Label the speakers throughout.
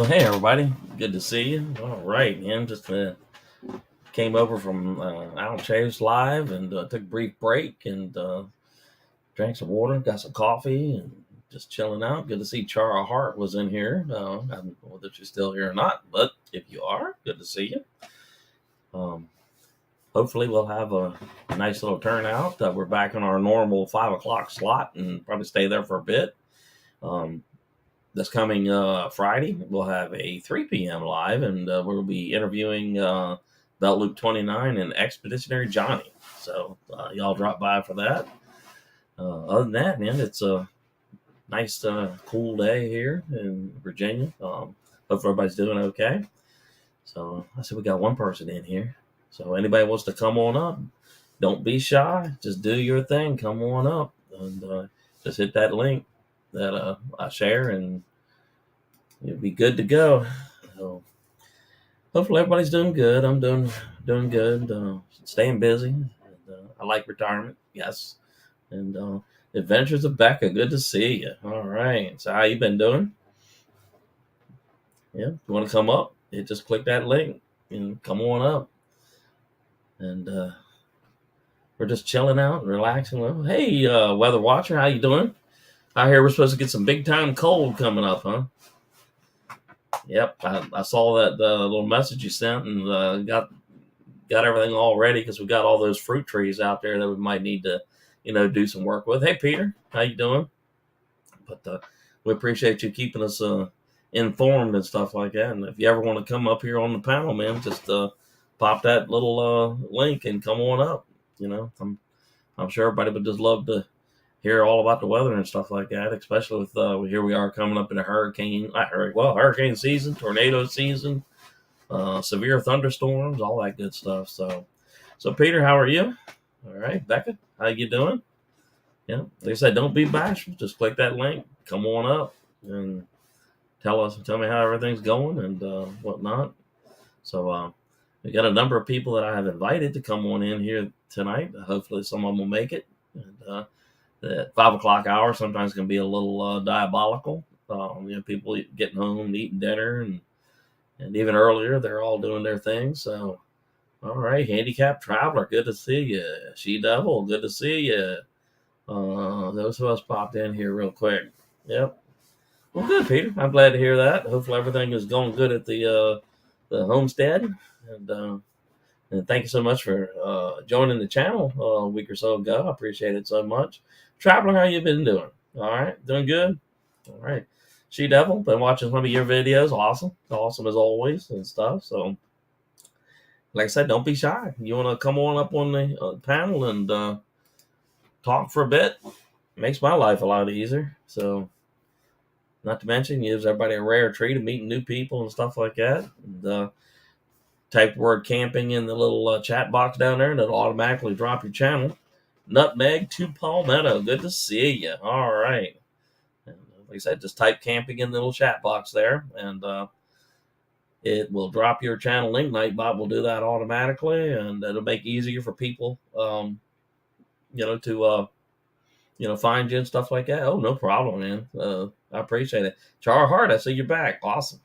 Speaker 1: Well, hey everybody, good to see you. All right, man. Just came over from Al Chaves Live and took a brief break and drank some water, got some coffee, and just chilling out. Good to see Chara Hart was in here. I don't know whether she's still here or not, but if you are, good to see you. Um, Hopefully, we'll have a nice little turnout. We're back on our normal 5 o'clock slot and probably stay there for a bit. Um, this coming Friday, we'll have a 3 p.m. live, and we'll be interviewing Belt Loop 29 and Expeditionary Johnny. So y'all drop by for that. Other than that, man, it's a nice, cool day here in Virginia. Hopefully everybody's doing okay. So I said we got one person in here. So anybody wants to come on up, don't be shy. Just do your thing. Come on up and just hit that link that I share, and you'll be good to go. So hopefully everybody's doing good. I'm doing good. Staying busy. And, I like retirement. Yes. And Adventures of Becca. Good to see you. All right. So how you been doing? Yeah. If you want to come up, you just click that link and come on up. And we're just chilling out and relaxing. Well, hey, weather watcher, how you doing? I hear we're supposed to get some big time cold coming up, huh? Yep, I saw that little message you sent and got everything all ready because we got all those fruit trees out there that we might need to, do some work with. Hey, Peter, how you doing? But we appreciate you keeping us informed and stuff like that. And if you ever want to come up here on the panel, man, just pop that little link and come on up. I'm sure everybody would just love to hear all about the weather and stuff like that, especially with here we are coming up in a hurricane season, tornado season, severe thunderstorms, all that good stuff. So Peter, how are you? All right, Becca, how you doing? Yeah, like I said, don't be bashful. Just click that link, come on up, and tell me how everything's going and whatnot. So we got a number of people that I have invited to come on in here tonight. Hopefully, some of them will make it. And the 5 o'clock hour sometimes can be a little diabolical. People getting home and eating dinner, and even earlier, they're all doing their thing. So, all right, Handicap Traveler, good to see you. She Devil, good to see you. Those of us popped in here real quick. Yep. Well, good, Peter. I'm glad to hear that. Hopefully, everything is going good at the homestead. And thank you so much for joining the channel a week or so ago. I appreciate it so much. Traveler, how you been doing? All right, doing good. All right, She Devil, been watching some of your videos. Awesome as always and stuff. So, like I said, don't be shy. You want to come on up on the panel and talk for a bit? Makes my life a lot easier. So, not to mention, gives everybody a rare treat of meeting new people and stuff like that. And, type the word camping in the little chat box down there, and it'll automatically drop your channel. Nutmeg to Palmetto. Good to see you. All right. And like I said, just type camping in the little chat box there, and it will drop your channel link. Nightbot will do that automatically, and it'll make it easier for people, to find you and stuff like that. Oh, no problem, man. I appreciate it. Char Hart, I see you're back. Awesome.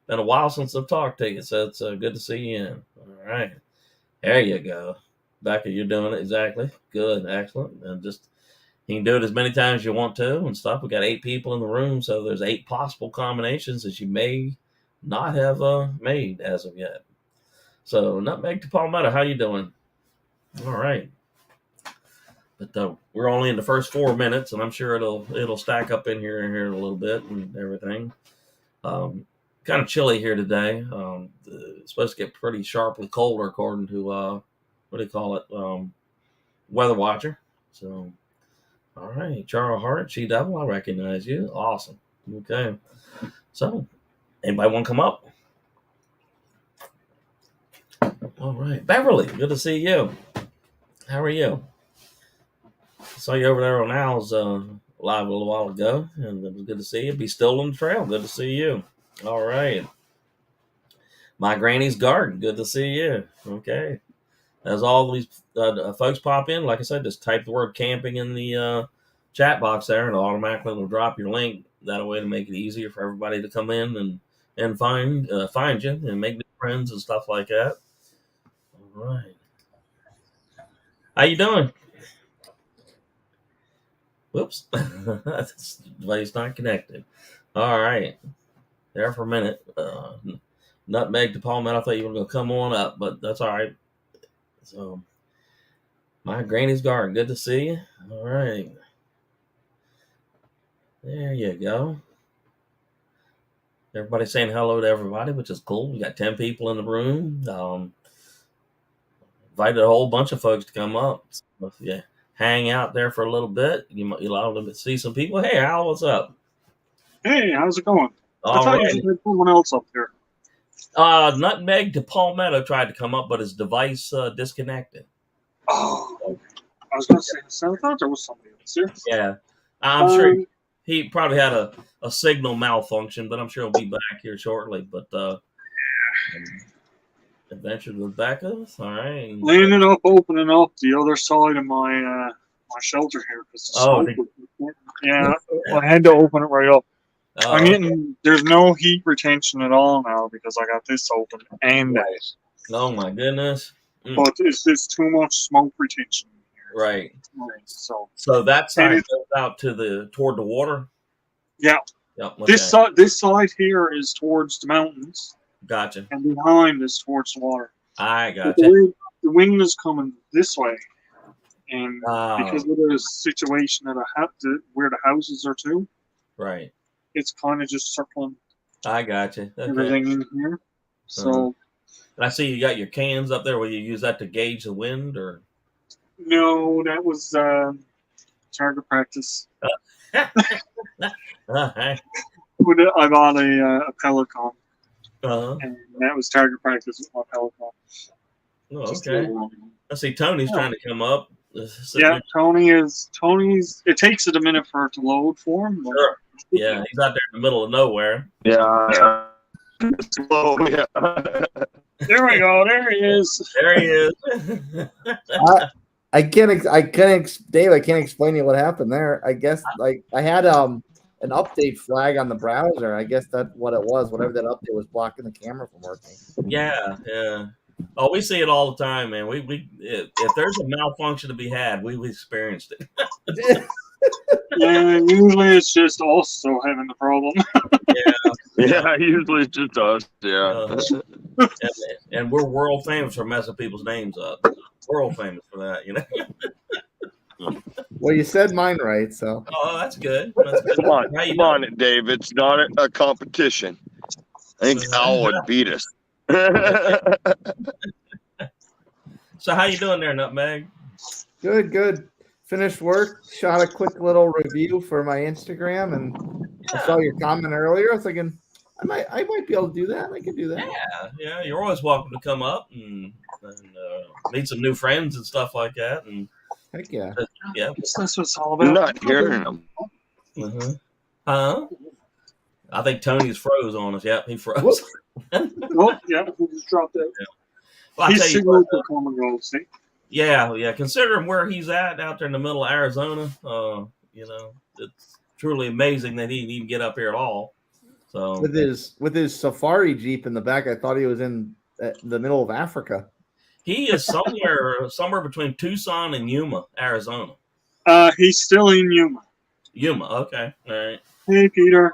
Speaker 1: Been a while since I've talked to you, so it's good to see you in. All right. There you go. Becca, you're doing it exactly. Good. Excellent. And just, you can do it as many times as you want to and stuff. We got 8 people in the room, so there's 8 possible combinations that you may not have made as of yet. So, Nutmeg to Palmetto, how you doing? All right. But we're only in the first 4 minutes, and I'm sure it'll stack up in here in a little bit and everything. Kind of chilly here today. It's supposed to get pretty sharply colder according to what do you call it? Weather Watcher. So, all right, Charles Hart, She Devil, I recognize you. Awesome. Okay. So, anybody want to come up? All right, Beverly, good to see you. How are you? I saw you over there on Al's live a little while ago, and it was good to see you. Be still on the trail. Good to see you. All right. My Granny's Garden. Good to see you. Okay. As all these folks pop in, like I said, just type the word camping in the chat box there, and it automatically will drop your link. That way to make it easier for everybody to come in and and find you and make new friends and stuff like that. All right. How you doing? Whoops. This device not connected. All right. There for a minute. Nutmeg to Palmetto. I thought you were going to come on up, but that's all right. So, my granny's garden. Good to see you. All right. There you go. Everybody saying hello to everybody, which is cool. We got 10 people in the room. Invited a whole bunch of folks to come up. So, yeah, hang out there for a little bit. You'll allow them to see some people. Hey, Al, what's up?
Speaker 2: Hey, how's it going? I
Speaker 1: All
Speaker 2: thought
Speaker 1: right.
Speaker 2: you had someone else up here.
Speaker 1: Nutmeg to Palmetto tried to come up, but his device disconnected.
Speaker 2: Oh, okay. I was going to say, so I thought there was somebody else here.
Speaker 1: Yeah, I'm sure he probably had a signal malfunction, but I'm sure he'll be back here shortly. But Adventure to Rebecca, all right.
Speaker 2: Landing up, opening up the other side of my my shelter here because the smoke was, yeah, I had to open it right up. I'm getting there's no heat retention at all now because I got this open and that.
Speaker 1: Oh my goodness!
Speaker 2: But it's just too much smoke retention here.
Speaker 1: Right.
Speaker 2: So
Speaker 1: that side goes out to toward the water.
Speaker 2: Yeah.
Speaker 1: Yep,
Speaker 2: okay. This side here is towards the mountains.
Speaker 1: Gotcha.
Speaker 2: And behind is towards the water.
Speaker 1: I gotcha.
Speaker 2: The wind is coming this way, and because of the situation where the houses are too,
Speaker 1: right?
Speaker 2: It's kind of just circling.
Speaker 1: I gotcha. Okay.
Speaker 2: Everything in here. So.
Speaker 1: And I see you got your cans up there. Will you use that to gauge the wind, or?
Speaker 2: No, that was target practice. I bought a Pelican. And that was target practice with my Pelican.
Speaker 1: Oh, okay. I see Tony's trying to come up.
Speaker 2: Yeah, Tony's. It takes it a minute for it to load for him.
Speaker 1: Sure. Yeah, he's out there in the middle of nowhere.
Speaker 3: Yeah. Slow. Yeah.
Speaker 2: There we go. There he is.
Speaker 1: There he is.
Speaker 4: I can't, Dave. I can't explain to you what happened there. I guess like I had an update flag on the browser. I guess that's what it was. Whatever that update was blocking the camera from working.
Speaker 1: Yeah. Oh, we see it all the time, man. If there's a malfunction to be had, we've experienced it.
Speaker 2: Yeah, usually it's just also having the problem.
Speaker 3: Yeah, usually it's just us. Yeah.
Speaker 1: And we're world famous for messing people's names up. World famous for that, you know.
Speaker 4: Well, you said mine right, so.
Speaker 1: Oh, that's good. That's good.
Speaker 3: Come on, Dave. It's not a competition. I think Al would beat us.
Speaker 1: So how you doing there, Nutmeg?
Speaker 4: Good. Finished work. Shot a quick little review for my Instagram, and I saw your comment earlier. I was thinking, I might be able to do that. I can do that.
Speaker 1: Yeah. You're always welcome to come up and meet some new friends and stuff like that. And
Speaker 4: heck yeah.
Speaker 1: Yeah.
Speaker 2: That's what it's all about.
Speaker 3: I'm not hearing them.
Speaker 1: Huh? I think Tony's froze on us. Yep, he froze.
Speaker 2: Oh, yeah, he just dropped it.
Speaker 1: Yeah. Well,
Speaker 2: he's signal for common goal, see?
Speaker 1: Yeah. Considering where he's at out there in the middle of Arizona, it's truly amazing that he didn't even get up here at all. So
Speaker 4: with his safari Jeep in the back, I thought he was in the middle of Africa.
Speaker 1: He is somewhere between Tucson and Yuma, Arizona.
Speaker 2: He's still in Yuma.
Speaker 1: Yuma, okay, all right.
Speaker 2: Hey, Peter.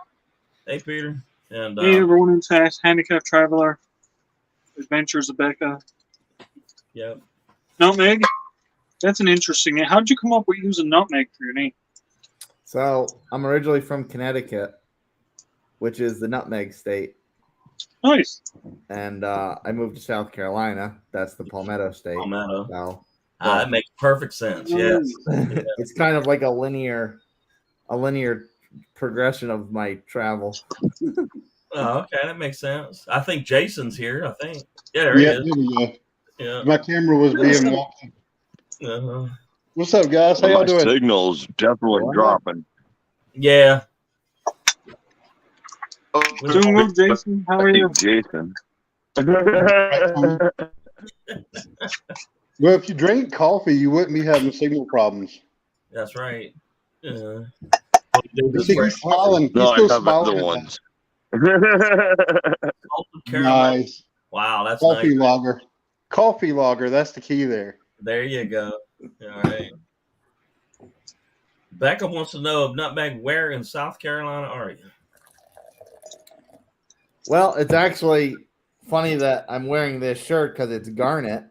Speaker 1: And
Speaker 2: hey, everyone in chat. Handicapped Traveler. Adventures of Becca.
Speaker 1: Yep.
Speaker 2: Nutmeg. That's an interesting name. How did you come up with using Nutmeg for your name?
Speaker 4: So I'm originally from Connecticut, which is the nutmeg state.
Speaker 2: Nice.
Speaker 4: And I moved to South Carolina. That's the Palmetto state.
Speaker 1: Palmetto.
Speaker 4: So,
Speaker 1: that makes perfect sense. Yes.
Speaker 4: It's kind of like a linear progression of my travel.
Speaker 1: Oh, okay, that makes sense. I think Jason's here. I think. Yeah, there he is.
Speaker 5: There we go.
Speaker 1: Yeah.
Speaker 5: My camera was being walked. What's up, guys? How y'all doing?
Speaker 3: Signal's definitely dropping.
Speaker 1: Yeah.
Speaker 2: Doing well, Jason. How are you?
Speaker 3: Jason.
Speaker 5: Well, if you drink coffee, you wouldn't be having signal problems.
Speaker 1: That's right.
Speaker 5: He's smiling. He's still smiling.
Speaker 3: The ones.
Speaker 5: Nice.
Speaker 1: Wow, that's
Speaker 5: Coffee
Speaker 1: nice.
Speaker 5: logger. Coffee logger. That's the key there.
Speaker 1: There you go. All right. Becca wants to know, Nutmeg, where in South Carolina are you?
Speaker 4: Well, it's actually funny that I'm wearing this shirt because it's Garnet.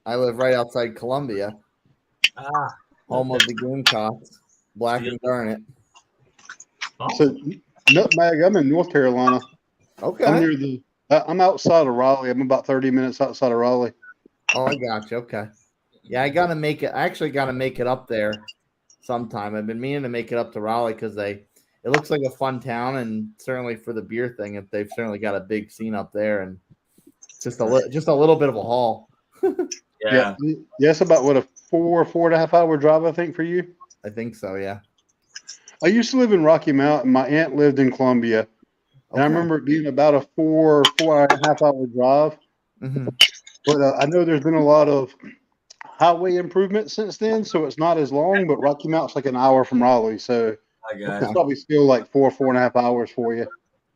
Speaker 4: I live right outside Columbia, home of the Gamecocks, Black and Garnet.
Speaker 5: So, Nutmeg, I'm in North Carolina.
Speaker 4: Okay.
Speaker 5: I'm outside of Raleigh. I'm about 30 minutes outside of Raleigh.
Speaker 4: Oh, I got you. Okay. Yeah, I gotta make it. I actually gotta make it up there sometime. I've been meaning to make it up to Raleigh because it looks like a fun town, and certainly for the beer thing, if they've certainly got a big scene up there, and just a little bit of a haul.
Speaker 5: Yeah. It's about what, a 4.5 hour drive, I think, for you.
Speaker 4: I think so. Yeah.
Speaker 5: I used to live in Rocky Mount, and my aunt lived in Columbia. And I remember it being about a 4.5 hour drive.
Speaker 4: Mm-hmm.
Speaker 5: But I know there's been a lot of highway improvements since then, so it's not as long. But Rocky Mount's like an hour from Raleigh, so it's probably still like 4.5 hours for you.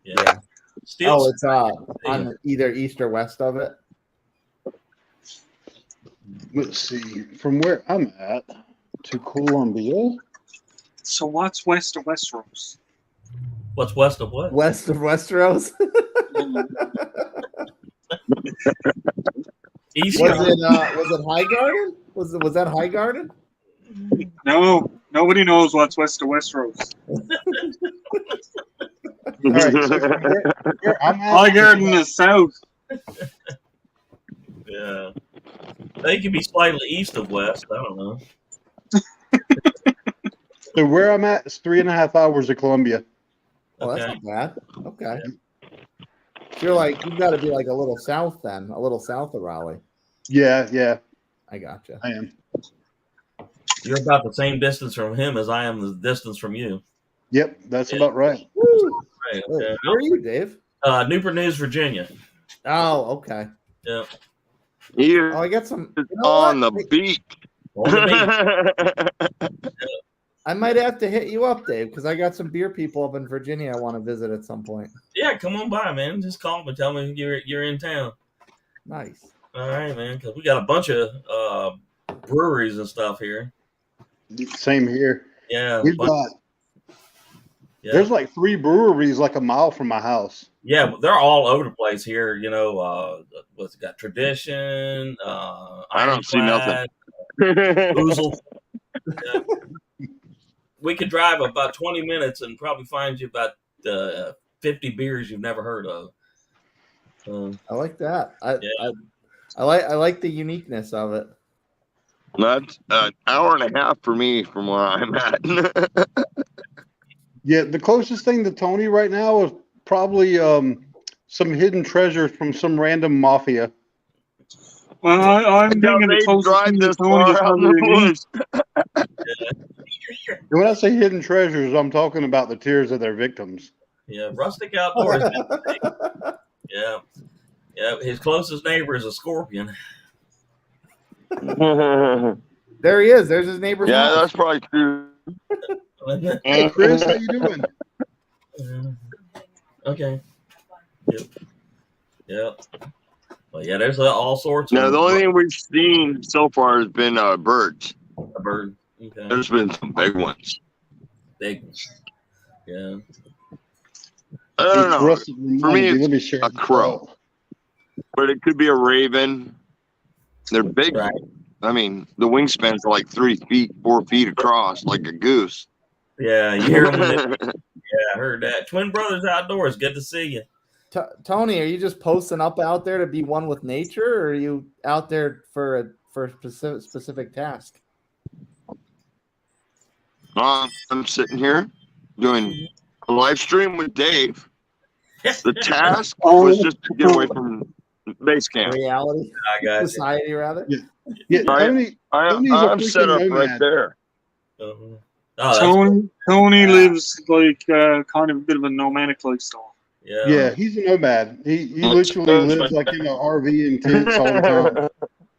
Speaker 1: Yeah.
Speaker 4: Still, it's on either east or west of it.
Speaker 5: Let's see, from where I'm at to Columbia.
Speaker 2: So what's west of Westeros?
Speaker 1: What's west of what?
Speaker 4: West of Westeros.
Speaker 1: East.
Speaker 4: Was it High Garden? Was that High Garden?
Speaker 2: No, nobody knows what's west of Westeros.
Speaker 5: All right, so where I'm at,
Speaker 2: High Garden is south.
Speaker 1: Yeah. They could be slightly east of west. I don't know.
Speaker 5: So where I'm at is 3.5 hours to Columbia.
Speaker 4: Oh, that's not bad. Okay. You've got to be like a little south then, a little south of Raleigh.
Speaker 5: Yeah.
Speaker 4: I gotcha.
Speaker 5: I am.
Speaker 1: You're about the same distance from him as I am the distance from you.
Speaker 5: Yep, that's about right.
Speaker 4: Woo.
Speaker 1: Right, okay.
Speaker 4: Where are you, Dave?
Speaker 1: Newport News, Virginia.
Speaker 4: Oh, okay.
Speaker 1: Yeah.
Speaker 3: You're
Speaker 4: I got some
Speaker 3: on the beat.
Speaker 1: On the beach.
Speaker 4: I might have to hit you up, Dave, because I got some beer people up in Virginia I want to visit at some point.
Speaker 1: Yeah, come on by, man. Just call me. Tell me you're in town.
Speaker 4: Nice.
Speaker 1: All right, man. Because we got a bunch of breweries and stuff here.
Speaker 5: Same here.
Speaker 1: Yeah.
Speaker 5: We've got. Yeah. There's like 3 breweries like a mile from my house.
Speaker 1: Yeah, they're all over the place here. You know, what's got Tradition?
Speaker 3: I don't see nothing.
Speaker 1: Boozle. Yeah. We could drive about 20 minutes and probably find you about 50 beers you've never heard of.
Speaker 4: I like that. I like the uniqueness of it.
Speaker 3: That's an hour and a half for me from where I'm at.
Speaker 5: Yeah, the closest thing to Tony right now is probably some hidden treasures from some random mafia.
Speaker 2: Well, I'm thinking the closest thing to Tony is probably
Speaker 5: And when I say hidden treasures, I'm talking about the tears of their victims.
Speaker 1: Yeah, Rustic Outdoors. Yeah. His closest neighbor is a scorpion.
Speaker 4: There he is. There's his neighbor's house.
Speaker 3: That's probably true.
Speaker 5: Hey, Chris, how you doing?
Speaker 1: Okay. Yep. Well, yeah, there's all sorts of.
Speaker 3: No, the only thing we've seen so far has been birds.
Speaker 1: A bird. Okay.
Speaker 3: There's been some big ones.
Speaker 1: Big ones. Yeah.
Speaker 3: I don't know. For me, it's a crow. But it could be a raven. They're big. Right. I mean, the wingspans are like 3 feet, 4 feet across, like a goose.
Speaker 1: Yeah, you hear them. Yeah, I heard that. Twin Brothers Outdoors. Good to see you.
Speaker 4: Tony, are you just posting up out there to be one with nature, or are you out there for a specific task?
Speaker 3: I'm sitting here doing a live stream with Dave. The task was just to get away from base camp.
Speaker 4: Reality,
Speaker 1: I got
Speaker 4: society, rather.
Speaker 5: Yeah,
Speaker 3: I'm set up right there.
Speaker 2: Tony lives like kind of a bit of a nomadic lifestyle.
Speaker 5: Yeah, he's a nomad. He literally lives like in an RV and tents all the time.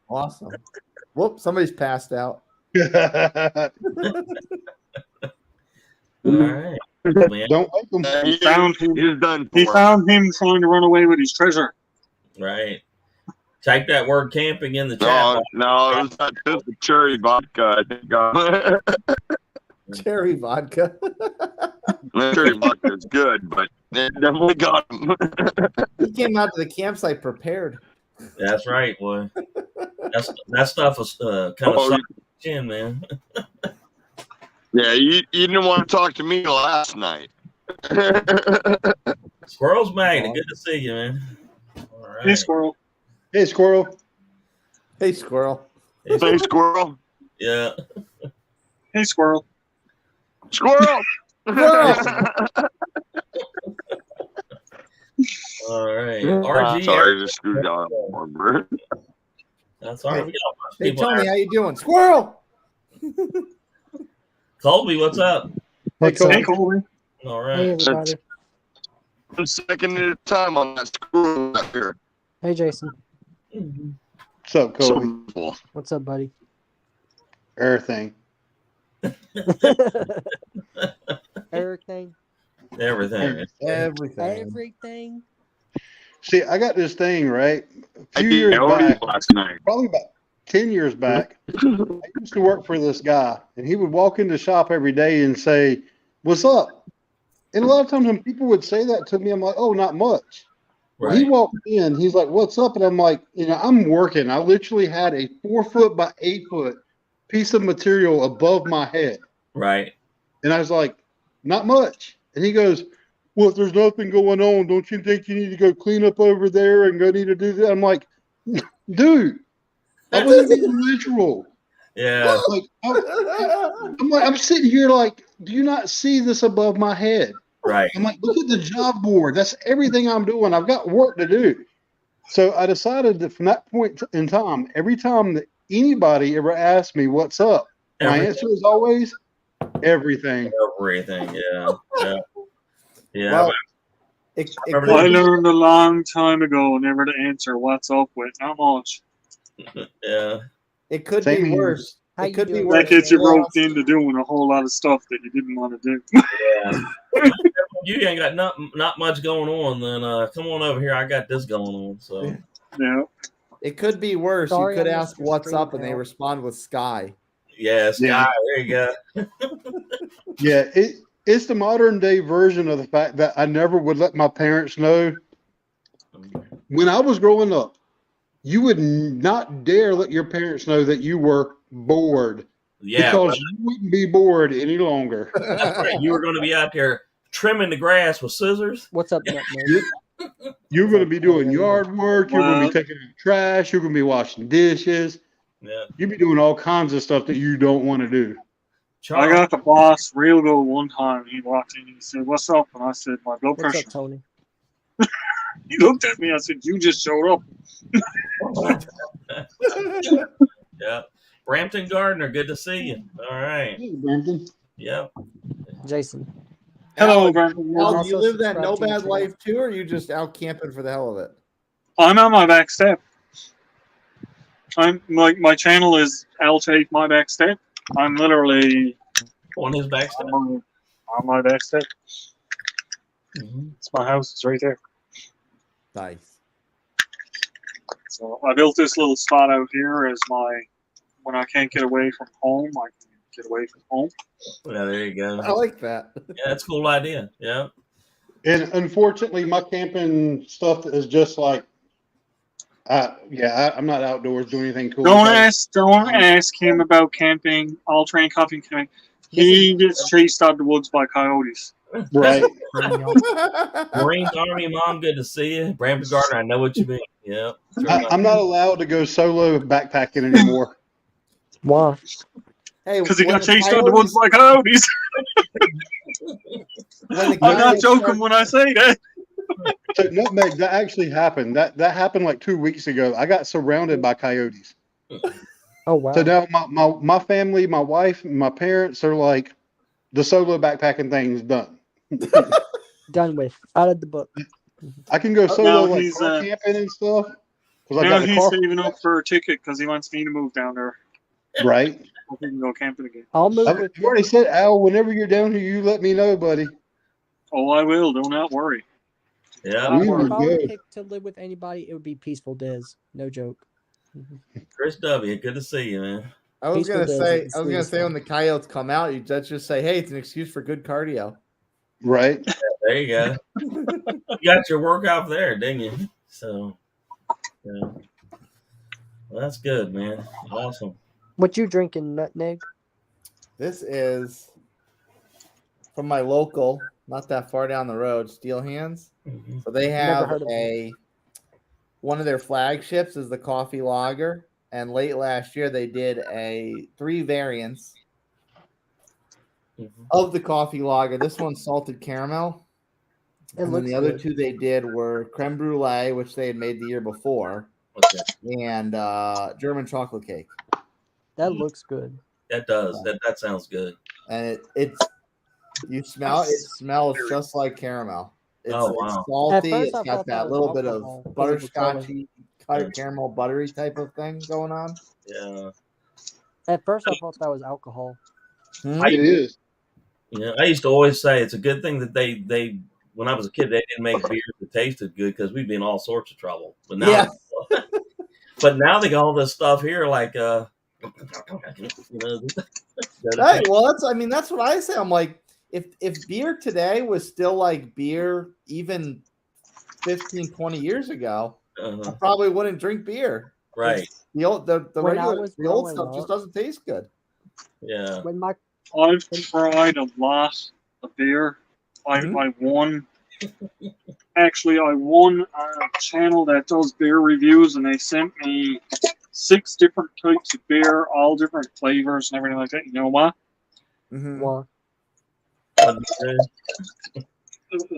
Speaker 4: Awesome. Whoop! Somebody's passed out.
Speaker 1: All right. Man.
Speaker 5: Don't wake him.
Speaker 2: He found him.
Speaker 3: He's done.
Speaker 2: He found him trying to run away with his treasure.
Speaker 1: Right. Type that word camping in the chat
Speaker 3: No,
Speaker 1: box.
Speaker 3: no, it's not just the cherry vodka. I think
Speaker 4: Cherry vodka.
Speaker 3: the cherry vodka is good, but it definitely got him.
Speaker 4: He came out to the campsite prepared.
Speaker 1: That's right, boy. That stuff was kind of chin, man.
Speaker 3: Yeah, you didn't want to talk to me last night.
Speaker 1: Squirrel's magnet. Good to see you, man. All right.
Speaker 2: Hey, Squirrel.
Speaker 5: Hey, Squirrel.
Speaker 4: Hey, Squirrel.
Speaker 3: Hey, Squirrel.
Speaker 1: Yeah.
Speaker 2: Hey, Squirrel.
Speaker 3: Squirrel.
Speaker 1: All right. RG.
Speaker 3: Sorry, I just screwed out.
Speaker 1: That's all right.
Speaker 4: Hey, Tony, how you doing? Squirrel.
Speaker 1: Colby, what's up?
Speaker 5: Hey, Colby.
Speaker 2: Hey, Colby.
Speaker 1: All right.
Speaker 6: Hey, everybody.
Speaker 3: One second at a time on that squirrel up here.
Speaker 6: Hey, Jason.
Speaker 5: What's up, Colby?
Speaker 3: So,
Speaker 6: What's up, buddy?
Speaker 5: Everything.
Speaker 6: Everything.
Speaker 1: Everything.
Speaker 6: Everything.
Speaker 5: See, I got this thing, right? A few years back,
Speaker 3: last night.
Speaker 5: probably about 10 years back, I used to work for this guy, and he would walk into the shop every day and say, "What's up?" And a lot of times when people would say that to me, I'm like, "Oh, not much."
Speaker 1: Right.
Speaker 5: When he walked in, he's like, "What's up?" And I'm like, I'm working. I literally had a 4-foot by 8-foot piece of material above my head.
Speaker 1: Right.
Speaker 5: And I was like, "Not much." And he goes, "Well, if there's nothing going on, don't you think you need to go clean up over there and go need to do that?" I'm like, "Dude, I wasn't being literal."
Speaker 1: Yeah.
Speaker 5: Like, I'm sitting here like, "Do you not see this above my head?"
Speaker 1: Right.
Speaker 5: I'm like, "Look at the job board. That's everything I'm doing. I've got work to do." So I decided that from that point in time, every time that anybody ever asked me what's up, my answer is always everything.
Speaker 1: Everything. Yeah. Yeah. Yeah.
Speaker 4: Well,
Speaker 2: I learned a long time ago never to answer what's up with. Not much.
Speaker 1: Yeah.
Speaker 4: It could be worse.
Speaker 6: How
Speaker 4: It
Speaker 6: you
Speaker 4: could be
Speaker 6: doing?
Speaker 4: worse.
Speaker 2: That gets you roped into doing a whole lot of stuff that you didn't want to do.
Speaker 1: Yeah. You ain't got not much going on, then come on over here. I got this going on. So
Speaker 2: Yeah.
Speaker 4: It could be worse.
Speaker 6: Sorry,
Speaker 4: you could
Speaker 6: I
Speaker 4: ask
Speaker 6: missed your
Speaker 4: what's
Speaker 6: stream,
Speaker 4: up, and they
Speaker 6: pal.
Speaker 4: respond with Sky.
Speaker 1: yeah, Sky,
Speaker 5: Yeah.
Speaker 1: there you go.
Speaker 5: Yeah, it's the modern day version of the fact that I never would let my parents know. When I was growing up, you would not dare let your parents know that you were bored.
Speaker 1: Yeah,
Speaker 5: because you wouldn't be bored any longer.
Speaker 1: That's right. You were going to be out there trimming the grass with scissors.
Speaker 6: What's up, Nutmeg?
Speaker 5: You're going to be doing yard work. You're going to be taking out trash. You're going to be washing dishes.
Speaker 1: Yeah.
Speaker 5: You'll be doing all kinds of stuff that you don't want to do.
Speaker 2: I got the boss real good one time. He walked in and he said, "What's up?" And I said, "My blood pressure."
Speaker 6: What's up, Tony?
Speaker 2: He looked at me. I said, "You just showed up."
Speaker 1: Yeah. Brampton Gardner, good to see you. All right.
Speaker 5: Hey, Brampton.
Speaker 1: Yep.
Speaker 6: Jason.
Speaker 2: Hello, Brampton.
Speaker 4: Al, do you live that nomad life too, or are you just out camping for the hell of it?
Speaker 2: I'm on my back step. I'm like my channel is Al Take My Back Step. I'm literally
Speaker 1: on his back step.
Speaker 2: On my back step.
Speaker 1: Mm-hmm.
Speaker 2: It's my house. It's right there.
Speaker 4: Nice.
Speaker 2: So I built this little spot out here as my when I can't get away from home, I can get away from home.
Speaker 1: Yeah, there you go.
Speaker 4: I like that.
Speaker 1: Yeah, that's a cool idea. Yeah.
Speaker 5: And unfortunately, my camping stuff is just like, I'm not outdoors doing anything cool.
Speaker 2: Don't ask him about camping. I'll train camping. He gets chased out of the woods by coyotes.
Speaker 5: Right.
Speaker 1: Marines Army Mom, good to see you. Brampton Gardner, I know what you mean. Yeah.
Speaker 5: I'm not allowed to go solo backpacking anymore.
Speaker 6: Why?
Speaker 4: Hey,
Speaker 2: because he got chased out of the woods by coyotes. I'm not joking when I say that.
Speaker 5: So, Nutmeg, that actually happened. That happened like 2 weeks ago. I got surrounded by coyotes.
Speaker 6: Oh, wow.
Speaker 5: So now my family, my wife, and my parents are like, the solo backpacking thing's done.
Speaker 6: Done with. Out of the book.
Speaker 5: I can go solo like car camping and stuff.
Speaker 2: Now he's saving up for a ticket because he wants me to move down there.
Speaker 5: Right.
Speaker 2: I can go camping again.
Speaker 6: I'll move
Speaker 5: I've already said, Al, whenever you're down here, you let me know, buddy.
Speaker 2: Oh, I will. Do not worry.
Speaker 1: Yeah.
Speaker 6: If I were picked to live with anybody, it would be Peaceful Diz. No joke.
Speaker 1: Chris W., good to see you, man.
Speaker 4: I was gonna say when the coyotes come out, you just say, "Hey, it's an excuse for good cardio."
Speaker 5: Right.
Speaker 1: Yeah, there you go. You got your workout there, didn't you? So, yeah. Well, that's good, man. Awesome.
Speaker 6: What you drinking, Nutmeg?
Speaker 4: This is from my local, not that far down the road, Steel Hands.
Speaker 1: Mm-hmm.
Speaker 4: So they have one of their flagships is the coffee lager, and late last year they did 3 variants of the coffee lager. This one's salted caramel, and then the other 2 they did were creme brulee, which they had made the year before, and German chocolate cake.
Speaker 6: That looks good.
Speaker 1: That does. That sounds good.
Speaker 4: And it's you smell it smells just like caramel. It's salty. It's got that little bit of butterscotchy, caramel, buttery type of thing going on.
Speaker 1: Yeah.
Speaker 6: At first, I thought that was alcohol.
Speaker 5: It is.
Speaker 1: Yeah, I used to always say it's a good thing that they when I was a kid they didn't make beer that tasted good because we'd be in all sorts of trouble. But now, but now they got all this stuff here like
Speaker 4: Well, that's what I say. I'm like, if beer today was still like beer even 15, 20 years ago, I probably wouldn't drink beer.
Speaker 1: Right.
Speaker 4: The old stuff just doesn't taste good.
Speaker 1: Yeah.
Speaker 2: I've tried a lot of beer. I won. Actually, I won a channel that does beer reviews, and they sent me 6 different types of beer, all different flavors and everything like that. You know what?
Speaker 6: What?
Speaker 5: That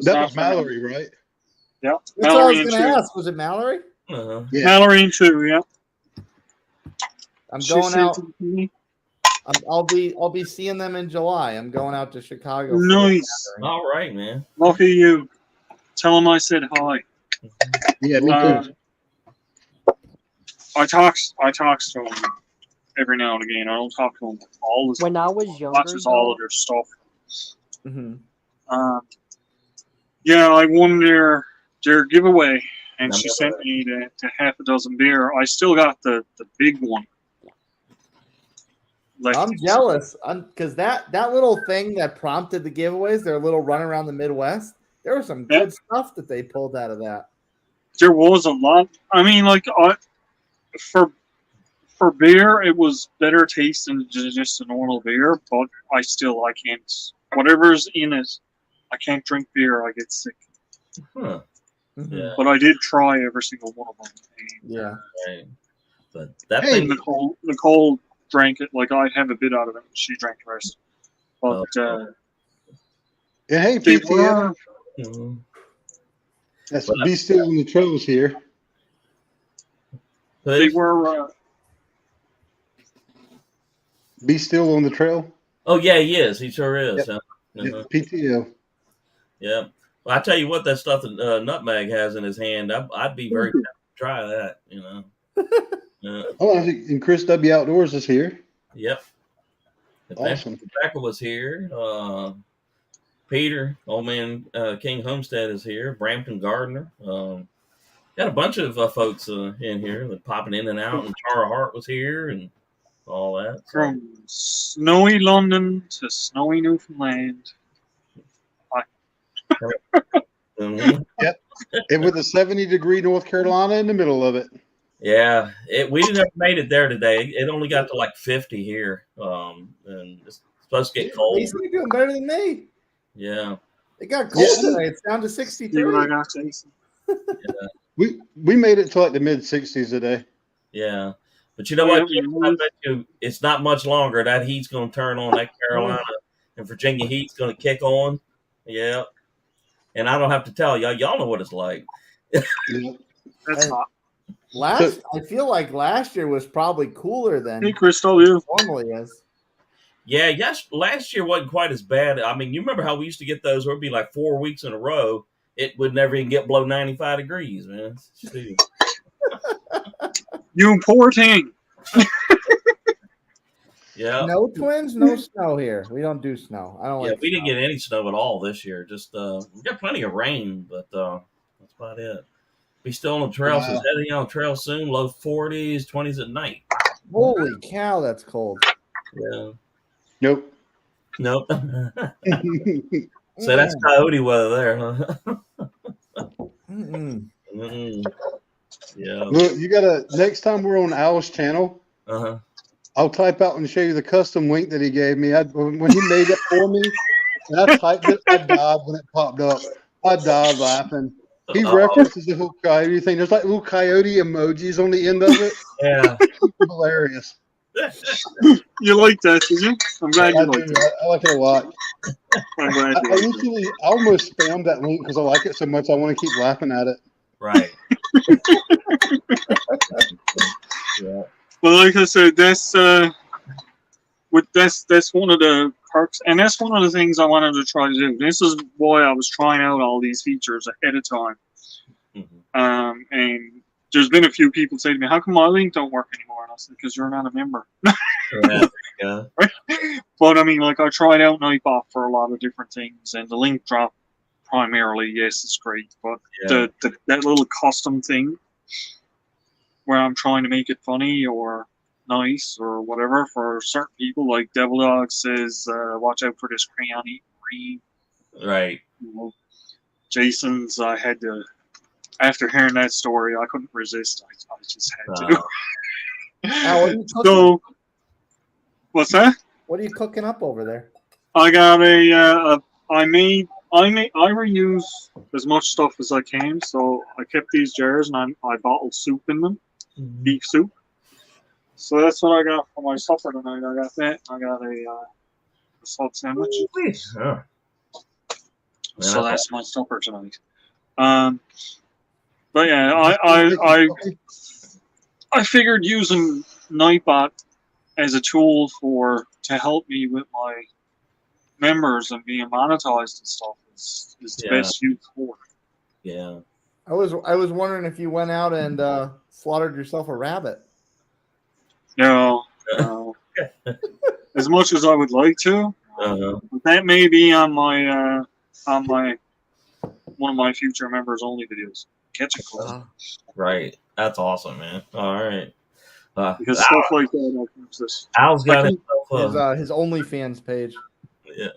Speaker 5: was Mallory, right?
Speaker 2: Yeah.
Speaker 4: That's what I was going to ask. Was it Mallory?
Speaker 1: Yeah.
Speaker 2: Mallory and 2, yeah.
Speaker 4: I'm going out. I'll be seeing them in July. I'm going out to Chicago.
Speaker 2: Nice.
Speaker 1: All right, man.
Speaker 2: Lucky you. Tell them I said hi.
Speaker 5: Yeah, me too.
Speaker 2: I talk to them every now and again. I don't talk to them all the time.
Speaker 6: When I was younger,
Speaker 2: watches all of their stuff. Yeah, I won their giveaway, and she sent me the half a dozen beer. I still got the big one.
Speaker 4: I'm jealous because that little thing that prompted the giveaways, their little run around the Midwest, there was some good stuff that they pulled out of that.
Speaker 2: There was a lot. I mean, like for beer, it was better taste than just a normal beer, but I can't. Whatever's in it, I can't drink beer. I get sick.
Speaker 1: Huh. Yeah.
Speaker 2: But I did try every single one of them.
Speaker 4: Yeah.
Speaker 1: Right. But that thing,
Speaker 2: Nicole drank it. Like I have a bit out of it. She drank the rest. But
Speaker 5: hey, PTL. That's Be Still on the Trails here.
Speaker 2: They were.
Speaker 5: Be Still on the Trail.
Speaker 1: Oh yeah, he is. He sure is.
Speaker 5: Yep. PTL.
Speaker 1: Yeah. Well, I tell you what, that stuff that Nutmeg has in his hand, I'd be very tempted to try that. You know.
Speaker 5: Oh, and Chris W. Outdoors is here.
Speaker 1: Yep.
Speaker 5: Awesome.
Speaker 1: Rebecca was here. Peter, old man King Homestead is here. Brampton Gardner. Got a bunch of folks in here that popping in and out. And Tara Hart was here and all that. So.
Speaker 2: From snowy London to snowy Newfoundland.
Speaker 5: Yep. And with a 70-degree North Carolina in the middle of it.
Speaker 1: Yeah, we didn't ever made it there today. It only got to like 50 here, and it's supposed to get cold.
Speaker 4: You're doing better than me.
Speaker 1: Yeah,
Speaker 4: it got cold today. It's down to 63.
Speaker 2: I got Jason.
Speaker 5: We made it to like the mid-60s today.
Speaker 1: Yeah, but you know what? I bet you it's not much longer. That heat's going to turn on. That Carolina and Virginia heat's going to kick on. Yeah, and I don't have to tell y'all. Y'all know what it's like.
Speaker 2: That's hot.
Speaker 4: I feel like last year was probably cooler than
Speaker 2: normally
Speaker 4: is.
Speaker 1: Yeah, yes. Last year wasn't quite as bad. I mean, you remember how we used to get those where it'd be like 4 weeks in a row. It would never even get below 95 degrees, man.
Speaker 2: You poor thing.
Speaker 1: Yeah.
Speaker 4: No twins, no snow here. We don't do snow. I don't like.
Speaker 1: We
Speaker 4: snow.
Speaker 1: didn't get any snow at all this year. Just we got plenty of rain, but that's about it. Be still on the trail. So heading on the trail soon. Low 40s, 20s at night.
Speaker 4: Holy cow, that's cold.
Speaker 1: Yeah.
Speaker 5: Nope.
Speaker 1: Nope. So that's coyote weather there, huh? Yeah.
Speaker 5: Look, you gotta next time we're on Al's channel. I'll type out and show you the custom link that he gave me. When he made it for me, and I typed it, I died when it popped up. I died laughing. He references the whole coyote thing. There's like little coyote emojis on the end of it.
Speaker 1: Yeah.
Speaker 5: Hilarious.
Speaker 2: You like that, did you? I'm glad you like it.
Speaker 5: I like it a lot.
Speaker 2: I'm glad you like
Speaker 5: I almost spammed that link because I like it so much. I want to keep laughing at it.
Speaker 1: Right. Yeah.
Speaker 2: Well, like I said, that's one of the perks, and that's one of the things I wanted to try to do. This is why I was trying out all these features ahead of time. And there's been a few people say to me, "How come my link don't work anymore?" And I said, "Because you're not a member."
Speaker 1: Yeah.
Speaker 2: But I mean, like I tried out Nightbot for a lot of different things, and the link drop primarily, yes, it's great, but that little custom thing where I'm trying to make it funny or nice or whatever for certain people, like Devil Dog says, watch out for this crayon eating green.
Speaker 1: Right.
Speaker 2: You know, Jason's, I had to, after hearing that story, I couldn't resist. I just had to.
Speaker 4: Al,
Speaker 2: so, what's that?
Speaker 4: What are you cooking up over there?
Speaker 2: I got I reuse as much stuff as I can, so I kept these jars and I bottled soup in them, beef soup. So that's what I got for my supper tonight. I got that. I got a salt sandwich.
Speaker 1: Oh.
Speaker 2: So that's my supper tonight. But yeah, I figured using Nightbot as a tool to help me with my members and being monetized and stuff is the best use for it.
Speaker 1: Yeah.
Speaker 4: I was wondering if you went out and slaughtered yourself a rabbit.
Speaker 2: No. As much as I would like to, that may be on my one of my future members only videos. Catch a cold.
Speaker 1: Right. That's awesome, man. All right.
Speaker 2: Because stuff like that,
Speaker 1: Al's got
Speaker 4: his OnlyFans page.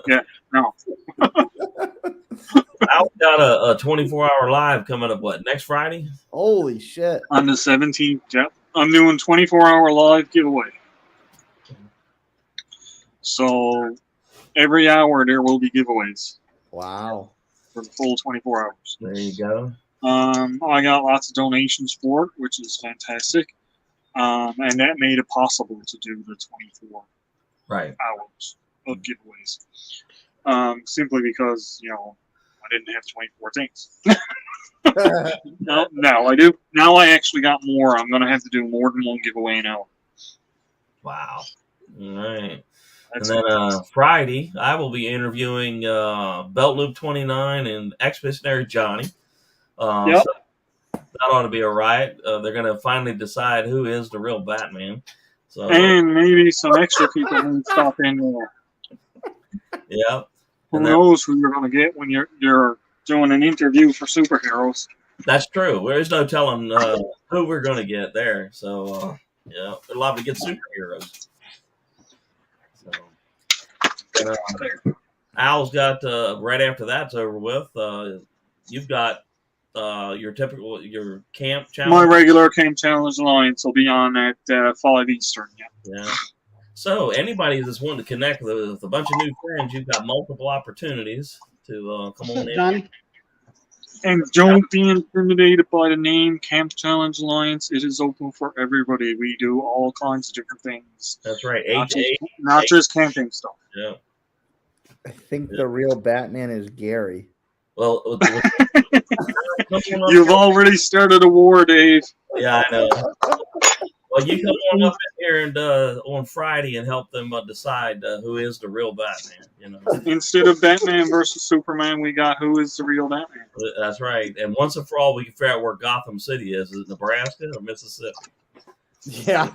Speaker 2: Yeah. No.
Speaker 1: Al's got a 24-hour live coming up. What, next Friday?
Speaker 4: Holy shit!
Speaker 2: On the 17th. Yep. I'm doing 24-hour live giveaway. So every hour there will be giveaways.
Speaker 4: Wow.
Speaker 2: For the full 24 hours.
Speaker 1: There you go.
Speaker 2: I got lots of donations for it, which is fantastic. And that made it possible to do the 24 hours of giveaways. Simply because, I didn't have 24 things. Now I do. Now I actually got more. I'm going to have to do more than one giveaway an hour.
Speaker 1: Wow. All right. And then Friday, I will be interviewing Belt Loop 29 and Ex-Missionary Johnny. So that ought to be all right. They're going to finally decide who is the real Batman. So,
Speaker 2: and maybe some extra people will stop in there.
Speaker 1: Yeah.
Speaker 2: Who knows who you're going to get when you're doing an interview for superheroes.
Speaker 1: That's true. There's no telling who we're going to get there. So, they're liable to get superheroes. So, Al's got, right after that's over with, you've got your camp challenge.
Speaker 2: My regular camp challenge alliance will be on at 5 Eastern.
Speaker 1: Yeah. So anybody that's wanting to connect with a bunch of new friends, you've got multiple opportunities to come on in.
Speaker 5: Johnny?
Speaker 2: And don't be intimidated by the name Camp Challenge Alliance. It is open for everybody. We do all kinds of different things.
Speaker 1: That's right.
Speaker 2: Not just camping stuff.
Speaker 1: Yeah.
Speaker 4: I think the real Batman is Gary.
Speaker 1: Well,
Speaker 2: you've already started a war, Dave.
Speaker 1: Yeah, I know. Well, you come on up in here and on Friday and help them decide who is the real Batman.
Speaker 2: Instead of Batman versus Superman, we got who is the real Batman.
Speaker 1: That's right. And once and for all, we can figure out where Gotham City is. Is it Nebraska or Mississippi?
Speaker 4: Yeah.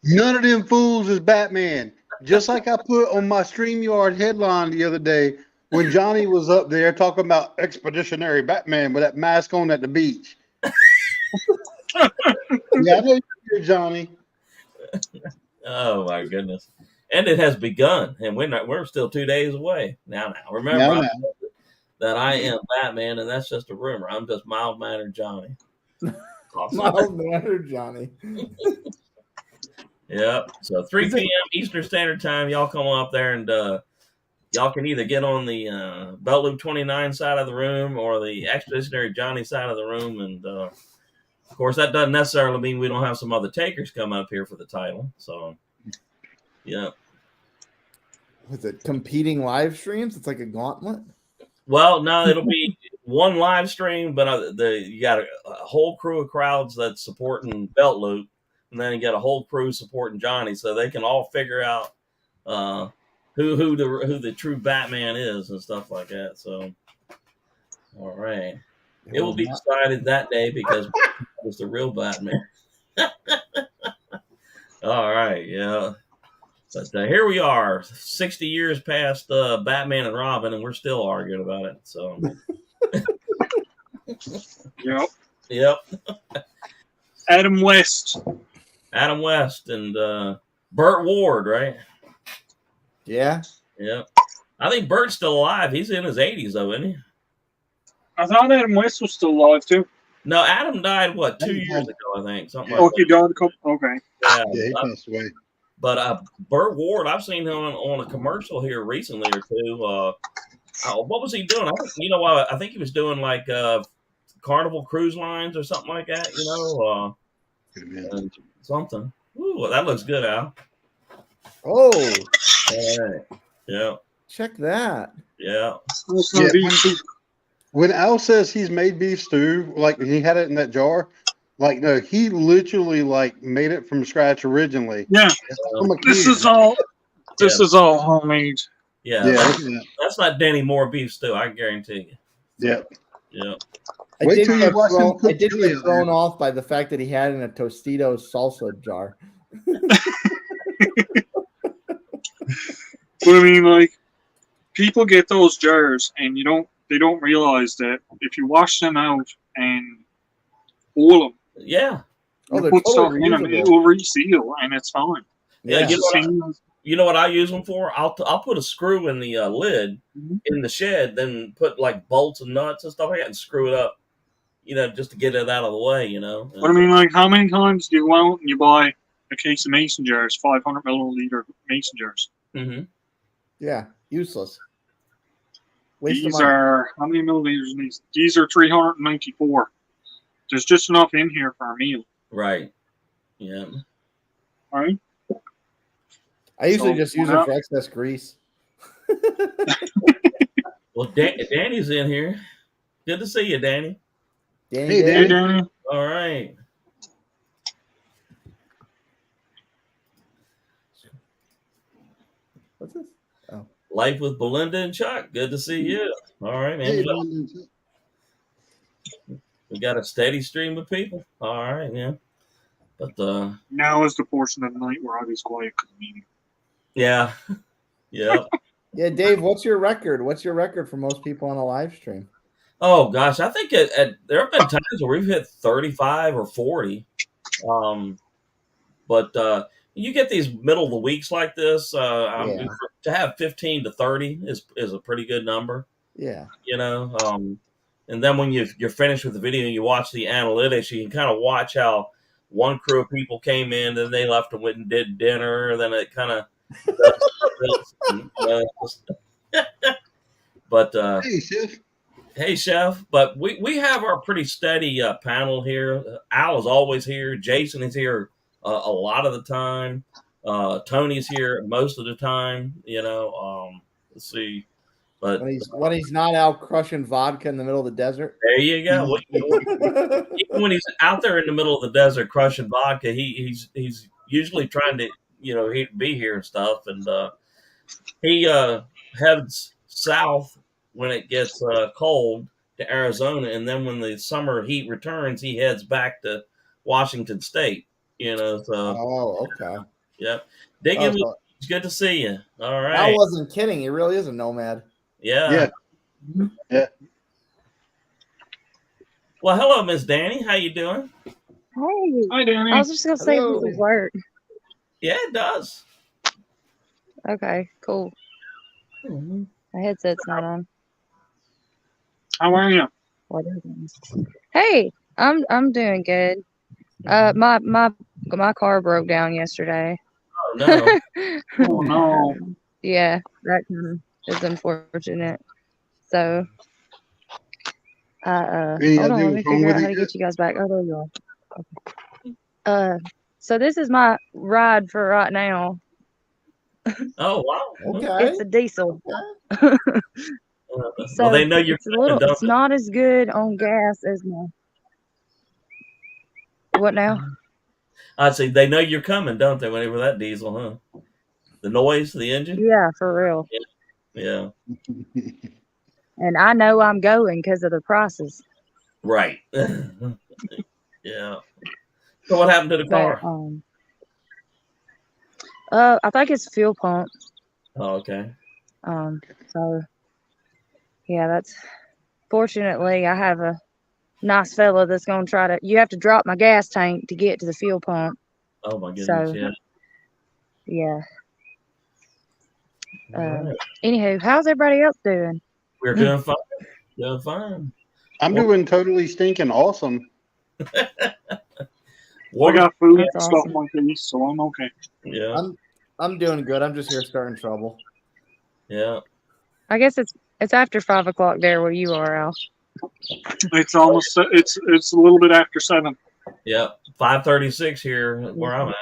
Speaker 5: None of them fools is Batman. Just like I put on my StreamYard headline the other day when Johnny was up there talking about expeditionary Batman with that mask on at the beach. Yeah, I know you're Johnny.
Speaker 1: Oh my goodness! And it has begun, and we're still 2 days away. Now, remember that I am Batman, and that's just a rumor. I'm just mild mannered Johnny.
Speaker 4: Awesome. Mild mannered Johnny.
Speaker 1: Yep. So 3 p.m. Eastern Standard Time, y'all come up there, and y'all can either get on the Belt Loop 29 side of the room or the Expeditionary Johnny side of the room, and of course, that doesn't necessarily mean we don't have some other takers coming up here for the title. So, yeah.
Speaker 4: Was it competing live streams? It's like a gauntlet.
Speaker 1: Well, no, it'll be one live stream, but you got a whole crew of crowds that's supporting Belt Loop, and then you got a whole crew supporting Johnny, so they can all figure out who the true Batman is and stuff like that. So, all right, it will be decided that day because was the real Batman. All right, yeah. But here we are, 60 years past Batman and Robin, and we're still arguing about it. So, yep.
Speaker 2: Adam West,
Speaker 1: and Burt Ward, right?
Speaker 4: Yeah.
Speaker 1: Yep. I think Burt's still alive. He's in his 80s, though, isn't he?
Speaker 2: I thought Adam West was still alive too.
Speaker 1: No, Adam died 2 years ago, I think. Something like
Speaker 2: that.
Speaker 5: He
Speaker 2: died a couple. Okay.
Speaker 5: Yeah, he passed away.
Speaker 1: But Burt Ward, I've seen him on a commercial here recently or two. What was he doing? I think he was doing like Carnival Cruise Lines or something like that. Something. Ooh, that looks good, Al.
Speaker 4: Oh.
Speaker 1: All right. Yeah.
Speaker 4: Check that.
Speaker 1: Yeah.
Speaker 5: When Al says he's made beef stew, like he had it in that jar, like no, he literally like made it from scratch originally.
Speaker 2: Yeah, this is all homemade.
Speaker 1: Yeah, that's not Danny Moore beef stew. I guarantee you.
Speaker 5: Yeah.
Speaker 1: Yeah.
Speaker 4: I did get thrown off by the fact that he had it in a Tostitos salsa jar.
Speaker 2: But I mean, like, people get those jars, and they don't realize that if you wash them out and boil them,
Speaker 1: yeah,
Speaker 2: you put stuff in them, it will reseal, and it's fine.
Speaker 1: Yeah, you know what I use them for? I'll put a screw in the lid in the shed, then put like bolts and nuts and stuff like that, and screw it up. Just to get it out of the way.
Speaker 2: But I mean, like, how many times do you go out and you buy a case of mason jars, 500 milliliter mason jars?
Speaker 1: Mm-hmm.
Speaker 4: Yeah, useless.
Speaker 2: These are, how many milliliters in these? These are 394. There's just enough in here for a meal.
Speaker 1: Right. Yeah.
Speaker 2: All right.
Speaker 4: I usually just use it for excess grease.
Speaker 1: Well, Danny's in here. Good to see you, Danny.
Speaker 4: Danny.
Speaker 2: Hey, Danny.
Speaker 1: All right.
Speaker 4: What's this? Oh.
Speaker 1: Life with Belinda and Chuck. Good to see you. All right, man. We got a steady stream of people. All right, yeah. But
Speaker 2: now is the portion of the night where I was quiet.
Speaker 1: Yeah. Yeah.
Speaker 4: Yeah, Dave, what's your record? What's your record for most people on a live stream?
Speaker 1: Oh gosh, I think there have been times where we've hit 35 or 40. But you get these middle of the weeks like this. To have 15 to 30 is a pretty good number.
Speaker 4: Yeah.
Speaker 1: And then when you're finished with the video and you watch the analytics, you can kind of watch how one crew of people came in, then they left and went and did dinner, then it kind of. But hey chef, but we have our pretty steady panel here. Al is always here. Jason is here a lot of the time. Tony's here most of the time. Let's see. But
Speaker 4: when he's not out crushing vodka in the middle of the desert.
Speaker 1: There you go. Even when he's out there in the middle of the desert crushing vodka, he's usually trying to he'd be here and stuff. And he heads south when it gets cold to Arizona, and then when the summer heat returns, he heads back to Washington State. You know, so.
Speaker 4: Oh, okay.
Speaker 1: Yep. Digging, it's good to see you. All right.
Speaker 4: I wasn't kidding. He really is a nomad.
Speaker 1: Yeah.
Speaker 5: Yeah.
Speaker 1: Well, hello, Miss Danny. How you doing?
Speaker 7: Hey.
Speaker 2: Hi, Danny.
Speaker 7: I was just gonna say this is work.
Speaker 1: Yeah, it does.
Speaker 7: Okay, cool.
Speaker 1: Mm-hmm.
Speaker 7: My headset's not on.
Speaker 2: How are you?
Speaker 7: What is it? Hey, I'm doing good. My car broke down yesterday.
Speaker 1: Oh no.
Speaker 2: Oh no.
Speaker 7: Yeah, that kind of is unfortunate. So hold on, let me figure out how to get you guys back. Oh, there you are. Okay. So this is my ride for right now.
Speaker 1: Oh wow.
Speaker 4: Okay.
Speaker 7: It's a diesel.
Speaker 1: Well,
Speaker 7: So
Speaker 1: they know you're
Speaker 7: it's not as good on gas as my. What now?
Speaker 1: I'd say they know you're coming, don't they? Whenever that diesel, huh? The noise, the engine.
Speaker 7: Yeah, for real.
Speaker 1: Yeah.
Speaker 7: And I know I'm going because of the prices.
Speaker 1: Right. Yeah. So what happened to the car?
Speaker 7: I think it's fuel pump.
Speaker 1: Oh, okay.
Speaker 7: So yeah, that's fortunately I have a nice fella that's gonna try to. You have to drop my gas tank to get to the fuel pump.
Speaker 1: Oh my goodness.
Speaker 7: So,
Speaker 1: yeah.
Speaker 7: Right. Anywho, how's everybody else doing?
Speaker 1: We're doing fine. Doing fine.
Speaker 5: I'm doing totally stinking awesome.
Speaker 2: I got food and stuff like this, so I'm okay.
Speaker 1: Yeah.
Speaker 4: I'm doing good. I'm just here starting trouble.
Speaker 1: Yeah.
Speaker 7: I guess it's after 5 o'clock there where you are, Al.
Speaker 2: It's almost it's a little bit after 7.
Speaker 1: Yeah. 5:36 here where I'm at.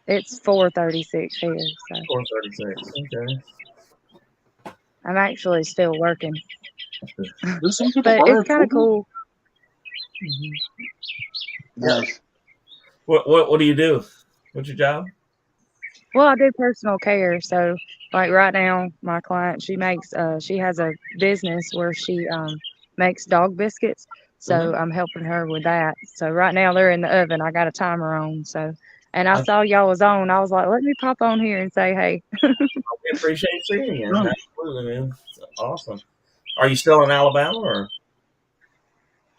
Speaker 7: It's 4:36 here. So
Speaker 1: 4:36. Okay.
Speaker 7: I'm actually still working.
Speaker 2: But
Speaker 7: it's kind of cool.
Speaker 5: Nice.
Speaker 1: What do you do? What's your job?
Speaker 7: Well, I do personal care. So like right now, my client, she has a business where she makes dog biscuits. So I'm helping her with that. So right now they're in the oven. I got a timer on. So, and I saw y'all was on. I was like, let me pop on here and say, hey.
Speaker 1: We appreciate seeing you. Absolutely, man. It's awesome. Are you still in Alabama or?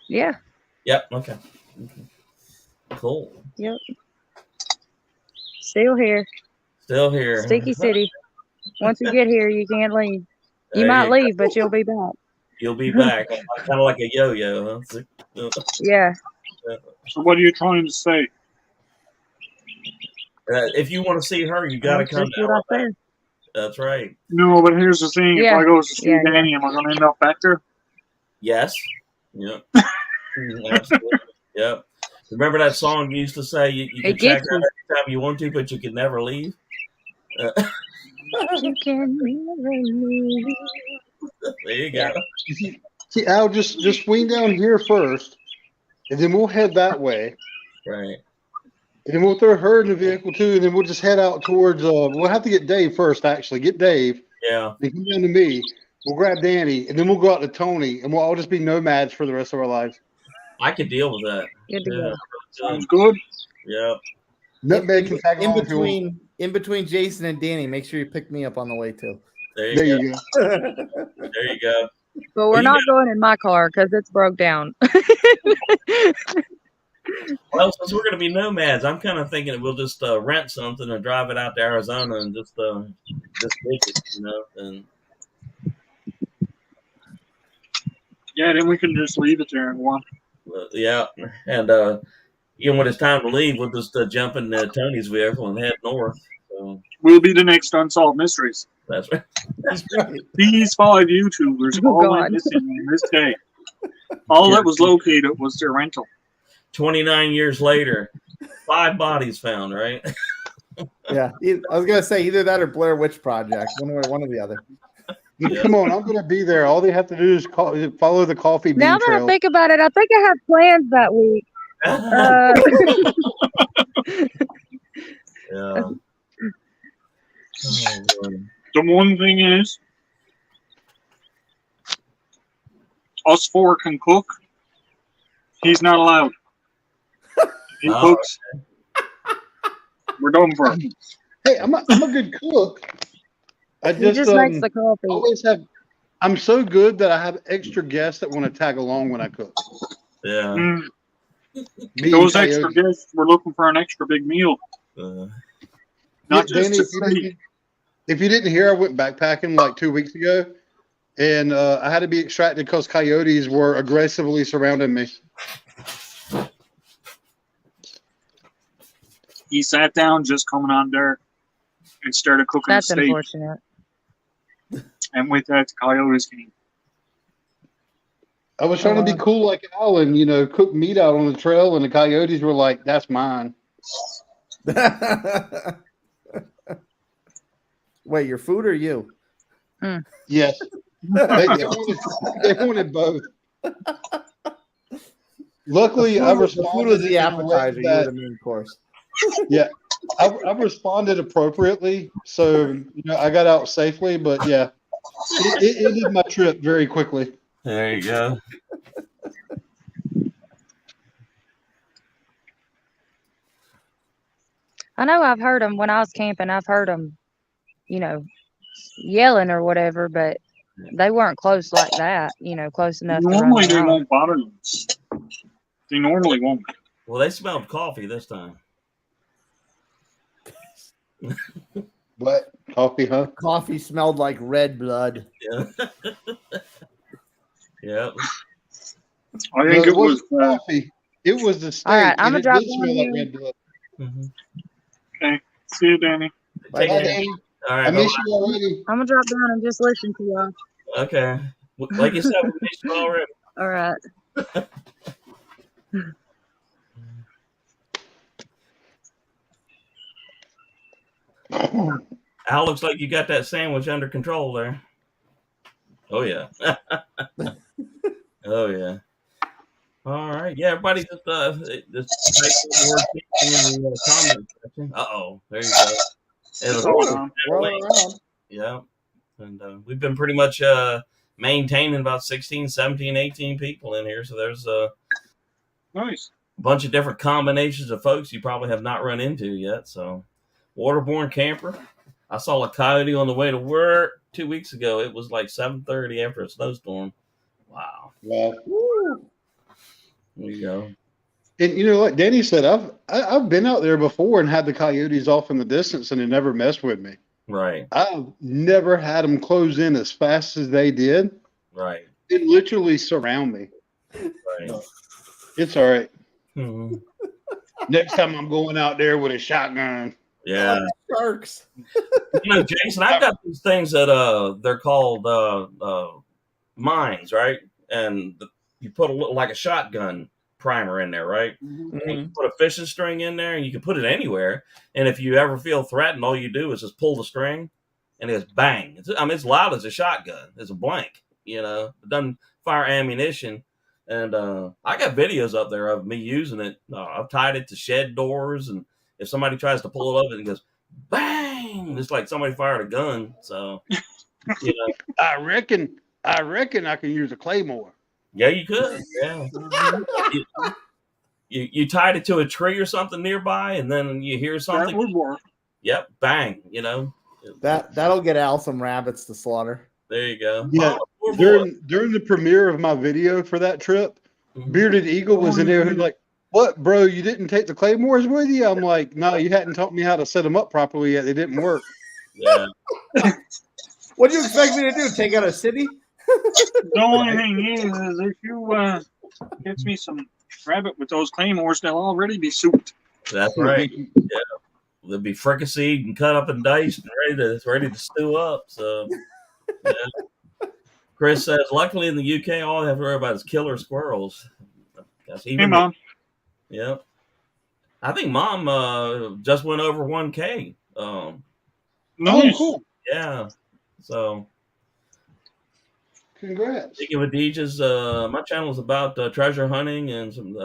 Speaker 7: Yeah.
Speaker 1: Yep. Okay. Cool.
Speaker 7: Yep. Still here.
Speaker 1: Still here.
Speaker 7: Sticky City. Once you get here, you can't leave. You might leave, but you'll be back.
Speaker 1: You'll be back. Kind of like a yo-yo, huh?
Speaker 7: Yeah.
Speaker 2: So what are you trying to say?
Speaker 1: If you want to see her, you got to come to Alabama. That's right.
Speaker 2: No, but here's the thing. If I go to see Danny, am I going to end up back there?
Speaker 1: Yes. Yep. Absolutely. Yep. Remember that song you used to say, you can check out every time you want to, but you can never leave?
Speaker 7: You can never leave.
Speaker 1: There you go.
Speaker 5: See, Al, just swing down here first, and then we'll head that way.
Speaker 1: Right.
Speaker 5: And then we'll throw her in the vehicle too, and then we'll just head out towards. We'll have to get Dave first, actually. Get Dave.
Speaker 1: Yeah.
Speaker 5: Then come down to me. We'll grab Danny, and then we'll go out to Tony, and we'll all just be nomads for the rest of our lives.
Speaker 1: I could deal with that.
Speaker 7: Good to go.
Speaker 2: Sounds good.
Speaker 1: Yep.
Speaker 5: Nutmeg can tag along
Speaker 4: in between Jason and Danny. Make sure you pick me up on the way too.
Speaker 1: There you
Speaker 5: go.
Speaker 1: There you go.
Speaker 7: But we're not going in my car because it's broke down.
Speaker 1: Well, since we're going to be nomads, I'm kind of thinking that we'll just rent something and drive it out to Arizona and just visit, and.
Speaker 2: Yeah, then we can just leave it there and one.
Speaker 1: Yeah, and when it's time to leave, we'll just jump in Tony's vehicle and head north. So.
Speaker 2: We'll be the next Unsolved Mysteries.
Speaker 1: That's right.
Speaker 5: That's right.
Speaker 2: These 5 YouTubers all went missing on this day. All that was located was their rental.
Speaker 1: 29 years later, 5 bodies found, right?
Speaker 4: Yeah, I was gonna say either that or Blair Witch Project, one or the other.
Speaker 5: Yeah. Come on, I'm gonna be there. All they have to do is follow the coffee bean
Speaker 7: Now that
Speaker 5: trail.
Speaker 7: I think about it, I think I have plans that week.
Speaker 1: Yeah.
Speaker 2: The one thing is, us 4 can cook. He's not allowed. Hey, folks. We're done for.
Speaker 5: Hey, I'm a good cook. I
Speaker 7: just makes the coffee.
Speaker 5: Always have. I'm so good that I have extra guests that want to tag along when I cook.
Speaker 1: Yeah.
Speaker 2: Those extra guests, we're looking for an extra big meal. Not just
Speaker 5: Danny, if you didn't hear, I went backpacking like 2 weeks ago, and I had to be extracted because coyotes were aggressively surrounding me.
Speaker 2: He sat down just coming on there and started cooking
Speaker 7: That's
Speaker 2: a steak.
Speaker 7: Unfortunate.
Speaker 2: And with that, the coyotes came.
Speaker 5: I was trying to be cool like Alan, cook meat out on the trail, and the coyotes were like, "That's mine."
Speaker 4: Wait, your food or you?
Speaker 5: Yes. They wanted both. Luckily, I responded.
Speaker 4: The food was the appetizer. You were the main course.
Speaker 5: Yeah, I responded appropriately, so I got out safely. But yeah, it ended my trip very quickly.
Speaker 1: There you go.
Speaker 7: I know I've heard them when I was camping. I've heard them, yelling or whatever, but they weren't close like that. Close enough.
Speaker 2: Normally they won't bother you. They normally won't.
Speaker 1: Well, they smelled coffee this time.
Speaker 5: What? Coffee, huh?
Speaker 4: Coffee smelled like red blood.
Speaker 1: Yeah. Yep.
Speaker 2: I think it was
Speaker 5: coffee. It was the steak.
Speaker 7: All right, I'm gonna drop
Speaker 5: smell like red blood.
Speaker 1: Mm-hmm.
Speaker 2: Okay. See you, Danny.
Speaker 5: Bye, Danny.
Speaker 1: All right.
Speaker 5: I miss you already.
Speaker 7: I'm gonna drop down and just listen to y'all.
Speaker 1: Okay. Like you said, we missed you already.
Speaker 7: All right.
Speaker 1: Al, looks like you got that sandwich under control there. Oh yeah. Oh yeah. All right. Yeah, everybody just type the word in the comment section. There you go. Yeah. And we've been pretty much maintaining about 16, 17, 18 people in here. So there's
Speaker 2: nice.
Speaker 1: A bunch of different combinations of folks you probably have not run into yet. So waterborne camper. I saw a coyote on the way to work 2 weeks ago. It was like 7:30 after a snowstorm. Wow.
Speaker 5: Wow.
Speaker 1: There you go.
Speaker 5: And like Danny said, I've been out there before and had the coyotes off in the distance, and they never messed with me.
Speaker 1: Right.
Speaker 5: I've never had them close in as fast as they did.
Speaker 1: Right.
Speaker 5: They literally surround me.
Speaker 1: Right.
Speaker 5: It's all right.
Speaker 1: Mm-hmm.
Speaker 5: Next time I'm going out there with a shotgun.
Speaker 1: Yeah.
Speaker 4: Sharks.
Speaker 1: Jason, I've got these things that they're called mines, right? And you put a little like a shotgun primer in there, right? Mm-hmm. And you put a fishing string in there, and you can put it anywhere. And if you ever feel threatened, all you do is just pull the string, and it goes bang. It's loud as a shotgun. It's a blank. It doesn't fire ammunition. And I got videos up there of me using it. I've tied it to shed doors, and if somebody tries to pull it up, it goes bang. It's like somebody fired a gun. So,
Speaker 5: I reckon I can use a claymore.
Speaker 1: Yeah, you could. Yeah. you tied it to a tree or something nearby, and then you hear something.
Speaker 2: That would work.
Speaker 1: Yep, bang.
Speaker 4: That'll get Al some rabbits to slaughter.
Speaker 1: There you go.
Speaker 5: Yeah. During the premiere of my video for that trip, Bearded Eagle was in there who's like, "What, bro? You didn't take the claymores with you?" I'm like, "No, you hadn't taught me how to set them up properly yet. They didn't work."
Speaker 1: Yeah.
Speaker 4: What do you expect me to do? Take out a city?
Speaker 2: The only thing is if you get me some rabbit with those claymores, they'll already be souped.
Speaker 1: That's right. Yeah. They'll be fricasseed and cut up and diced and ready to stew up. So, yeah. Chris says, luckily in the UK, all I have to worry about is killer squirrels.
Speaker 2: Hey, Mom.
Speaker 1: Yep. I think Mom just went over 1K.
Speaker 2: Nice.
Speaker 5: Oh, cool.
Speaker 1: Yeah. So,
Speaker 5: congrats.
Speaker 1: Speaking of Adijah's, my channel is about treasure hunting and some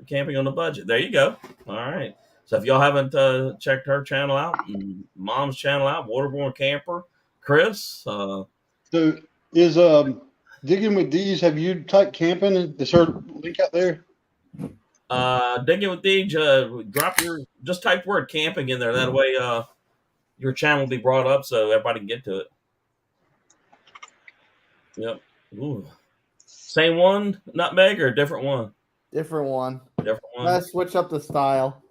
Speaker 1: camping on a budget. There you go. All right. So if y'all haven't checked her channel out, and Mom's channel out, Waterborne Camper, Chris. So
Speaker 5: is Digging with D's, have you typed camping? Is her link out there?
Speaker 1: Dig it with Deej. Just type word camping in there. That way, your channel will be brought up so everybody can get to it. Yep. Ooh. Same one, nutmeg, or a different one?
Speaker 4: Different one.
Speaker 1: Different one.
Speaker 4: Let's switch up the style.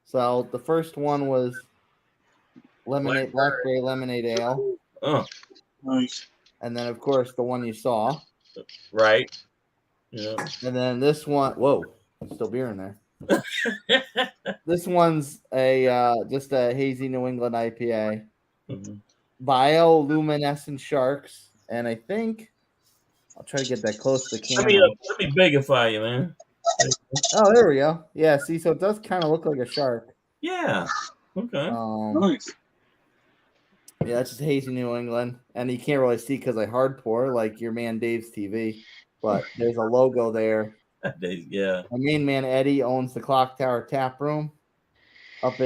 Speaker 4: So the first one was blackberry lemonade ale.
Speaker 1: Oh,
Speaker 2: nice.
Speaker 4: And then, of course, the one you saw.
Speaker 1: Right. Yeah.
Speaker 4: And then this one. Whoa, there's still beer in there. This one's just a hazy New England IPA.
Speaker 1: Mm-hmm.
Speaker 4: Bioluminescent sharks, and I think I'll try to get that close to the camera.
Speaker 1: Let me bigify you, man.
Speaker 4: Oh, there we go. Yeah, see, so it does kind of look like a shark.
Speaker 1: Yeah. Okay.
Speaker 2: Nice.
Speaker 4: Yeah, it's just hazy New England, and you can't really see because I hard pour like your man Dave's TV, but there's a logo there.
Speaker 1: Yeah.
Speaker 4: My main man Eddie owns the Clock Tower Tap Room up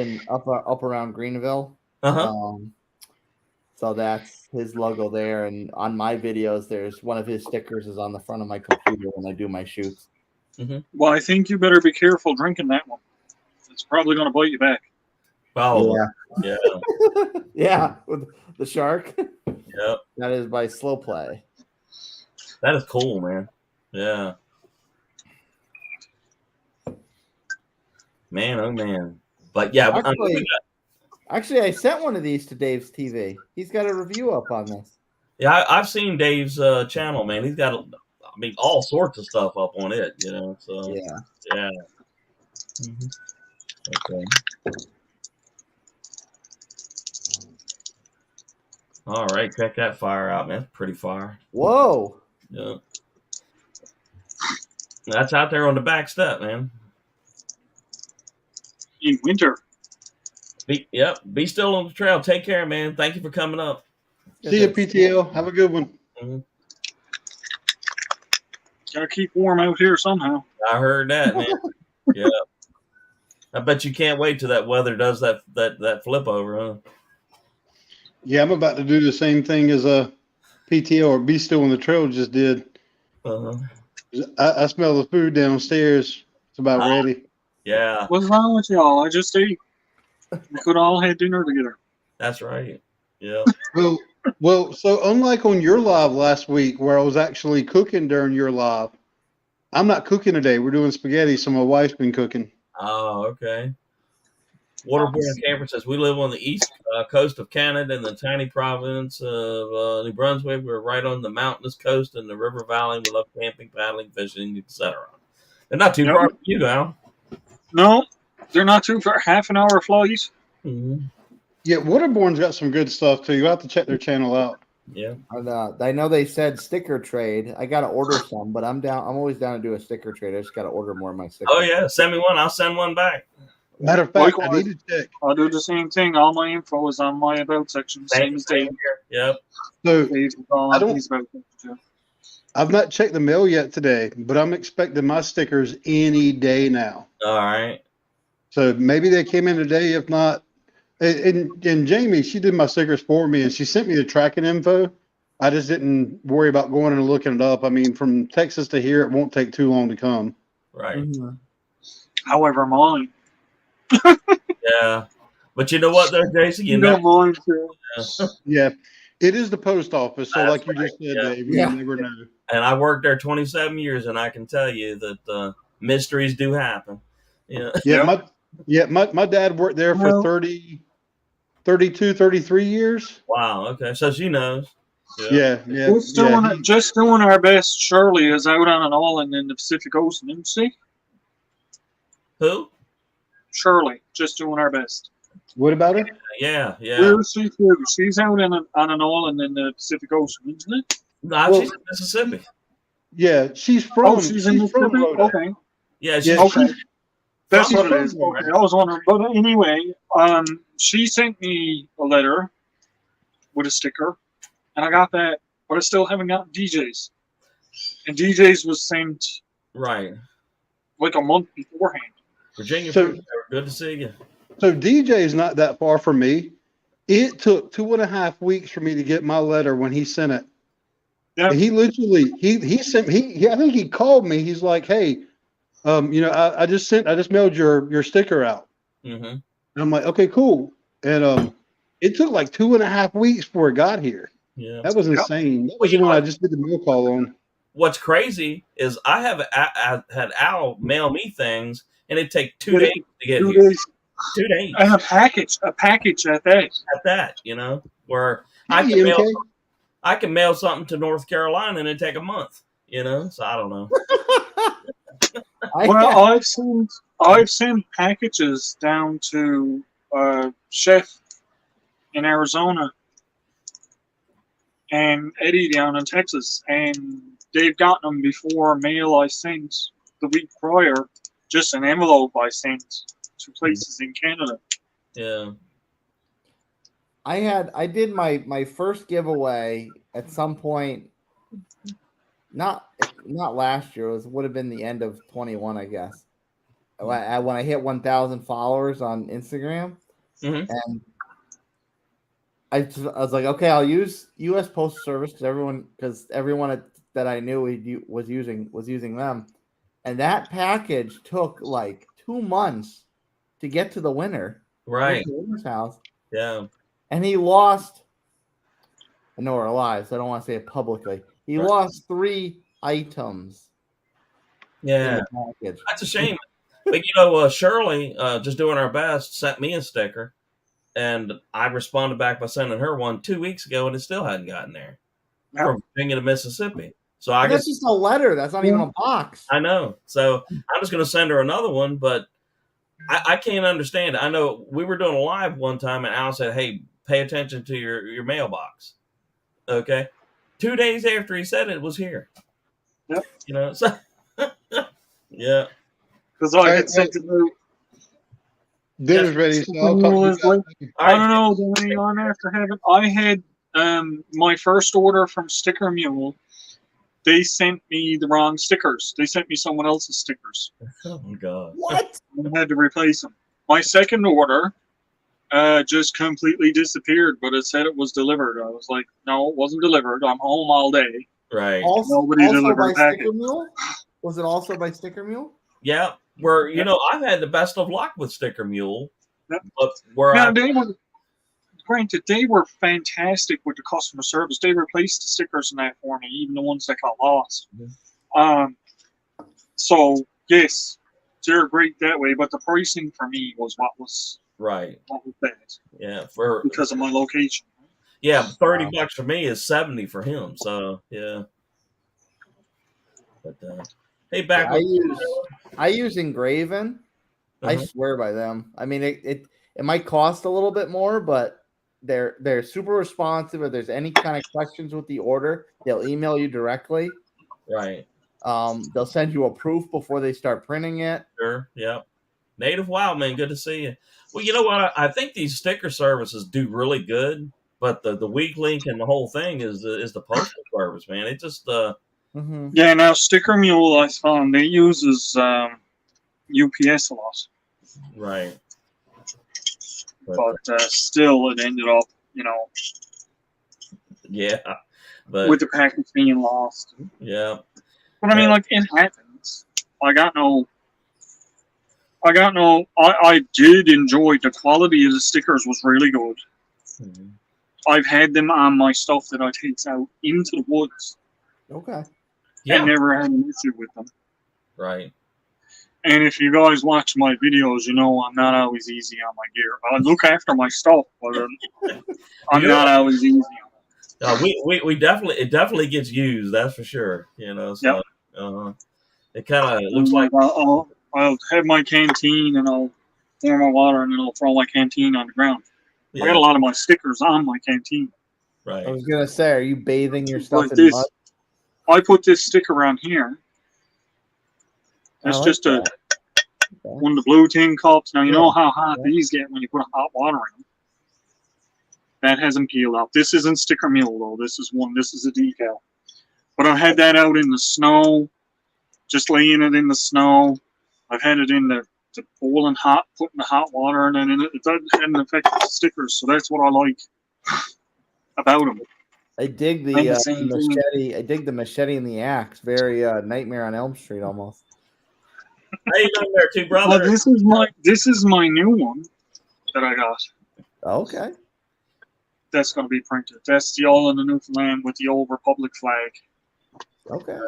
Speaker 4: around Greenville. So that's his logo there, and on my videos, there's one of his stickers is on the front of my computer when I do my shoots.
Speaker 1: Mm-hmm.
Speaker 2: Well, I think you better be careful drinking that one. It's probably going to bite you back.
Speaker 1: Oh, yeah.
Speaker 4: Yeah, with the shark.
Speaker 1: Yep.
Speaker 4: That is by Slow Play.
Speaker 1: That is cool, man. Yeah. Man, oh man. But yeah,
Speaker 4: actually, I sent one of these to Dave's TV. He's got a review up on this.
Speaker 1: Yeah, I've seen Dave's channel, man. He's got, all sorts of stuff up on it, So yeah. Mm-hmm. Okay. All right, check that fire out, man. It's pretty fire.
Speaker 4: Whoa.
Speaker 1: Yeah. That's out there on the back step, man.
Speaker 2: In winter.
Speaker 1: Be still on the trail. Take care, man. Thank you for coming up.
Speaker 5: See you, PTL. Have a good one.
Speaker 1: Mm-hmm.
Speaker 2: Gotta keep warm out here somehow.
Speaker 1: I heard that, man. Yeah. I bet you can't wait till that weather does that flip over, huh?
Speaker 5: Yeah, I'm about to do the same thing as a PTL or Be Still on the Trail just did. I smell the food downstairs. It's about ready.
Speaker 1: Yeah.
Speaker 2: What's wrong with y'all? I just ate. We could all have dinner together.
Speaker 1: That's right. Yeah.
Speaker 5: Well, so unlike on your live last week where I was actually cooking during your live, I'm not cooking today. We're doing spaghetti, so my wife's been cooking.
Speaker 1: Oh, okay. Waterborne Camper says we live on the east coast of Canada in the tiny province of New Brunswick. We're right on the mountainous coast in the river valley. We love camping, paddling, fishing, etc. They're not too far from you, Al.
Speaker 2: No, they're not too far. Half an hour flight.
Speaker 1: Mm-hmm.
Speaker 5: Yeah, Waterborne's got some good stuff too. You have to check their channel out.
Speaker 1: Yeah.
Speaker 4: I know they said sticker trade. I got to order some, but I'm down. I'm always down to do a sticker trade. I just got to order more of my stickers.
Speaker 1: Oh yeah, send me one. I'll send one back.
Speaker 5: Matter of fact, I need to check.
Speaker 2: I'll do the same thing. All my info is on my about section. Same as Dave.
Speaker 1: Yep.
Speaker 5: So I've not checked the mail yet today, but I'm expecting my stickers any day now.
Speaker 1: All right.
Speaker 5: So maybe they came in today. If not, and Jamie, she did my stickers for me, and she sent me the tracking info. I just didn't worry about going and looking it up. I mean, from Texas to here, it won't take too long to come.
Speaker 1: Right.
Speaker 4: Mm-hmm.
Speaker 2: However, mine.
Speaker 1: Yeah, but you know what, though, Jason,
Speaker 2: mine too.
Speaker 5: Yeah, it is the post office. So, like you just said, Dave, you never know.
Speaker 1: And I worked there 27 years, and I can tell you that mysteries do happen.
Speaker 5: Yeah. My dad worked there for 32, 33 years.
Speaker 1: Wow. Okay, so she knows.
Speaker 5: Yeah.
Speaker 2: Just doing our best. Shirley is out on an island in the Pacific Ocean, didn't she?
Speaker 1: Who?
Speaker 2: Shirley, just doing our best.
Speaker 5: What about her?
Speaker 1: Yeah.
Speaker 2: Where is she too? She's out on an island in the Pacific Ocean, isn't it?
Speaker 1: No, she's in Mississippi.
Speaker 5: Yeah, she's from.
Speaker 2: She's in Mississippi. Okay.
Speaker 1: Yeah,
Speaker 2: okay. That's what it is. Okay. I was wondering, but anyway, she sent me a letter with a sticker, and I got that, but I still haven't gotten DJ's. And DJ's was sent
Speaker 1: right
Speaker 2: like a month beforehand.
Speaker 1: Virginia, good to see you.
Speaker 5: So DJ is not that far from me. It took 2.5 weeks for me to get my letter when he sent it. Yeah. He literally he sent I think he called me. He's like, "Hey, I just mailed your sticker out.
Speaker 1: Mm-hmm.
Speaker 5: And I'm like, okay, cool. And it took like 2.5 weeks before it got here.
Speaker 1: Yeah,
Speaker 5: that was insane. That was the one I just did the mail call on.
Speaker 1: What's crazy is I had Al mail me things, and it'd take 2 days to get here. 2 days.
Speaker 2: And a package at that.
Speaker 1: At that, where I can mail something to North Carolina and it'd take a month. So I don't know.
Speaker 2: Well, I've sent packages down to Chef in Arizona and Eddie down in Texas, and they've gotten them before mail I sent the week prior, just an envelope I sent to places in Canada.
Speaker 1: Yeah.
Speaker 4: I did my first giveaway at some point, not last year. It would have been the end of 21, I guess. When I hit 1,000 followers on Instagram, and I was like, okay, I'll use U.S. Postal Service because everyone that I knew was using them, and that package took like 2 months to get to the winner.
Speaker 1: Right.
Speaker 4: To the winner's house.
Speaker 1: Yeah.
Speaker 4: And he lost. I know we're alive, so I don't want to say it publicly. He lost 3 items.
Speaker 1: Yeah. That's a shame. But Shirley, just doing our best, sent me a sticker, and I responded back by sending her one 2 weeks ago, and it still hadn't gotten there from Virginia to Mississippi. So I guess
Speaker 4: that's just a letter. That's not even a box.
Speaker 1: I know. So I'm just going to send her another one, but I can't understand it. I know we were doing a live one time, and Al said, "Hey, pay attention to your mailbox." Okay, 2 days after he said it was here.
Speaker 2: Yep.
Speaker 1: So yeah.
Speaker 2: Because I had sent it out.
Speaker 5: Dinner's ready. So
Speaker 2: I don't know, Danny. I'm after having. I had my first order from Sticker Mule. They sent me the wrong stickers. They sent me someone else's stickers.
Speaker 1: Oh my god!
Speaker 4: What?
Speaker 2: I had to replace them. My second order just completely disappeared, but it said it was delivered. I was like, no, it wasn't delivered. I'm home all day.
Speaker 1: Right.
Speaker 4: Also by Sticker Mule? Was it also by Sticker Mule?
Speaker 1: Yeah. Where I've had the best of luck with Sticker Mule.
Speaker 2: Yep.
Speaker 1: But where
Speaker 2: granted, they were fantastic with the customer service. They replaced the stickers in that for me, even the ones that got lost.
Speaker 1: Mm-hmm.
Speaker 2: So yes, they're great that way. But the pricing for me was what was
Speaker 1: right.
Speaker 2: What was bad.
Speaker 1: Yeah,
Speaker 2: because of my location.
Speaker 1: Yeah, $30 for me is $70 for him. So yeah. But hey, back.
Speaker 4: I use Engraven. I swear by them. I mean, it might cost a little bit more, but they're super responsive. If there's any kind of questions with the order, they'll email you directly.
Speaker 1: Right.
Speaker 4: They'll send you a proof before they start printing it.
Speaker 1: Sure. Yep. Native Wild Man, good to see you. Well, you know what? I think these sticker services do really good, but the weak link in the whole thing is the postal service, man. It just
Speaker 2: Yeah. Now Sticker Mule, I found they uses UPS a lot.
Speaker 1: Right.
Speaker 2: But still, it ended up,
Speaker 1: Yeah. But
Speaker 2: with the package being lost.
Speaker 1: Yeah.
Speaker 2: But I mean, like, it happens. I did enjoy the quality of the stickers was really good.
Speaker 1: Mm-hmm.
Speaker 2: I've had them on my stuff that I take out into the woods.
Speaker 4: Okay.
Speaker 2: Yeah. And never had an issue with them.
Speaker 1: Right.
Speaker 2: And if you guys watch my videos, I'm not always easy on my gear. I look after my stuff, but I'm not always easy on it.
Speaker 1: We definitely definitely gets used. That's for sure. So it kind of looks like
Speaker 2: I'll have my canteen and I'll pour my water and then I'll throw my canteen on the ground. Yeah. I got a lot of my stickers on my canteen.
Speaker 1: Right.
Speaker 4: I was gonna say, are you bathing your stuff
Speaker 2: like
Speaker 4: in mud?
Speaker 2: I put this sticker on here. It's just one of the blue tin cups. Now, you know how hot these get when you put hot water in them. That hasn't peeled out. This isn't Sticker Mule, though. This is a decal. But I've had that out in the snow, just laying it in the snow. I've had it in the boiling hot, putting the hot water in it. It doesn't affect the stickers, so that's what I like about them.
Speaker 4: I dig the machete. I dig the machete and the axe. Very Nightmare on Elm Street almost.
Speaker 1: you doing there, two brothers?
Speaker 2: Well, this is my new one that I got.
Speaker 4: Okay.
Speaker 2: That's going to be printed. That's the all in the Newfoundland with the old Republic flag.
Speaker 4: Okay.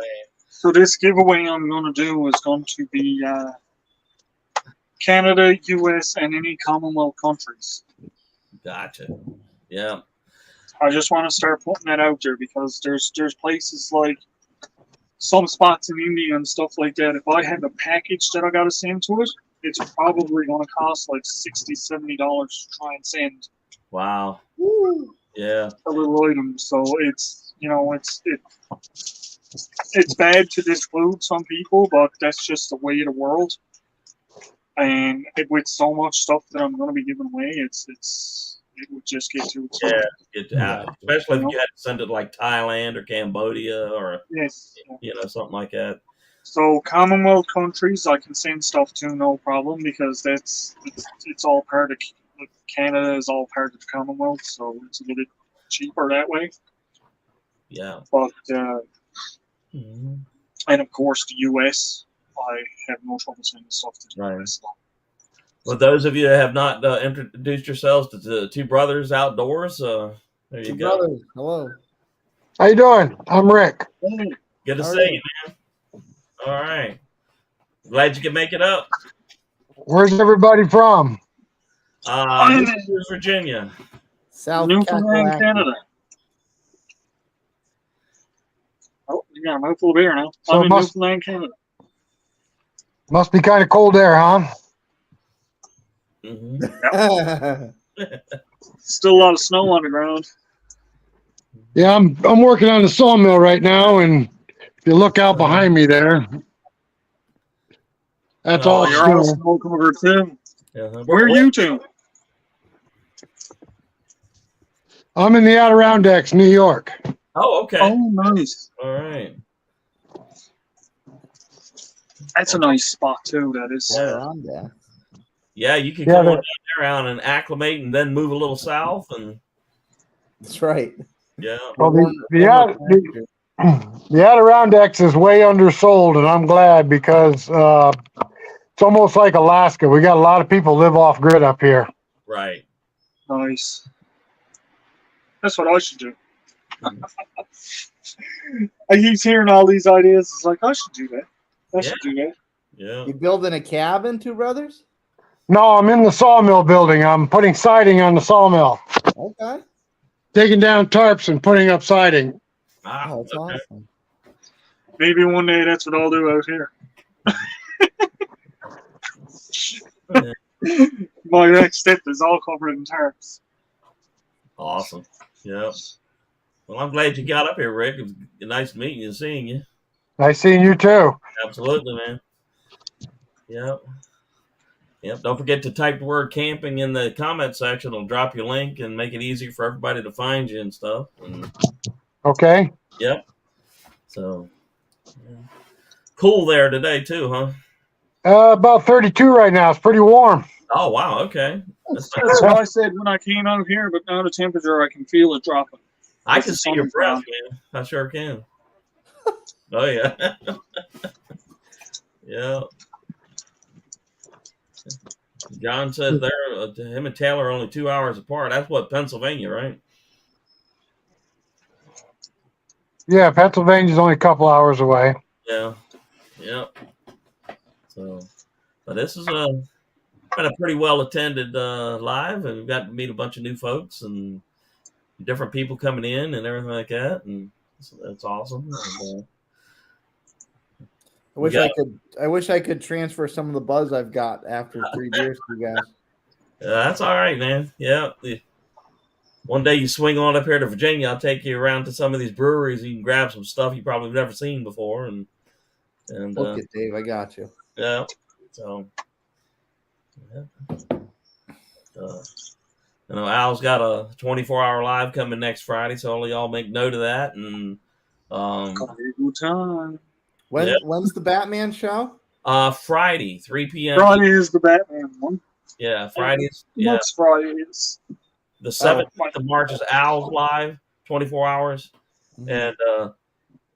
Speaker 2: So this giveaway I'm going to do is going to be Canada, US, and any Commonwealth countries.
Speaker 1: Gotcha. Yeah.
Speaker 2: I just want to start putting that out there because there's places like some spots in India and stuff like that. If I have a package that I got to send to it, it's probably going to cost like $60, $70 to try and send.
Speaker 1: Wow.
Speaker 2: Woo.
Speaker 1: Yeah.
Speaker 2: A little item. So it's it's bad to disclude some people, but that's just the way of the world. And with so much stuff that I'm going to be giving away, it would just get too expensive.
Speaker 1: Yeah, especially if you had to send it like Thailand or Cambodia or
Speaker 2: yes,
Speaker 1: something like that.
Speaker 2: So Commonwealth countries, I can send stuff to no problem because it's all part of Canada is all part of the Commonwealth, so it's a little bit cheaper that way.
Speaker 1: Yeah.
Speaker 2: But and of course the US, I have no trouble sending stuff to the US.
Speaker 1: Well, those of you that have not introduced yourselves to the Two Brothers Outdoors, there you
Speaker 4: Two
Speaker 1: go.
Speaker 4: brothers, hello.
Speaker 5: How you doing? I'm Rick.
Speaker 1: Good to see you, man. All right. Glad you could make it up.
Speaker 5: Where's everybody from?
Speaker 1: Virginia.
Speaker 4: South
Speaker 2: Newfoundland, Canada. Oh, you got a mouthful of beer now.
Speaker 5: So
Speaker 2: I'm in Newfoundland, Canada.
Speaker 5: Must be kind of cold there, huh?
Speaker 2: Yep. Still a lot of snow on the ground.
Speaker 5: Yeah, I'm working on the sawmill right now, and if you look out behind me there, that's all
Speaker 2: you're
Speaker 5: snow.
Speaker 2: all snow covered too. Where are you two?
Speaker 5: I'm in the Adirondacks, New York.
Speaker 1: Oh, okay.
Speaker 2: Oh, nice.
Speaker 1: All right.
Speaker 2: That's a nice spot too. That is.
Speaker 1: Yeah, you can come on around and acclimate, and then move a little south, and
Speaker 4: that's right.
Speaker 1: Yeah.
Speaker 5: Well, the Adirondacks is way undersold, and I'm glad because it's almost like Alaska. We got a lot of people live off grid up here.
Speaker 1: Right.
Speaker 2: Nice. That's what I should do. I keep hearing all these ideas. It's like I should do that. I should do that.
Speaker 1: Yeah.
Speaker 4: You building a cabin, Two Brothers?
Speaker 5: No, I'm in the sawmill building. I'm putting siding on the sawmill.
Speaker 4: Okay.
Speaker 5: Taking down tarps and putting up siding.
Speaker 4: Oh, that's awesome.
Speaker 2: Maybe one day that's what I'll do out here. My next step is all covered in tarps.
Speaker 1: Awesome. Yeah. Well, I'm glad you got up here, Rick. It was nice meeting you and seeing you.
Speaker 5: Nice seeing you too.
Speaker 1: Absolutely, man. Yep. Yep. Don't forget to type the word camping in the comment section. It'll drop your link and make it easier for everybody to find you and stuff. And,
Speaker 5: okay.
Speaker 1: Yep. So cool there today too, huh?
Speaker 5: About 32 right now. It's pretty warm.
Speaker 1: Oh wow. Okay.
Speaker 2: That's what I said when I came out here, but now the temperature I can feel it dropping.
Speaker 1: I can see your breath, man. I sure can. Oh yeah. Yeah. John says there, him and Taylor are only 2 hours apart. That's what, Pennsylvania, right?
Speaker 5: Yeah, Pennsylvania's only a couple hours away.
Speaker 1: Yeah. Yep. So, but this is been a pretty well attended live, and we've got to meet a bunch of new folks and different people coming in and everything like that, and so that's awesome. And,
Speaker 4: I wish I could transfer some of the buzz I've got after 3 beers to you guys.
Speaker 1: That's all right, man. Yeah. One day you swing on up here to Virginia, I'll take you around to some of these breweries. You can grab some stuff you probably never seen before, and
Speaker 4: look at Dave, I got you.
Speaker 1: Yeah. So yeah. I know Al's got a 24-hour live coming next Friday, so y'all make note of that. And
Speaker 2: good time.
Speaker 4: When's the Batman show?
Speaker 1: Friday, 3 p.m.
Speaker 2: Friday is the Batman one.
Speaker 1: Yeah, Fridays.
Speaker 2: Next Friday is
Speaker 1: the 17th of March is Al's live, 24 hours, and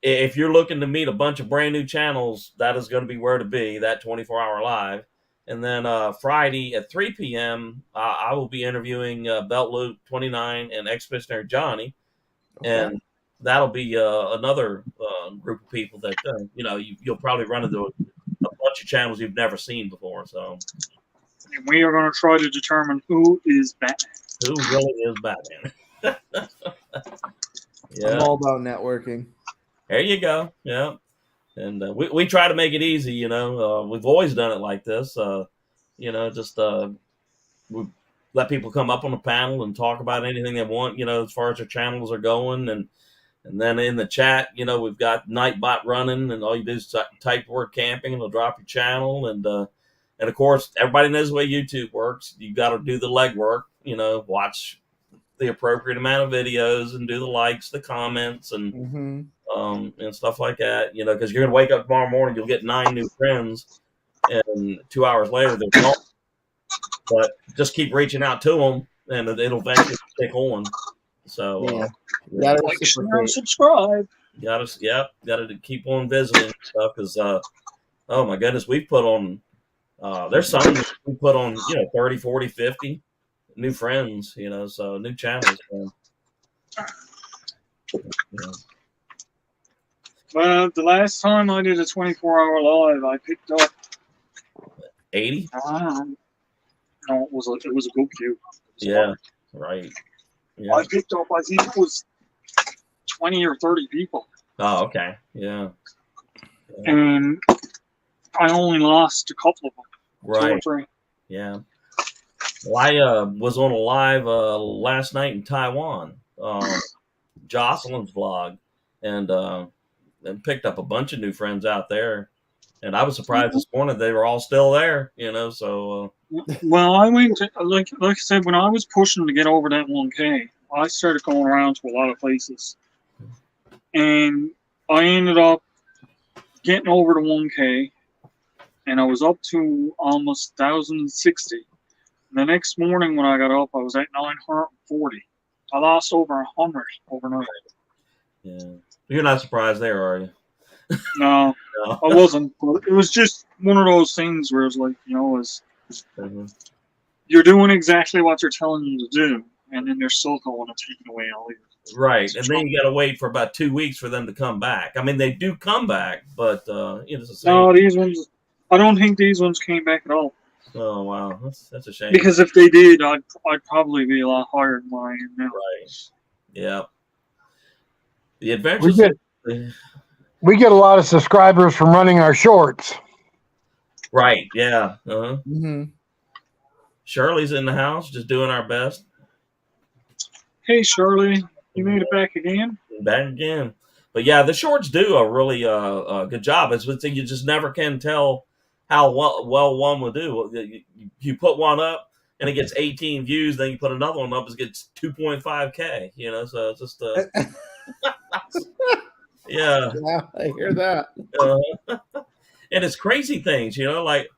Speaker 1: if you're looking to meet a bunch of brand new channels, that is going to be where to be, that 24-hour live. And then Friday at 3 p.m., I will be interviewing Belt Loop 29 and Expeditionary Johnny. Okay. And that'll be another group of people that, you'll probably run into a bunch of channels you've never seen before. So,
Speaker 2: and we are going to try to determine who is Batman.
Speaker 1: Who really is Batman?
Speaker 4: Yeah. I'm all about networking.
Speaker 1: There you go. Yeah. And we try to make it easy, we've always done it like this, just we let people come up on the panel and talk about anything they want, as far as their channels are going. And then in the chat, we've got Nightbot running, and all you do is type the word camping and it'll drop your channel. And of course, everybody knows the way YouTube works. You got to do the legwork, watch the appropriate amount of videos and do the likes, the comments, and and stuff like that, because you're going to wake up tomorrow morning, you'll get 9 new friends, and 2 hours later, they're gone. But just keep reaching out to them, and it'll eventually stick on. So,
Speaker 2: you gotta like, share, and subscribe.
Speaker 1: You gotta keep on visiting stuff, because, oh my goodness, we've put on, there's some we put on, 30, 40, 50 new friends, so new channels.
Speaker 2: Well, the last time I did a 24-hour live, I picked up
Speaker 1: 80.
Speaker 2: No, it was a good few.
Speaker 1: Yeah, right. Yeah.
Speaker 2: I picked up, I think it was 20 or 30 people.
Speaker 1: Oh, okay. Yeah.
Speaker 2: And I only lost a couple of them.
Speaker 1: Right.
Speaker 2: 2 or 3.
Speaker 1: Yeah. Well, I was on a live last night in Taiwan, Jocelyn's vlog, and picked up a bunch of new friends out there. And I was surprised this morning they were all still there, so.
Speaker 2: Well, I went to, like I said, when I was pushing to get over that 1K, I started going around to a lot of places. And I ended up getting over to 1K, and I was up to almost 1,060. The next morning when I got up, I was at 940. I lost over 100 overnight.
Speaker 1: Yeah. You're not surprised there, are you?
Speaker 2: No, I wasn't. It was just one of those things where it's like, you're doing exactly what they're telling you to do, and then they're still going and taking away all your.
Speaker 1: Right, and then you got to wait for about 2 weeks for them to come back. I mean, they do come back, but it's the same.
Speaker 2: No, these ones. I don't think these ones came back at all.
Speaker 1: Oh wow, that's a shame.
Speaker 2: Because if they did, I'd probably be a lot higher than what I am now.
Speaker 1: Right. Yeah. The adventures.
Speaker 8: We get a lot of subscribers from running our shorts.
Speaker 1: Right. Yeah.
Speaker 4: Mm-hmm.
Speaker 1: Shirley's in the house, just doing our best.
Speaker 2: Hey, Shirley, you made it back again.
Speaker 1: Back again. But yeah, the shorts do a really good job. It's what you just never can tell how well one will do. You put one up and it gets 18 views, then you put another one up, it gets 2.5K. So it's just yeah.
Speaker 4: I hear that.
Speaker 1: And it's crazy things, like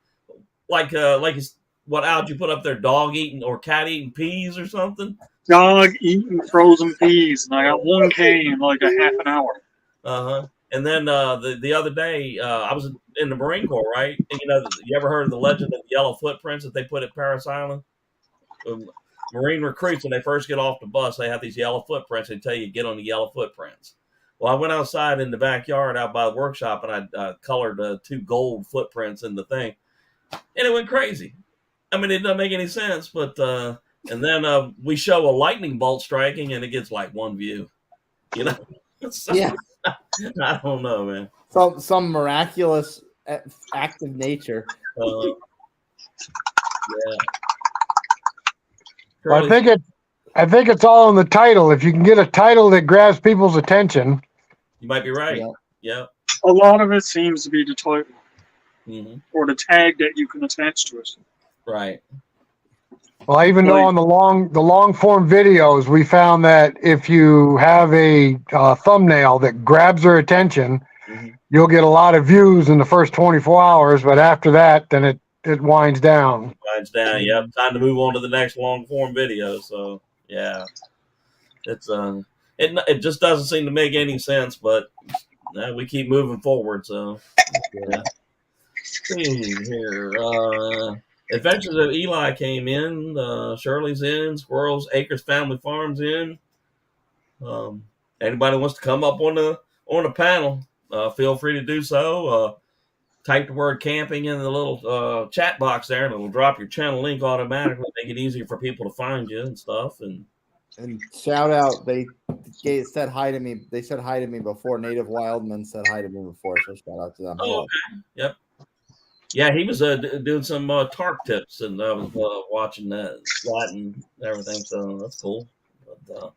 Speaker 1: what Al, you put up there, dog eating or cat eating peas or something.
Speaker 2: Dog eating frozen peas, and I got 1K in like a half an hour.
Speaker 1: And then the other day, I was in the Marine Corps, right? And, you ever heard of the legend of the yellow footprints that they put at Parris Island? Marine recruits, when they first get off the bus, they have these yellow footprints. They tell you, get on the yellow footprints. Well, I went outside in the backyard out by the workshop, and I colored 2 gold footprints in the thing. And it went crazy. I mean, it doesn't make any sense, but and then we show a lightning bolt striking, and it gets like 1 view. So,
Speaker 4: yeah.
Speaker 1: I don't know, man.
Speaker 4: Some miraculous act of nature.
Speaker 1: Yeah.
Speaker 8: Well, I think it's all in the title. If you can get a title that grabs people's attention,
Speaker 1: you might be right. Yeah.
Speaker 2: A lot of it seems to be the title
Speaker 1: or
Speaker 2: the tag that you can attach to it.
Speaker 1: Right.
Speaker 8: Well, I even know on the long form videos, we found that if you have a thumbnail that grabs their attention, you'll get a lot of views in the first 24 hours. But after that, then it winds down.
Speaker 1: Winds down. Yep. Time to move on to the next long form video. So yeah, it's it just doesn't seem to make any sense. But we keep moving forward. So, yeah. Here, Adventures of Eli came in. Shirley's in. Squirrels Acres Family Farms in. Anybody wants to come up on the panel? Feel free to do so. Type the word camping in the little chat box there, and it'll drop your channel link automatically. Make it easier for people to find you and stuff. And
Speaker 4: shout out, they said hi to me. They said hi to me before. Native Wildman said hi to me before, so shout out to them.
Speaker 1: Oh, okay. Yep. Yeah, he was doing some tarp tips, and I was watching that and everything. So that's cool. But,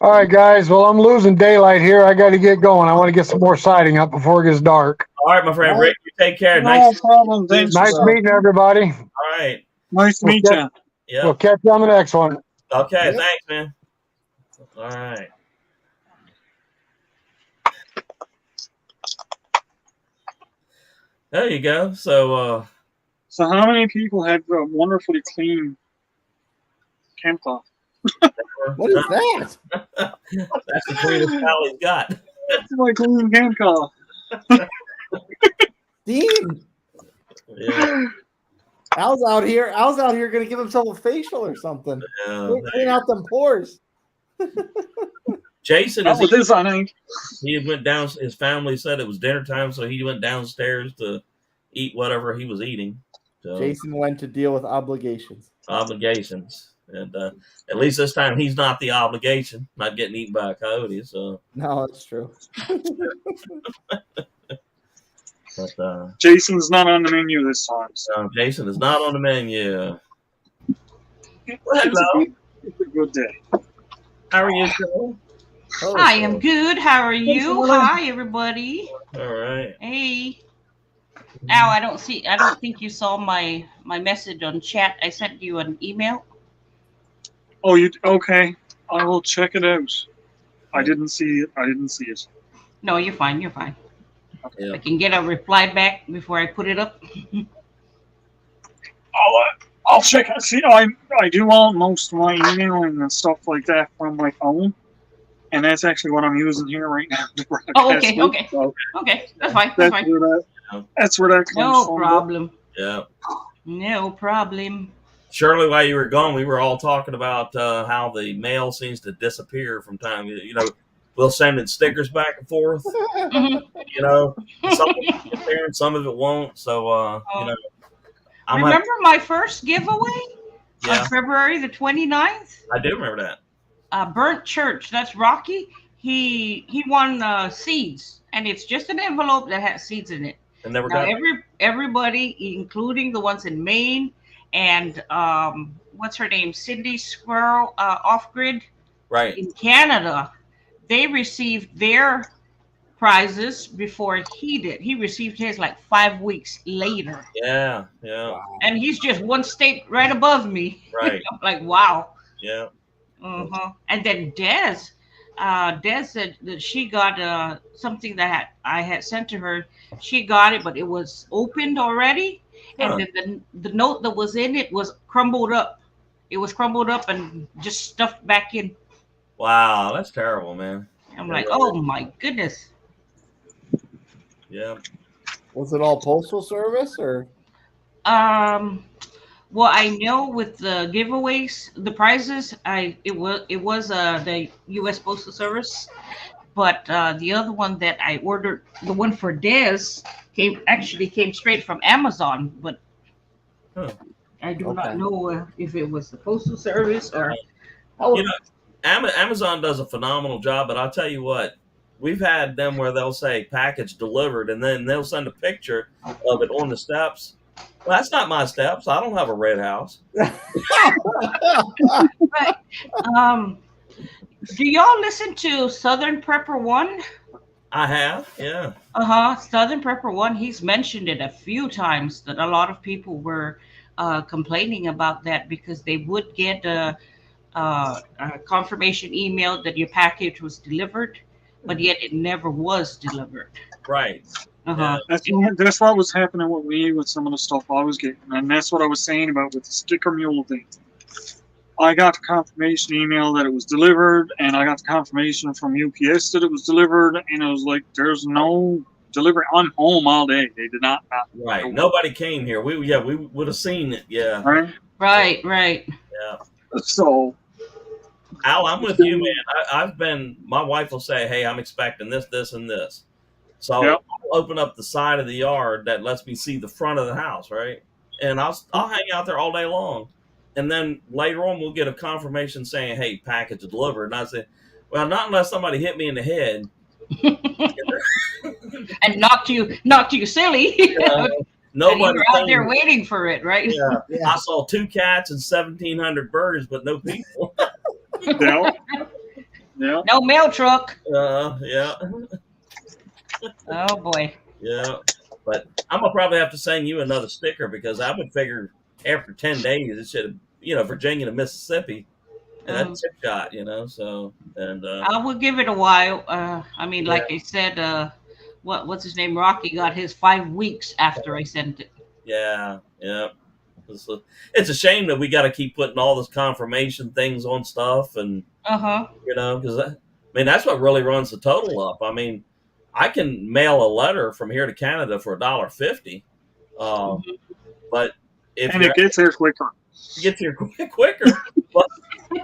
Speaker 8: all right, guys. Well, I'm losing daylight here. I got to get going. I want to get some more siding up before it gets dark.
Speaker 1: All right, my friend. Rick, take care.
Speaker 2: No problem. Thanks.
Speaker 8: Nice meeting everybody.
Speaker 1: All right.
Speaker 2: Nice to meet you.
Speaker 1: Yeah.
Speaker 8: We'll catch you on the next one.
Speaker 1: Okay. Yep. Thanks, man. All right. There you go. So
Speaker 2: how many people had a wonderfully clean campfire?
Speaker 4: What is that?
Speaker 1: That's the cleanest Sally's got.
Speaker 2: That's my clean campfire.
Speaker 4: Dean.
Speaker 1: Yeah.
Speaker 4: Al's out here gonna give himself a facial or something.
Speaker 1: Yeah.
Speaker 4: Clean out them pores.
Speaker 1: Jason
Speaker 2: he
Speaker 1: went down. His family said it was dinner time, so he went downstairs to eat whatever he was eating. So,
Speaker 4: Jason went to deal with obligations.
Speaker 1: And at least this time he's not the obligation, not getting eaten by a coyote. So
Speaker 4: no, that's true.
Speaker 1: But
Speaker 2: Jason's not on the menu this time. So.
Speaker 1: Jason is not on the menu. Well, hello.
Speaker 2: It's a good day.
Speaker 1: How are you, Joe?
Speaker 9: I am good. How are you? Hi, everybody.
Speaker 1: All right.
Speaker 9: Hey. Now I don't think you saw my message on chat. I sent you an email.
Speaker 2: Oh, okay. I will check it out. I didn't see it.
Speaker 9: No, you're fine. You're fine.
Speaker 1: Yeah.
Speaker 9: I can get a reply back before I put it up.
Speaker 2: I'll check it. See, I do all most of my emailing and stuff like that from my phone, and that's actually what I'm using here right now.
Speaker 9: Oh, okay, okay, so okay. That's fine. That's fine.
Speaker 2: That's where that comes
Speaker 9: no
Speaker 2: from.
Speaker 9: Problem.
Speaker 1: Yeah.
Speaker 9: No problem.
Speaker 1: Shirley, while you were gone, we were all talking about how the mail seems to disappear from time. You know, we'll send in stickers back and forth.
Speaker 9: Mm-hmm.
Speaker 1: You know, some of it get there and some of it won't. So, you know.
Speaker 9: Remember my first giveaway on February the 29th?
Speaker 1: I do remember that.
Speaker 9: Burnt Church. That's Rocky. He won seeds, and it's just an envelope that has seeds in it.
Speaker 1: And never
Speaker 9: now, everybody, including the ones in Maine and what's her name, Cindy Squirrel, Off Grid,
Speaker 1: right
Speaker 9: in Canada, they received their prizes before he did. He received his like 5 weeks later.
Speaker 1: Yeah.
Speaker 9: And he's just one state right above me.
Speaker 1: Right.
Speaker 9: I'm like, wow.
Speaker 1: Yeah.
Speaker 9: And then Des said that she got something that I had sent to her. She got it, but it was opened already. And then the note that was in it was crumbled up. It was crumbled up and just stuffed back in.
Speaker 1: Wow, that's terrible, man.
Speaker 9: I'm like, oh my goodness.
Speaker 1: Yeah.
Speaker 4: Was it all postal service or?
Speaker 9: Well, I know with the giveaways, the prizes, it was the U.S. Postal Service, but the other one that I ordered, the one for Des, came straight from Amazon, but I do not know if it was the Postal Service or.
Speaker 1: You know, Amazon does a phenomenal job, but I'll tell you what, we've had them where they'll say package delivered, and then they'll send a picture of it on the steps. Well, that's not my steps. I don't have a red house.
Speaker 9: But, do y'all listen to Southern Prepper One?
Speaker 1: I have, yeah.
Speaker 9: Southern Prepper One. He's mentioned it a few times that a lot of people were complaining about that because they would get a confirmation email that your package was delivered, but yet it never was delivered.
Speaker 1: Right.
Speaker 2: That's what was happening with me with some of the stuff I was getting, and that's what I was saying about with the sticker mule thing. I got the confirmation email that it was delivered, and I got the confirmation from UPS that it was delivered, and it was like, there's no delivery. I'm home all day. They did not.
Speaker 1: Right. Nobody came here. We would have seen it. Yeah.
Speaker 2: Right.
Speaker 1: Yeah.
Speaker 2: So,
Speaker 1: Al, I'm with you, man. I've been. My wife will say, "Hey, I'm expecting this, this, and this." So I'll open up the side of the yard that lets me see the front of the house, right? And I'll hang out there all day long. And then later on, we'll get a confirmation saying, "Hey, package delivered." And I say, "Well, not unless somebody hit me in the head
Speaker 9: and knocked you silly."
Speaker 1: Nobody.
Speaker 9: And you were out there waiting for it, right?
Speaker 1: Yeah. I saw 2 cats and 1,700 birds, but no people.
Speaker 9: No mail truck.
Speaker 1: Yeah.
Speaker 9: Oh boy.
Speaker 1: Yeah, but I'm gonna probably have to send you another sticker because I would figure after 10 days it should have, Virginia to Mississippi, and that's tip shot, So and
Speaker 9: I would give it a while. I mean, like I said, what's his name? Rocky got his 5 weeks after I sent it.
Speaker 1: Yeah. It's a shame that we got to keep putting all this confirmation things on stuff, and because that's what really runs the total up. I mean, I can mail a letter from here to Canada for $1.50, but if
Speaker 2: it gets here quicker.
Speaker 1: Gets here quicker, but,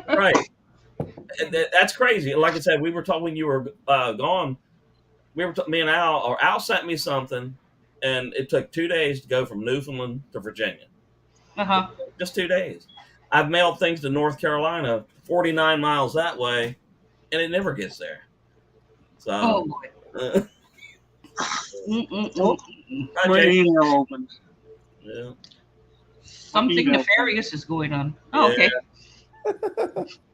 Speaker 1: right? That's crazy. Like I said, we were talking when you were gone. Me and Al sent me something, and it took 2 days to go from Newfoundland to Virginia. Just 2 days. I've mailed things to North Carolina, 49 miles that way, and it never gets there. So.
Speaker 9: Oh boy.
Speaker 2: My email opened.
Speaker 1: Yeah.
Speaker 9: Something nefarious is going on. Oh, okay.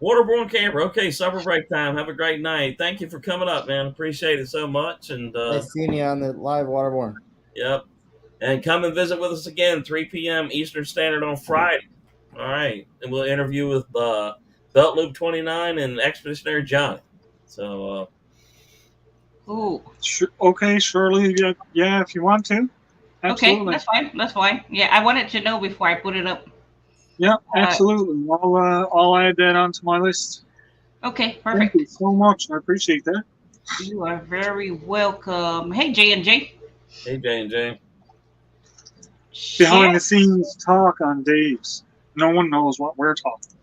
Speaker 1: Waterborne camper. Okay, summer break time. Have a great night. Thank you for coming up, man. Appreciate it so much. And
Speaker 4: nice seeing you on the live Waterborne.
Speaker 1: Yep. And come and visit with us again, 3 p.m. Eastern Standard on Friday. All right. And we'll interview with Belt Loop 29 and Expeditionary Johnny. So,
Speaker 9: Ooh.
Speaker 2: Okay, Shirley. Yeah, if you want to. Absolutely.
Speaker 9: Okay, that's fine. Yeah, I wanted to know before I put it up.
Speaker 2: Yeah, absolutely. I'll add that onto my list.
Speaker 9: Okay, perfect.
Speaker 2: Thank you so much. I appreciate that.
Speaker 9: You are very welcome. Hey, J&J.
Speaker 1: Hey, J&J.
Speaker 2: Behind the scenes talk on Dave's. No one knows what we're talking.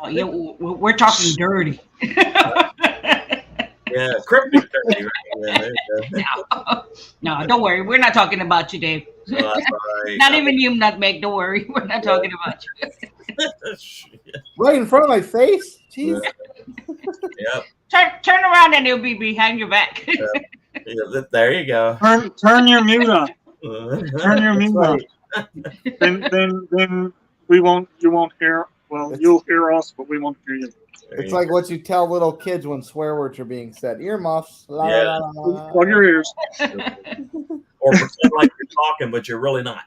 Speaker 9: Oh, yeah, we're talking dirty.
Speaker 1: Yeah, cryptic dirty. Right?
Speaker 9: No, don't worry. We're not talking about you, Dave.
Speaker 1: No, that's all right.
Speaker 9: Not even you, Nutmeg. Don't worry. We're not talking about you.
Speaker 4: Right in front of my face? Jeez.
Speaker 1: Yep.
Speaker 9: Turn around and it'll be behind your back.
Speaker 1: Yeah, there you go.
Speaker 2: Turn your mute on. Turn your mute on. Then you won't hear. Well, you'll hear us, but we won't hear you.
Speaker 4: It's like what you tell little kids when swear words are being said. Earmuffs. La, la, la, la.
Speaker 2: Plug your ears.
Speaker 1: Or pretend like you're talking, but you're really not.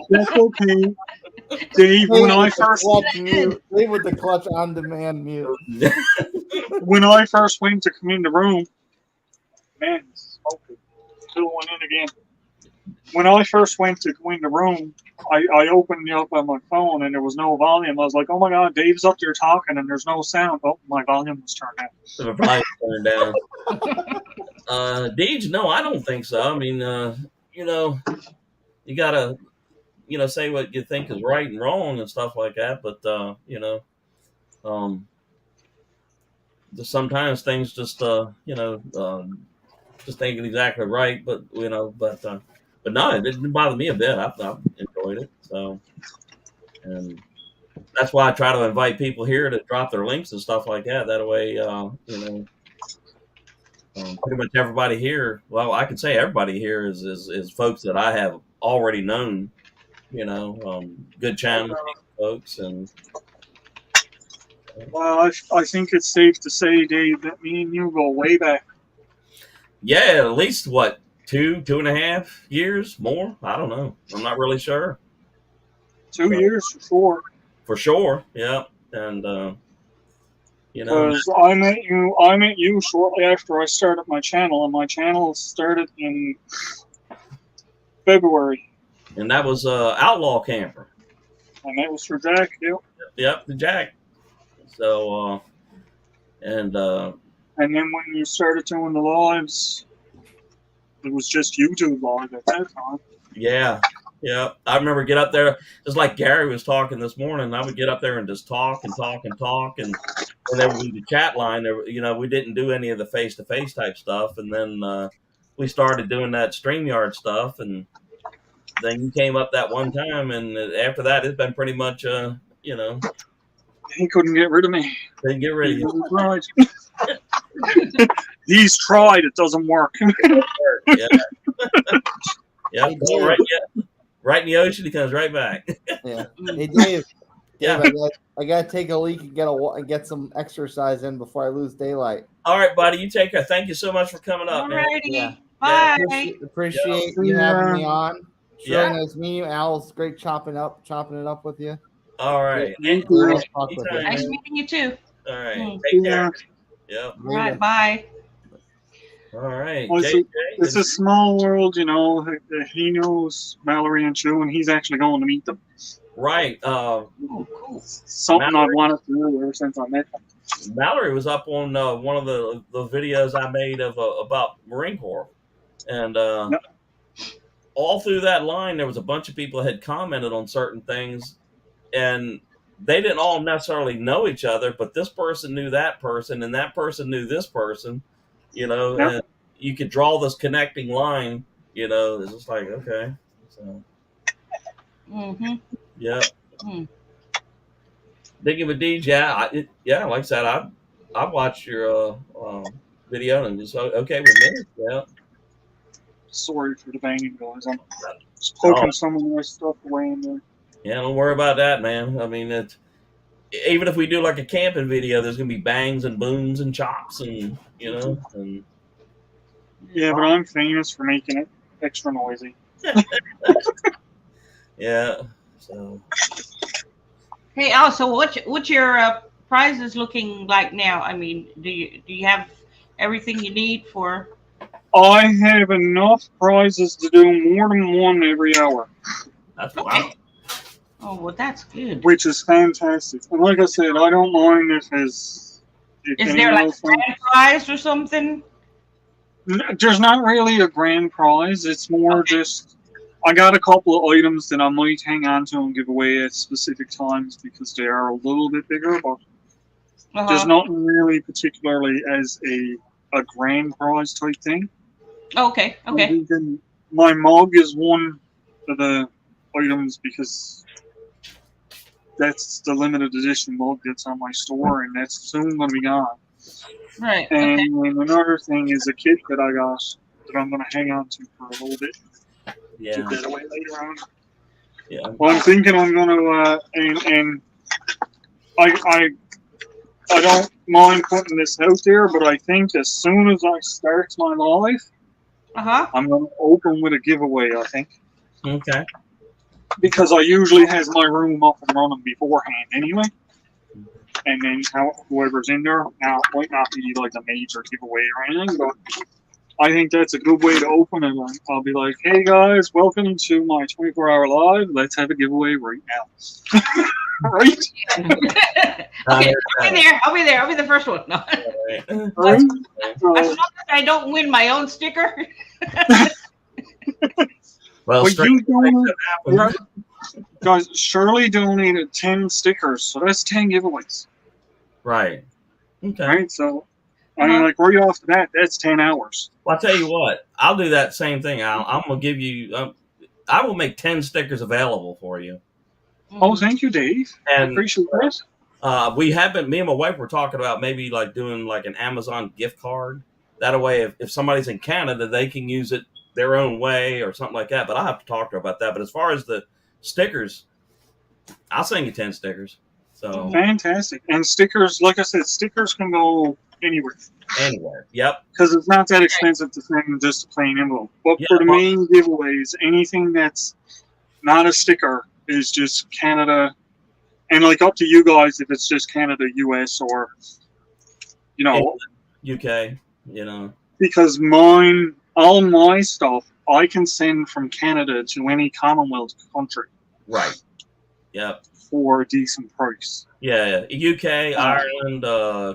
Speaker 2: That's okay. Dave, when I first
Speaker 4: mute. Leave with the clutch on demand mute.
Speaker 2: When I first went to come in the room, man, smoking. Still went in again. When I first went to go in the room, I opened it up on my phone and there was no volume. I was like, oh my God, Dave's up there talking and there's no sound. Oh, my volume was turned down.
Speaker 1: The volume turned down. Deej, no, I don't think so. I mean, you gotta, say what you think is right and wrong and stuff like that. But, sometimes things just, just ain't exactly right. But no, it didn't bother me a bit. I enjoyed it. So, and that's why I try to invite people here to drop their links and stuff like that. That way, pretty much everybody here. Well, I can say everybody here is folks that I have already known. Good channel folks, and
Speaker 2: well, I think it's safe to say, Dave, that me and you go way back.
Speaker 1: Yeah, at least what 2.5 years more. I don't know. I'm not really sure.
Speaker 2: 2 years for sure.
Speaker 1: For sure, yeah, and.
Speaker 2: Because I met you shortly after I started my channel, and my channel started in February.
Speaker 1: And that was Outlaw Camper.
Speaker 2: And that was for Jack. Yep.
Speaker 1: Yep, the Jack. So and
Speaker 2: then when you started doing the lives, it was just YouTube live at that time.
Speaker 1: Yeah. Yeah, I remember get up there just like Gary was talking this morning. I would get up there and just talk, and there would be the chat line. There, you know, we didn't do any of the face-to-face type stuff, and then we started doing that StreamYard stuff, and then you came up that one time, and after that, it's been pretty much, you know,
Speaker 2: he couldn't get rid of me.
Speaker 1: Couldn't get rid of you.
Speaker 2: He's tried; it doesn't work.
Speaker 1: Yeah. Yeah. Right in the ocean, he comes right back.
Speaker 4: Yeah. Hey, Dave.
Speaker 1: Yeah.
Speaker 4: I gotta take a leak and get some exercise in before I lose daylight.
Speaker 1: All right, buddy. You take care. Thank you so much for coming up, man.
Speaker 4: Yeah.
Speaker 9: Bye.
Speaker 4: Appreciate you having me on. Sure,
Speaker 1: Yeah.
Speaker 4: nice meeting you. Al, it's great chopping it up with you.
Speaker 1: All right.
Speaker 4: Nice
Speaker 9: meeting you too.
Speaker 1: All right. Take care. Yep.
Speaker 9: All right. Bye.
Speaker 1: All right.
Speaker 2: Well, it's a small world, you know. He knows Mallory and Chu, and he's actually going to meet them.
Speaker 1: Right.
Speaker 9: Cool.
Speaker 2: Something Mallory, I've wanted to do ever since I met him.
Speaker 1: Mallory was up on one of the videos I made of about Marine Corps, and all through that line, there was a bunch of people that had commented on certain things, and they didn't all necessarily know each other, but this person knew that person, and that person knew this person. You know, and you could draw this connecting line. You know, it's just like, okay, so. Yeah. Digging with Deej, yeah, like I said, I watched your video and just okay with me. Yeah.
Speaker 2: Sorry for the banging, guys. I'm just poking some of my stuff away in there.
Speaker 1: Yeah, don't worry about that, man. I mean, even if we do like a camping video, there's gonna be bangs and booms and chops, and you know, and
Speaker 2: yeah, but I'm famous for making it extra noisy.
Speaker 1: Yeah. So.
Speaker 9: Hey, Al. So what's your prizes looking like now? I mean, do you have everything you need for?
Speaker 2: I have enough prizes to do more than one every hour.
Speaker 1: That's wow.
Speaker 9: Oh, well, that's good.
Speaker 2: Which is fantastic. And like I said, I don't mind if
Speaker 9: is there like a grand prize or something?
Speaker 2: There's not really a grand prize. It's more just I got a couple of items that I might hang on to and give away at specific times because they are a little bit bigger, but there's not really particularly as a grand prize type thing.
Speaker 9: Okay.
Speaker 2: My mug is one of the items because that's the limited edition mug that's on my store, and that's soon going to be gone.
Speaker 9: Right.
Speaker 2: And another thing is a kit that I got that I'm going to hang on to for a little bit.
Speaker 1: Yeah.
Speaker 2: Give that away later on.
Speaker 1: Yeah.
Speaker 2: Well, I'm thinking I'm going to, and I don't mind putting this out there, but I think as soon as I start my live, I'm going to open with a giveaway, I think.
Speaker 1: Okay.
Speaker 2: Because I usually has my room up and running beforehand anyway. And then whoever's in there, now it might not be like a major giveaway or anything, but I think that's a good way to open it. I'll be like, hey guys, welcome to my 24-hour live. Let's have a giveaway right now. Right?
Speaker 9: Okay, I'll be there. I'll be the first one. No.
Speaker 2: Right?
Speaker 9: As long as I don't win my own sticker.
Speaker 1: Well,
Speaker 2: guys, Shirley donated 10 stickers, so that's 10 giveaways.
Speaker 1: Right. Okay.
Speaker 2: Right? So, I mean, like, right off the bat, that's 10 hours.
Speaker 1: Well, I'll tell you what. I'll do that same thing. I'm going to give you, I will make 10 stickers available for you.
Speaker 2: Oh, thank you, Dave.
Speaker 1: And
Speaker 2: I appreciate that.
Speaker 1: We have been, me and my wife were talking about maybe like doing like an Amazon gift card. That way, if somebody's in Canada, they can use it their own way or something like that. But I'll have to talk to her about that. But as far as the stickers, I'll send you 10 stickers. So
Speaker 2: fantastic. And stickers, like I said, stickers can go anywhere.
Speaker 1: Anywhere. Yep.
Speaker 2: Because it's not that expensive to send just a plain envelope. But for the main giveaways, anything that's not a sticker is just Canada. And like up to you guys if it's just Canada, US, or, you know.
Speaker 1: UK, you know.
Speaker 2: Because mine all my stuff I can send from Canada to any Commonwealth country.
Speaker 1: Right. Yep.
Speaker 2: For a decent price.
Speaker 1: Yeah. UK, Ireland,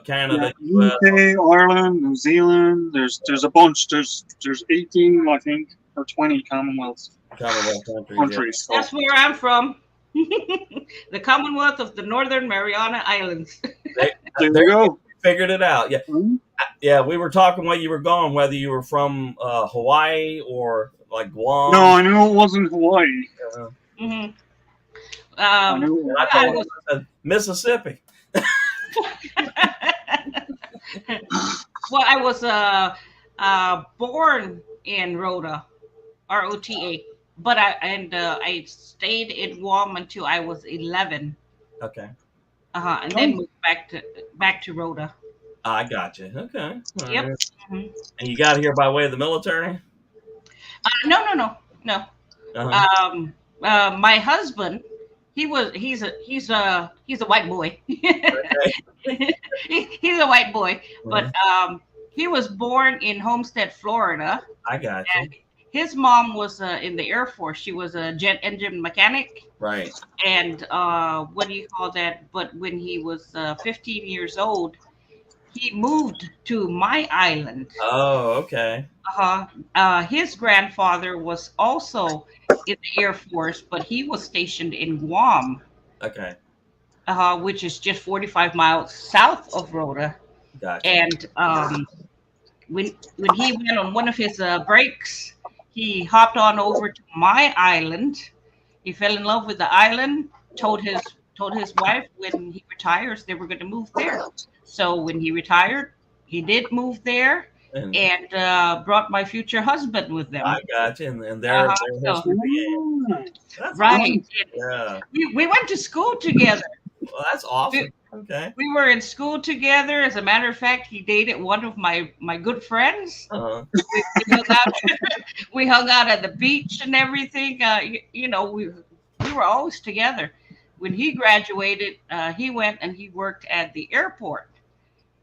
Speaker 1: Canada,
Speaker 2: yeah, UK, Ireland, New Zealand. There's a bunch. There's 18, I think, or 20 Commonwealth countries.
Speaker 9: Yeah. That's where I'm from. The Commonwealth of the Northern Mariana Islands.
Speaker 2: There you go.
Speaker 1: Figured it out. Yeah. Mm-hmm. Yeah, we were talking while you were gone, whether you were from Hawaii or like Guam.
Speaker 2: No, I knew it wasn't Hawaii.
Speaker 9: Mm-hmm.
Speaker 1: I was Mississippi.
Speaker 9: Well, I was born in Rota, ROTA, but I stayed in Guam until I was 11.
Speaker 1: Okay.
Speaker 9: And then moved back to Rota.
Speaker 1: I got you. Okay.
Speaker 9: All yep. Right.
Speaker 1: Mm-hmm. And you got here by way of the military?
Speaker 9: No. Uh-huh. My husband, he's a white boy. He's a white boy, but he was born in Homestead, Florida.
Speaker 1: I got you.
Speaker 9: His mom was in the Air Force. She was a jet engine mechanic.
Speaker 1: Right.
Speaker 9: And what do you call that? But when he was 15 years old, he moved to my island.
Speaker 1: Oh, okay.
Speaker 9: His grandfather was also in the Air Force, but he was stationed in Guam.
Speaker 1: Okay.
Speaker 9: Which is just 45 miles south of Rota.
Speaker 1: Gotcha.
Speaker 9: And when he went on one of his breaks, he hopped on over to my island. He fell in love with the island. Told his wife when he retires they were going to move there. So when he retired, he did move there and brought my future husband with them.
Speaker 1: I got you, and their history began.
Speaker 9: Right.
Speaker 1: Yeah.
Speaker 9: We went to school together.
Speaker 1: Well, that's awesome. Okay.
Speaker 9: We were in school together. As a matter of fact, he dated one of my good friends.
Speaker 1: Uh-huh.
Speaker 9: We hung out at the beach and everything. We were always together. When he graduated, he went and he worked at the airport.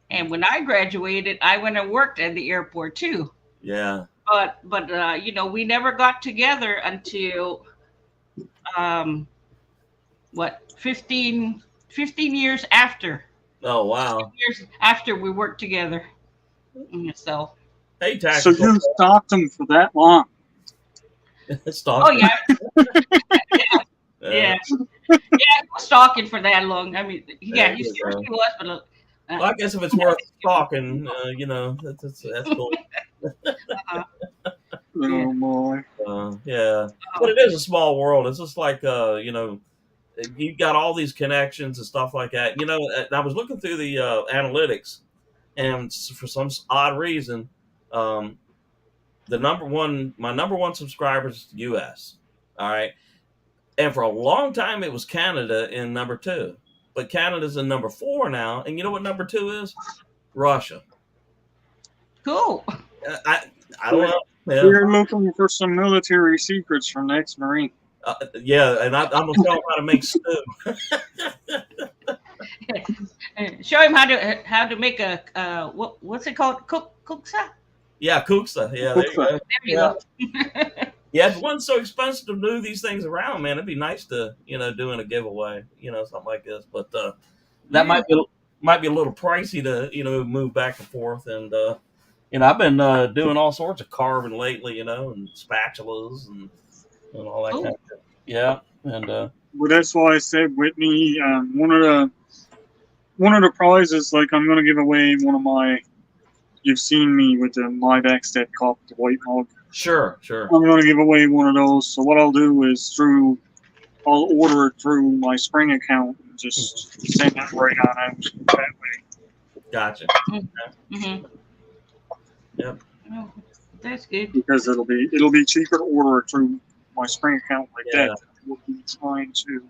Speaker 9: And when I graduated, I went and worked at the airport too.
Speaker 1: Yeah.
Speaker 9: But we never got together until 15 years after.
Speaker 1: Oh wow.
Speaker 9: 15 years after we worked together. So.
Speaker 1: Hey, Tax.
Speaker 2: So you stalked him for that long?
Speaker 9: Oh yeah. Yeah. Yeah, he was stalking for that long. I mean, yeah, he seriously was, but.
Speaker 1: Well, I guess if it's worth stalking, that's cool.
Speaker 2: Oh boy.
Speaker 1: Yeah, but it is a small world. It's just like you've got all these connections and stuff like that. And I was looking through the analytics, and for some odd reason, my number one subscriber is the U.S. All right, and for a long time it was Canada in number 2. But Canada's in number 4 now, and you know what number 2 is? Russia.
Speaker 9: Cool.
Speaker 1: I don't know. Yeah.
Speaker 2: We're looking for some military secrets from the ex-Marine.
Speaker 1: Yeah, and I'm gonna tell him how to make stew.
Speaker 9: Show him how to make a what's it called? Kuksa?
Speaker 1: Yeah, kuksa. Yeah, there you go. Yeah, if it wasn't so expensive to move these things around, man, it'd be nice to, doing a giveaway, something like this. But that might be a little pricey to, move back and forth. And I've been doing all sorts of carving lately, and spatulas and all that kind of stuff. Yeah, and
Speaker 2: well, that's why I said, Whitney, one of the prizes, like I'm going to give away one of my. You've seen me with the My Backstead cup, the white mug.
Speaker 1: Sure.
Speaker 2: I'm going to give away one of those. So what I'll do is I'll order it through my Spring account and just send it right on out that way.
Speaker 1: Gotcha.
Speaker 9: Mm-hmm.
Speaker 1: Yep.
Speaker 9: Oh, that's good.
Speaker 2: Because it'll be cheaper to order it through my Spring account like that. We'll be trying to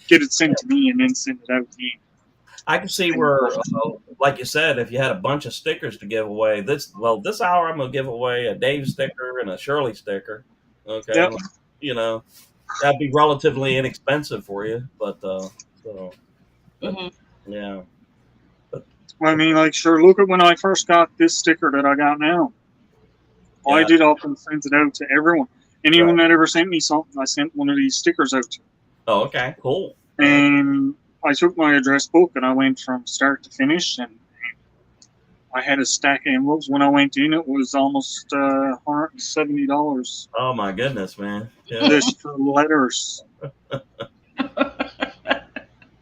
Speaker 2: get it sent to me and then send it out to you.
Speaker 1: I can see where, like you said, if you had a bunch of stickers to give away, this hour I'm going to give away a Dave sticker and a Shirley sticker. Okay.
Speaker 2: Yep.
Speaker 1: That'd be relatively inexpensive for you, but yeah. But,
Speaker 2: I mean, like, sure, look at when I first got this sticker that I got now. I did up and sent it out to everyone. Anyone that ever sent me something, I sent one of these stickers out to.
Speaker 1: Oh, okay, cool.
Speaker 2: And I took my address book and I went from start to finish, and I had a stack of envelopes. When I went in, it was almost $170.
Speaker 1: Oh my goodness, man!
Speaker 2: Yeah. Just for letters.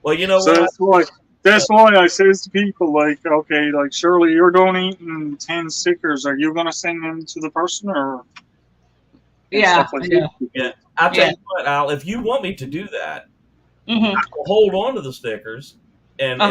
Speaker 1: Well, you know
Speaker 2: what? That's why I says to people, like, okay, like, Shirley, you're donating 10 stickers. Are you gonna send them to the person, or?
Speaker 9: Yeah,
Speaker 1: yeah. I'll tell you what, Al. If you want me to do that, I will hold on to the stickers, and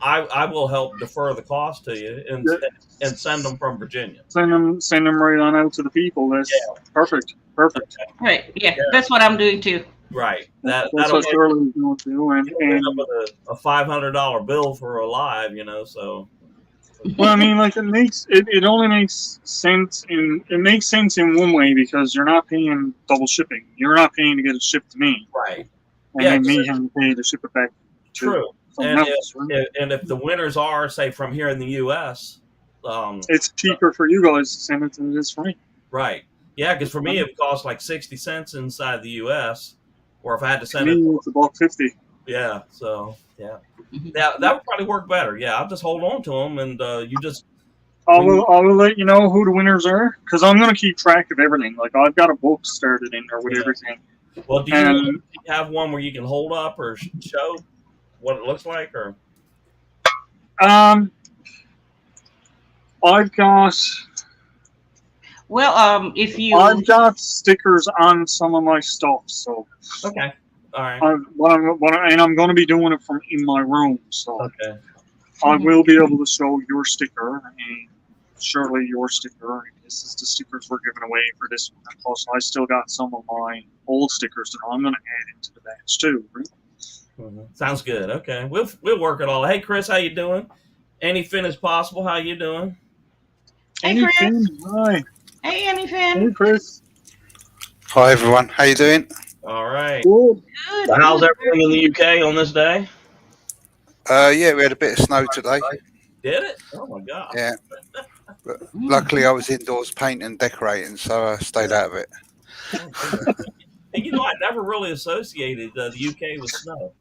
Speaker 1: I will help defer the cost to you and send them from Virginia.
Speaker 2: Send them right on out to the people. That's perfect. Perfect.
Speaker 1: Okay.
Speaker 9: Right. Yeah, that's what I'm doing too.
Speaker 1: Right.
Speaker 2: That's what Shirley's going to do, and
Speaker 1: with a $500 bill for a live, so.
Speaker 2: Well, I mean, like, it only makes sense in one way, because you're not paying double shipping. You're not paying to get it shipped to me.
Speaker 1: Right.
Speaker 2: And then me having to pay to ship it back.
Speaker 1: True. And if the winners are, say, from here in the U.S.,
Speaker 2: it's cheaper for you guys to send it than it is for me.
Speaker 1: Right. Yeah, because for me it would cost like 60 cents inside the U.S., or if I had to send
Speaker 2: it, it's $1.50.
Speaker 1: Yeah. So that would probably work better. Yeah, I'll just hold on to them, and you just.
Speaker 2: I will let you know who the winners are, because I'm going to keep track of everything. Like, I've got a book started in there with everything.
Speaker 1: Well, do you have one where you can hold up or show what it looks like, or?
Speaker 2: I've got.
Speaker 9: Well, if you.
Speaker 2: I've got stickers on some of my stuff, so.
Speaker 1: Okay. All right.
Speaker 2: And I'm going to be doing it from in my room, so.
Speaker 1: Okay.
Speaker 2: I will be able to show your sticker, and surely your sticker. This is the stickers we're giving away for this one. Plus, I still got some of my old stickers that I'm going to add into the batch too. Right?
Speaker 1: Sounds good. Okay, we'll work it all. Hey, Chris, how you doing? Any Finn is possible. How you doing?
Speaker 9: Hey, Chris.
Speaker 2: Hi.
Speaker 9: Hey, Anyfin.
Speaker 2: Hey, Chris.
Speaker 10: Hi, everyone. How you doing?
Speaker 1: All right.
Speaker 2: Good.
Speaker 1: So how's everything in the UK on this day?
Speaker 10: Yeah, we had a bit of snow today.
Speaker 1: Did it? Oh my god.
Speaker 10: Yeah. But luckily, I was indoors painting and decorating, so I stayed out of it.
Speaker 1: And I never really associated the UK with snow.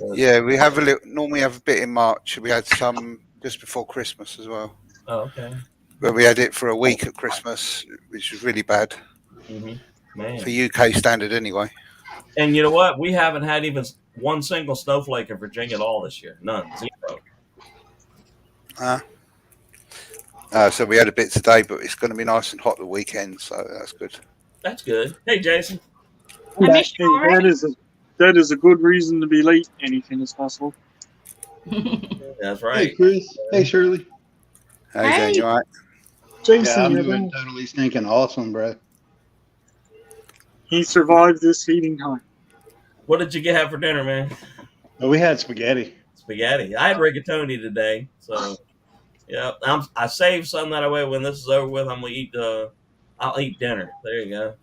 Speaker 10: But yeah, we have normally have a bit in March. We had some just before Christmas as well.
Speaker 1: Oh, okay.
Speaker 10: But we had it for a week at Christmas, which was really bad.
Speaker 1: Man.
Speaker 10: For UK standard, anyway.
Speaker 1: And you know what? We haven't had even one single snowflake in Virginia at all this year. None. Zero.
Speaker 10: So we had a bit today, but it's going to be nice and hot the weekend, so that's good.
Speaker 1: That's good. Hey, Jason.
Speaker 2: That is a good reason to be late. Anything is possible.
Speaker 1: That's right.
Speaker 5: Hey, Chris. Hey, Shirley.
Speaker 10: How you doing? You all right?
Speaker 2: Jason,
Speaker 5: I'm doing totally stinking awesome, bro.
Speaker 2: He survived this heating time.
Speaker 1: What did you have for dinner, man?
Speaker 5: Well, we had spaghetti.
Speaker 1: Spaghetti. I had rigatoni today, so yeah. I saved some that way. When this is over with, I'm gonna eat. I'll eat dinner. There you go.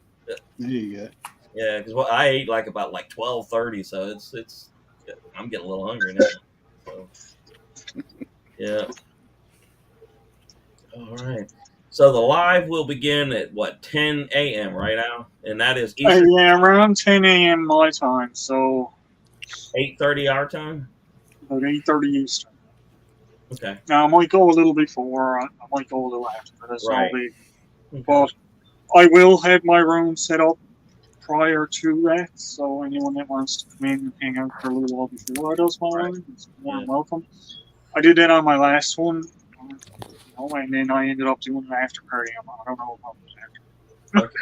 Speaker 5: There you go.
Speaker 1: Yeah, because I ate about 12:30, so it's. I'm getting a little hungry now. So, yeah. All right. So the live will begin at 10 a.m. right now, and that is Eastern.
Speaker 2: Yeah, around 10 a.m. my time. So
Speaker 1: 8:30 our time.
Speaker 2: About 8:30 Eastern.
Speaker 1: Okay.
Speaker 2: Now I might go a little before. I might go a little after. That's
Speaker 1: right.
Speaker 2: No big. Okay. But I will have my room set up prior to that, so anyone that wants to come in and hang out for a little while before I does my room is more than welcome. I did that on my last one. And then I ended up doing an after party. I don't know about that.
Speaker 1: Okay.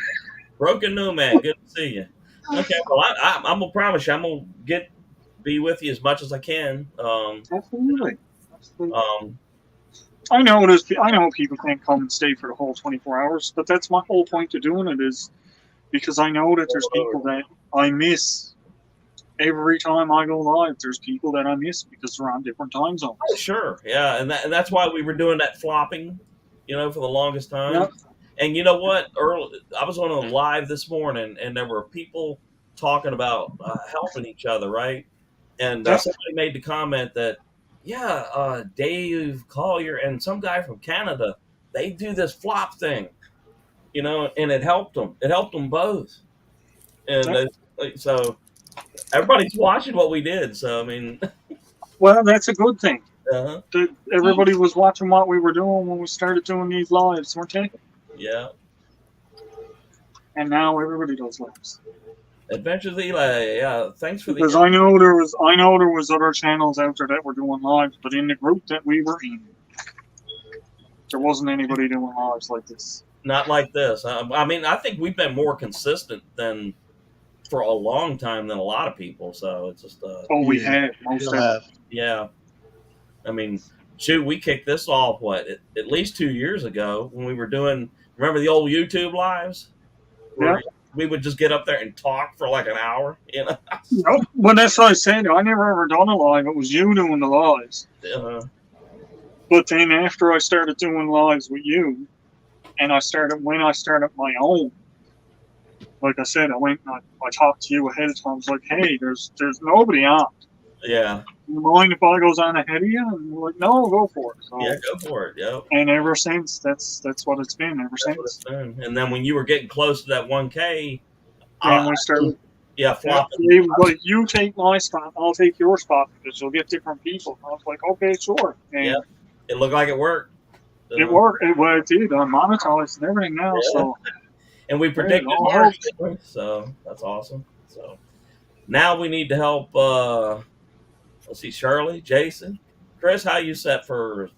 Speaker 1: Broken Nomad, good to see you. Okay, well, I'm gonna promise you, I'm gonna be with you as much as I can.
Speaker 2: Absolutely. I know people can't come and stay for the whole 24 hours, but that's my whole point of doing it, is because I know that there's people that I miss. Every time I go live, there's people that I miss because they're on different time zones.
Speaker 1: Oh, sure, yeah, and that's why we were doing that flopping, for the longest time.
Speaker 2: Yep.
Speaker 1: And you know what? I was on a live this morning, and there were people talking about helping each other, right? And somebody made the comment that, Dave Collier and some guy from Canada, they do this flop thing. you know, and it helped them. It helped them both, and so everybody's watching what we did. So I mean,
Speaker 2: well, that's a good thing.
Speaker 1: uh-huh.
Speaker 2: Everybody was watching what we were doing when we started doing these lives, weren't they?
Speaker 1: Yeah.
Speaker 2: And now everybody does lives.
Speaker 1: Adventures Eli, yeah. Thanks for
Speaker 2: because I know there was other channels out there that were doing lives, but in the group that we were in, there wasn't anybody doing lives like this.
Speaker 1: Not like this. I mean, I think we've been more consistent than for a long time than a lot of people. So it's just.
Speaker 2: We have. Most have.
Speaker 1: Yeah. I mean, shoot, we kicked this off at least 2 years ago when we were doing. Remember the old YouTube lives?
Speaker 2: Yeah.
Speaker 1: We would just get up there and talk for like an hour. You know.
Speaker 2: Nope. Well, that's what I said. I never ever done a live. It was you doing the lives. But then after I started doing lives with you, and when I started my own, like I said, I went and I talked to you ahead of time. I was like, hey, there's nobody on.
Speaker 1: Yeah.
Speaker 2: You mind if I goes on ahead of you? And you're like, no, go for it. So,
Speaker 1: yeah, go for it. Yep.
Speaker 2: And ever since, that's what it's been ever since.
Speaker 1: And then when you were getting close to that 1K,
Speaker 2: and we started.
Speaker 1: Yeah, flopping.
Speaker 2: He was like, you take my spot, I'll take your spot because you'll get different people. I was like, okay, sure. And
Speaker 1: yeah, it looked like it worked.
Speaker 2: It worked. Well, it did. I'm monetized and everything now. Yeah. So,
Speaker 1: and we predicted March, so that's awesome. So now we need to help. Let's see, Shirley, Jason, Chris. How you set for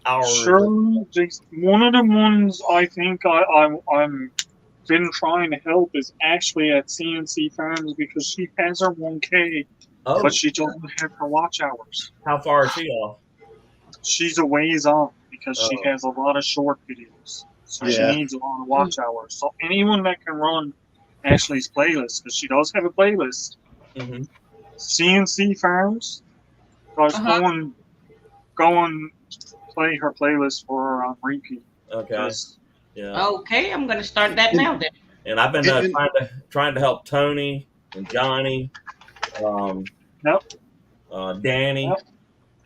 Speaker 1: our?
Speaker 2: Shirley, Jason. One of the ones I think I'm been trying to help is actually at CNC Farms because she has her 1K, but she doesn't have her watch hours.
Speaker 1: How far is she off?
Speaker 2: She's a ways off because she has a lot of short videos. So she needs a lot of watch hours. So anyone that can run Ashley's playlist, because she does have a playlist, CNC Farms, guys, go and play her playlist for her on repeat.
Speaker 1: Okay. Yeah.
Speaker 9: Okay, I'm gonna start that now then.
Speaker 1: And I've been trying to help Tony and Johnny, Danny.
Speaker 2: Yep.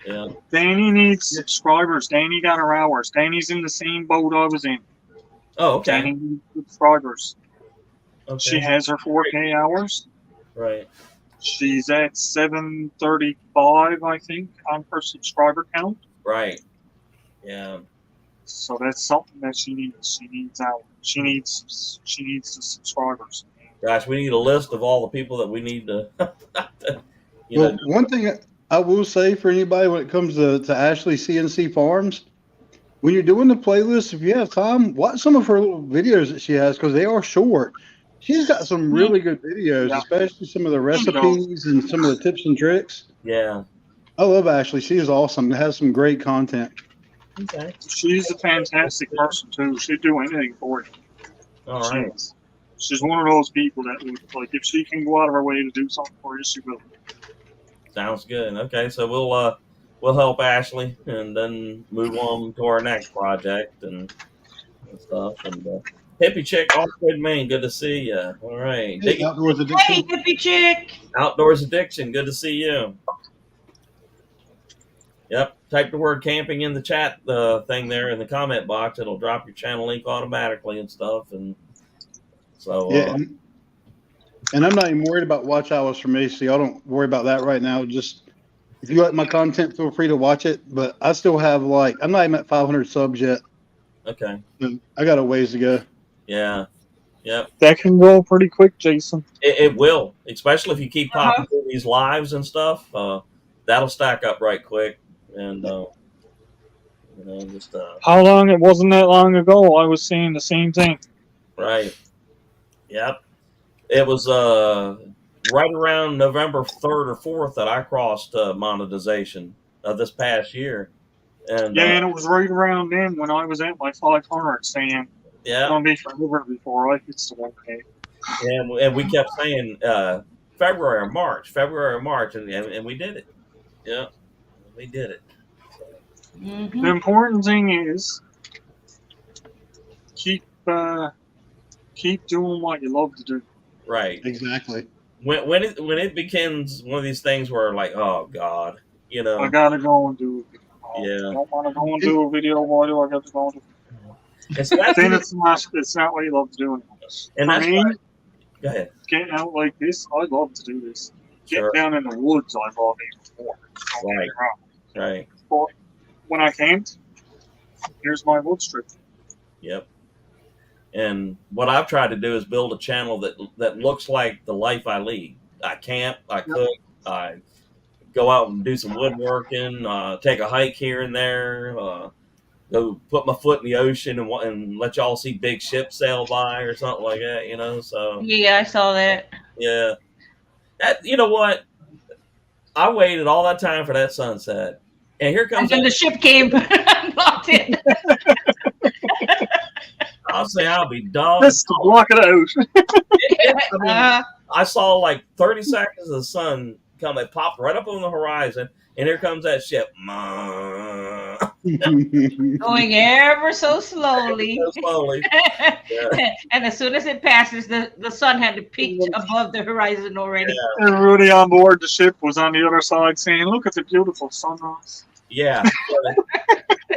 Speaker 1: Yeah.
Speaker 2: Danny needs subscribers. Danny got her hours. Danny's in the same boat I was in.
Speaker 1: Oh, okay.
Speaker 2: Danny needs subscribers.
Speaker 1: Okay.
Speaker 2: She has her 4K hours.
Speaker 1: Right.
Speaker 2: She's at 735, I think, on her subscriber count.
Speaker 1: Right. Yeah.
Speaker 2: So that's something that she needs. She needs out. She needs the subscribers.
Speaker 1: Gosh, we need a list of all the people that we need to.
Speaker 5: One thing I will say for anybody when it comes to Ashley CNC Farms, when you're doing the playlist, if you have time, watch some of her little videos that she has because they are short. She's got some really good videos, especially some of the recipes and some of the tips and tricks.
Speaker 1: Yeah.
Speaker 5: I love Ashley. She is awesome. It has some great content.
Speaker 1: Okay.
Speaker 2: She's a fantastic person too. She'd do anything for you.
Speaker 1: All right.
Speaker 2: She's one of those people that would, like, if she can go out of her way to do something for you, she will.
Speaker 1: Sounds good. Okay, so we'll help Ashley and then move on to our next project and stuff. And Hippie Chick, Oxford, Maine, good to see you. All right.
Speaker 5: Hey, Outdoors Addiction.
Speaker 9: Hey, Hippie Chick.
Speaker 1: Outdoors Addiction, good to see you. Yep, type the word camping in the chat thing there in the comment box. It'll drop your channel link automatically and stuff. And so
Speaker 5: and I'm not even worried about watch hours from AC. I don't worry about that right now. Just if you like my content, feel free to watch it. But I still have I'm not even at 500 subs yet.
Speaker 1: Okay.
Speaker 5: I got a ways to go.
Speaker 1: Yeah. Yep.
Speaker 2: That can go pretty quick, Jason.
Speaker 1: It will, especially if you keep popping through these lives and stuff. That'll stack up right quick. And just
Speaker 2: how long? It wasn't that long ago. I was saying the same thing.
Speaker 1: Right. Yep. It was right around November 3rd or 4th that I crossed monetization of this past year. And
Speaker 2: and it was right around then when I was at my 500 saying, it's going to be forever before I hit the 1K.
Speaker 1: And we kept saying February or March, and we did it. Yeah, we did it.
Speaker 2: The important thing is keep doing what you love to do.
Speaker 1: Right.
Speaker 5: Exactly.
Speaker 1: When it becomes one of these things where like, oh God,
Speaker 2: I gotta go and do it.
Speaker 1: Yeah.
Speaker 2: I don't want to go and do a video. Why do I got to go and do it?
Speaker 1: And so
Speaker 2: then it's not what you love to do anymore.
Speaker 1: And
Speaker 2: for me,
Speaker 1: go ahead.
Speaker 2: Getting out like this, I love to do this.
Speaker 1: Sure.
Speaker 2: Getting down in the woods, I love even more.
Speaker 1: Right.
Speaker 2: But when I camped, here's my wood strip.
Speaker 1: Yep. And what I've tried to do is build a channel that looks like the life I lead. I camp, I cook, I go out and do some woodworking, take a hike here and there, go put my foot in the ocean and let y'all see big ships sail by or something like that, you know. So
Speaker 9: yeah, I saw that.
Speaker 1: Yeah, you know what? I waited all that time for that sunset, and here comes.
Speaker 9: And then the ship came, blocked it.
Speaker 1: I'll say I'll be dog.
Speaker 2: Just to block it
Speaker 1: out. I saw like 30 seconds of the sun come. It popped right up on the horizon, and here comes that ship.
Speaker 9: Going ever so slowly.
Speaker 1: Yeah.
Speaker 9: And as soon as it passes, the sun had to peak above the horizon already.
Speaker 2: Yeah. Everybody on board the ship was on the other side saying, "Look at the beautiful sunrise."
Speaker 1: Yeah. And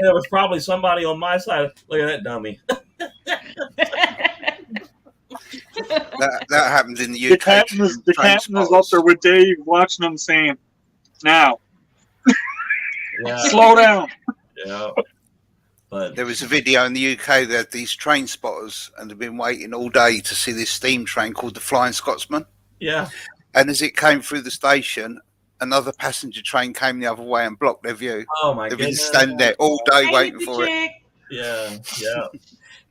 Speaker 1: there was probably somebody on my side. Look at that dummy.
Speaker 10: that happened in the UK.
Speaker 2: The captain is up there with Dave watching them saying, "Now, slow down."
Speaker 1: Yeah. But
Speaker 10: there was a video in the UK that had these train spotters and they've been waiting all day to see this steam train called the Flying Scotsman.
Speaker 1: Yeah.
Speaker 10: And as it came through the station, another passenger train came the other way and blocked their view.
Speaker 1: Oh my goodness.
Speaker 10: They've been standing there all day waiting for it.
Speaker 1: Yeah, yeah.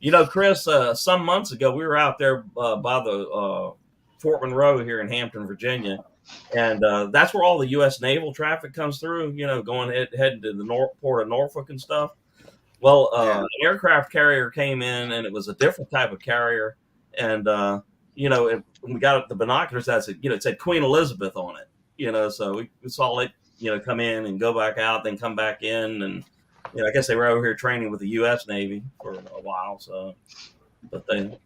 Speaker 1: You know, Chris, some months ago, we were out there by the Fort Monroe here in Hampton, Virginia. And that's where all the U.S. naval traffic comes through, you know, heading to the port of Norfolk and stuff. Well, an aircraft carrier came in, and it was a different type of carrier. And, you know, when we got up the binoculars, it said Queen Elizabeth on it, you know, so we saw it, you know, come in and go back out, then come back in. And, you know, I guess they were over here training with the U.S. Navy for a while. So, but probably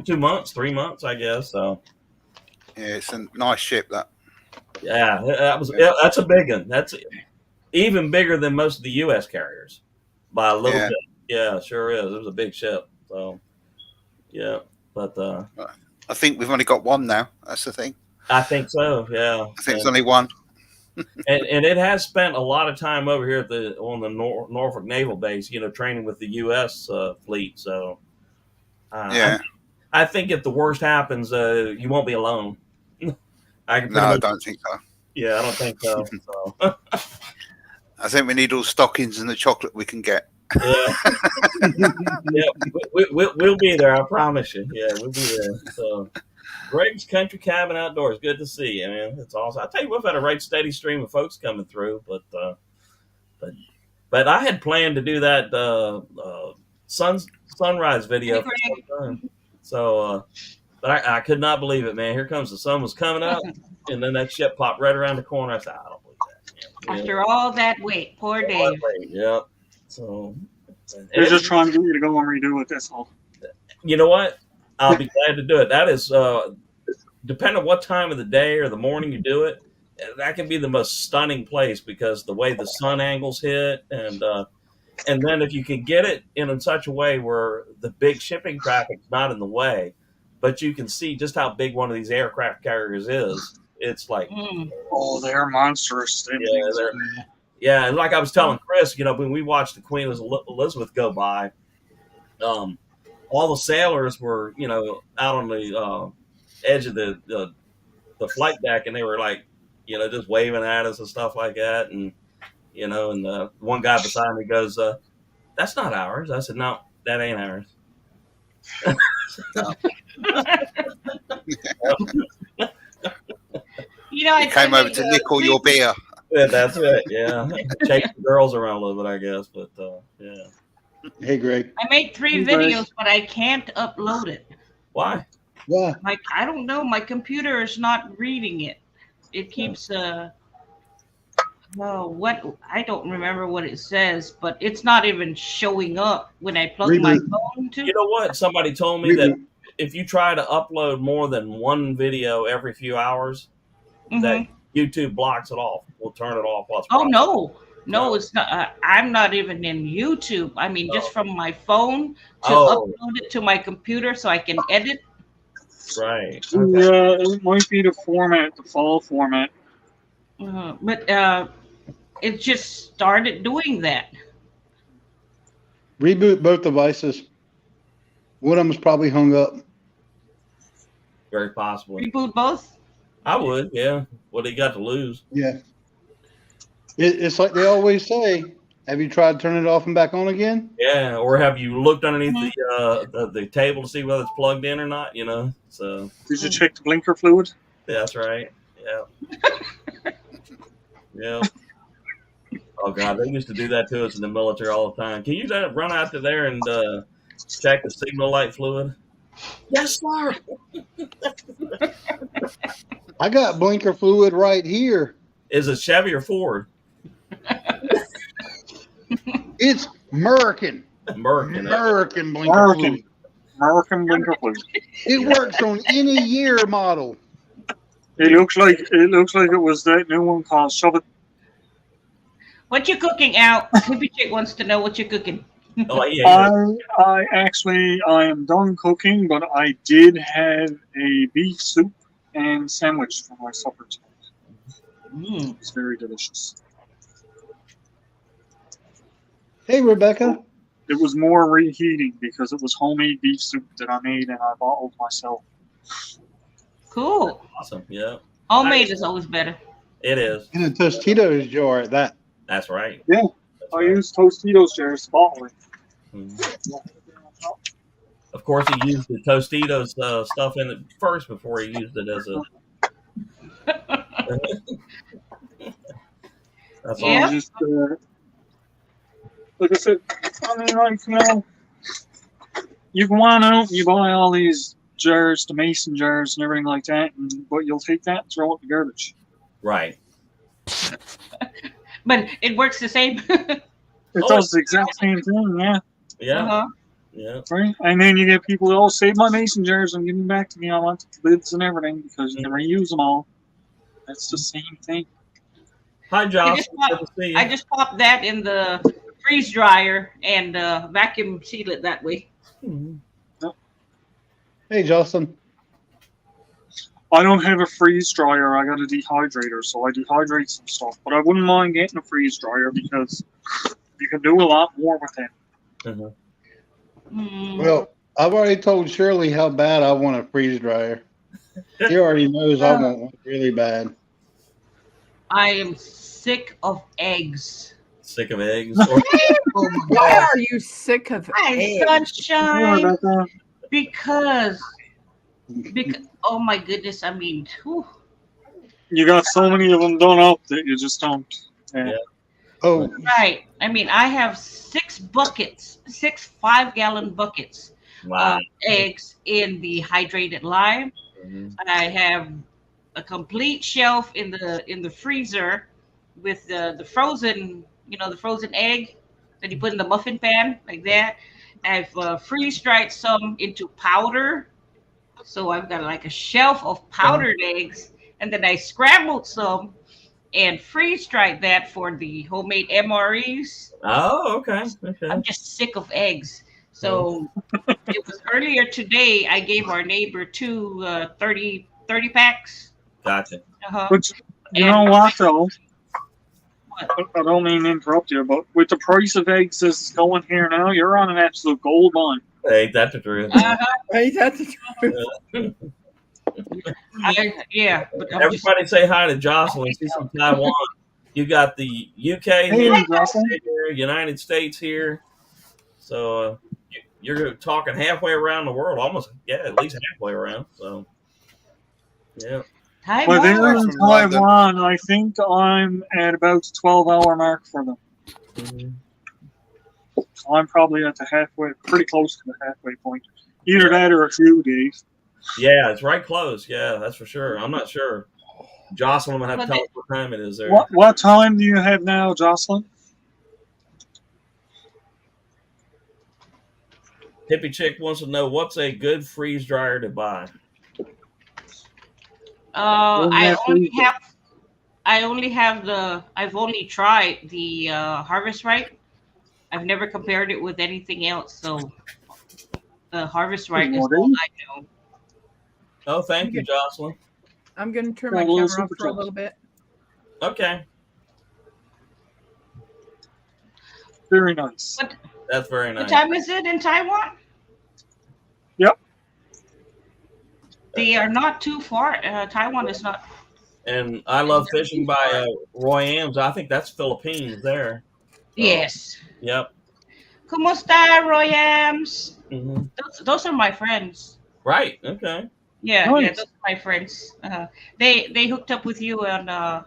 Speaker 1: 2 months, 3 months, I guess. So,
Speaker 10: yeah, it's a nice ship, that.
Speaker 1: Yeah, that's a big one. That's even bigger than most of the U.S. carriers by a little bit. Yeah, sure is. It was a big ship. So, yeah, but
Speaker 10: I think we've only got one now. That's the thing.
Speaker 1: I think so. Yeah,
Speaker 10: I think it's only one.
Speaker 1: and it has spent a lot of time over here on the Norfolk Naval Base, you know, training with the U.S. Fleet. So, I think if the worst happens, you won't be alone.
Speaker 10: I don't think so.
Speaker 1: Yeah, I don't think so. So.
Speaker 10: I think we need all stockings and the chocolate we can get.
Speaker 1: Yeah, we'll be there. I promise you. Yeah, we'll be there. So, Greg's Country Cabin Outdoors. Good to see you, man. It's awesome. I tell you, we've had a right steady stream of folks coming through, but I had planned to do that sunrise video. So, but I could not believe it, man. Here comes the sun was coming up, and then that ship popped right around the corner. I said, I don't believe that.
Speaker 9: After all that wait, poor Dave.
Speaker 1: Yeah. So
Speaker 2: they're just trying to get you to go and redo it. That's all.
Speaker 1: You know what? I'll be glad to do it. That is, depending on what time of the day or the morning you do it, that can be the most stunning place because the way the sun angles hit, and then if you can get it in such a way where the big shipping traffic is not in the way, but you can see just how big one of these aircraft carriers is. It's like,
Speaker 2: they're monstrous.
Speaker 1: Yeah, and like I was telling Chris, you know, when we watched the Queen Elizabeth go by, all the sailors were, you know, out on the edge of the flight deck, and they were like, you know, just waving at us and stuff like that. And, you know, and one guy beside me goes, "That's not ours." I said, "No, that ain't ours."
Speaker 9: You know, I
Speaker 10: came over to nickel your beer.
Speaker 1: Yeah, that's it. Yeah, shake the girls around a little bit, I guess. But yeah.
Speaker 5: Hey, Greg.
Speaker 9: I made 3 videos, but I can't upload it.
Speaker 1: Why?
Speaker 5: Yeah.
Speaker 9: I don't know. My computer is not reading it. It keeps I don't remember what it says, but it's not even showing up when I plug my phone to.
Speaker 1: You know what? Somebody told me that if you try to upload more than one video every few hours, that YouTube blocks it off. We'll turn it off.
Speaker 9: Oh no! No, it's not. I'm not even in YouTube. I mean, just from my phone to
Speaker 1: Oh.
Speaker 9: upload it to my computer so I can edit.
Speaker 1: Right.
Speaker 2: Okay. Yeah, it might be the format, the file format.
Speaker 9: But it just started doing that.
Speaker 5: Reboot both devices. One of them's probably hung up.
Speaker 1: Very possibly.
Speaker 9: Reboot both?
Speaker 1: I would, yeah. What do you got to lose?
Speaker 5: Yeah. It's like they always say. Have you tried turning it off and back on again?
Speaker 1: Yeah, or have you looked underneath the table to see whether it's plugged in or not? You know, so.
Speaker 2: Did you check the blinker fluid?
Speaker 1: Yeah, that's right. Yeah. Yeah. Oh God, they used to do that to us in the military all the time. Can you run out to there and check the signal light fluid? Yes, sir.
Speaker 5: I got blinker fluid right here.
Speaker 1: Is it Chevy or Ford?
Speaker 5: It's American.
Speaker 1: American
Speaker 5: blinker fluid.
Speaker 2: American blinker fluid.
Speaker 5: It works on any year model.
Speaker 2: It looks like it was that new one called Shove It.
Speaker 9: What you cooking, Al? Hippie Chick wants to know what you're cooking.
Speaker 1: Oh, yeah.
Speaker 2: I am done cooking, but I did have a beef soup and sandwich for my supper tonight. It's very delicious.
Speaker 5: Hey, Rebecca.
Speaker 2: It was more reheating because it was homemade beef soup that I made and I bottled myself.
Speaker 9: Cool.
Speaker 1: Awesome. Yeah.
Speaker 9: Homemade is always better.
Speaker 1: It is.
Speaker 5: In a Tostitos jar at that.
Speaker 1: That's right.
Speaker 2: Yeah. I use Tostitos jars to bottle it.
Speaker 1: Mm-hmm. Of course, he used the Tostitos stuff in it first before he used it as a. That's all.
Speaker 2: Just, like I said, I mean, like, you know, you go on out, you buy all these jars, the mason jars and everything like that, but you'll take that and throw it in the garbage.
Speaker 1: Right.
Speaker 9: But it works the same.
Speaker 2: It does the exact same thing, yeah.
Speaker 1: Yeah. Yeah.
Speaker 2: Right? And then you get people that, oh, save my mason jars and give them back to me. I want the lids and everything because you can reuse them all. That's the same thing.
Speaker 1: Hi, Josh.
Speaker 9: I just popped that in the freeze dryer and vacuum seal it that way.
Speaker 5: Hey, Justin.
Speaker 2: I don't have a freeze dryer. I got a dehydrator, so I dehydrate some stuff. But I wouldn't mind getting a freeze dryer because you can do a lot more with it.
Speaker 1: Mm-hmm.
Speaker 5: Well, I've already told Shirley how bad I want a freeze dryer. She already knows I want one really bad.
Speaker 9: I am sick of eggs.
Speaker 1: Sick of eggs?
Speaker 11: Why are you sick of eggs?
Speaker 9: Sunshine. Because oh my goodness, I mean, whew.
Speaker 2: You got so many of them done up that you just don't. Yeah.
Speaker 5: Oh.
Speaker 9: Right. I mean, I have 6 buckets, 6 5-gallon buckets of eggs in the hydrated lime.
Speaker 1: Mm-hmm.
Speaker 9: I have a complete shelf in the freezer with the frozen, the frozen egg that you put in the muffin pan like that. I've freeze dried some into powder. So I've got like a shelf of powdered eggs, and then I scrambled some and freeze dried that for the homemade MREs.
Speaker 1: Oh, okay.
Speaker 9: I'm just sick of eggs. So it was earlier today. I gave our neighbor 2 30 packs.
Speaker 1: Gotcha.
Speaker 2: But you know what, though? I don't mean to interrupt you, but with the price of eggs that's going here now, you're on an absolute gold mine.
Speaker 1: Ain't that the truth?
Speaker 11: Ain't that the truth?
Speaker 9: Yeah. But
Speaker 1: everybody say hi to Jocelyn. She's from Taiwan. You got the UK here, United States here. So you're talking halfway around the world, almost, at least halfway around. So, yeah.
Speaker 2: Well, they're in Taiwan. I think I'm at about the 12-hour mark for them. Mm-hmm. So I'm probably at the pretty close to the halfway point. Either that or a few days.
Speaker 1: Yeah, it's right close. Yeah, that's for sure. I'm not sure. Jocelyn will have to tell us what time it is there.
Speaker 2: What time do you have now, Jocelyn?
Speaker 1: Hippie Chick wants to know what's a good freeze dryer to buy.
Speaker 9: I I only have I've only tried the Harvest Right. I've never compared it with anything else. So the Harvest Right is all I know.
Speaker 1: Oh, thank you, Jocelyn.
Speaker 11: I'm going to turn my camera off for a little bit.
Speaker 1: Okay.
Speaker 2: Very nice.
Speaker 1: That's very nice.
Speaker 9: What time is it in Taiwan?
Speaker 2: Yep.
Speaker 9: They are not too far. Taiwan is not.
Speaker 1: And I love fishing by Roy Ams. I think that's Philippines there.
Speaker 9: Yes.
Speaker 1: Yep.
Speaker 9: Kumusta, Royams? Those are my friends.
Speaker 1: Right. Okay.
Speaker 9: Yeah,
Speaker 2: Nice.
Speaker 9: yeah, those are my friends. They hooked up with you on our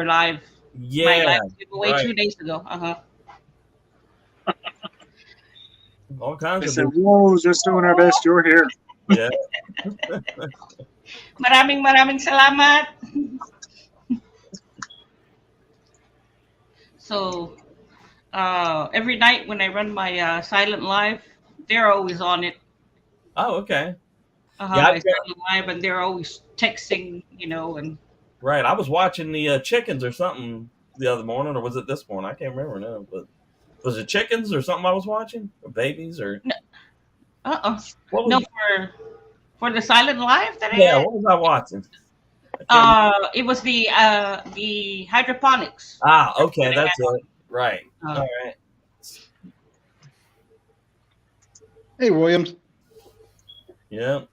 Speaker 9: live. My
Speaker 1: Yeah.
Speaker 9: live giveaway
Speaker 1: Right.
Speaker 9: 2 days ago.
Speaker 1: All kinds
Speaker 2: They
Speaker 1: of
Speaker 2: said, "Whoa, just doing our best. You're here."
Speaker 1: Yeah.
Speaker 9: Maraming salamat. So every night when I run my silent live, they're always on it.
Speaker 1: Oh, okay.
Speaker 9: My
Speaker 1: Yeah,
Speaker 9: silent live, and they're always texting, and
Speaker 1: right. I was watching the chickens or something the other morning, or was it this morning? I can't remember now. But was it chickens or something I was watching, or babies, or? What was
Speaker 9: no, for the silent live that I
Speaker 1: Yeah,
Speaker 9: had.
Speaker 1: what was I watching?
Speaker 9: It was the hydroponics.
Speaker 1: Ah, okay, that's it. Right. All right.
Speaker 5: Hey, Williams.
Speaker 1: Yeah.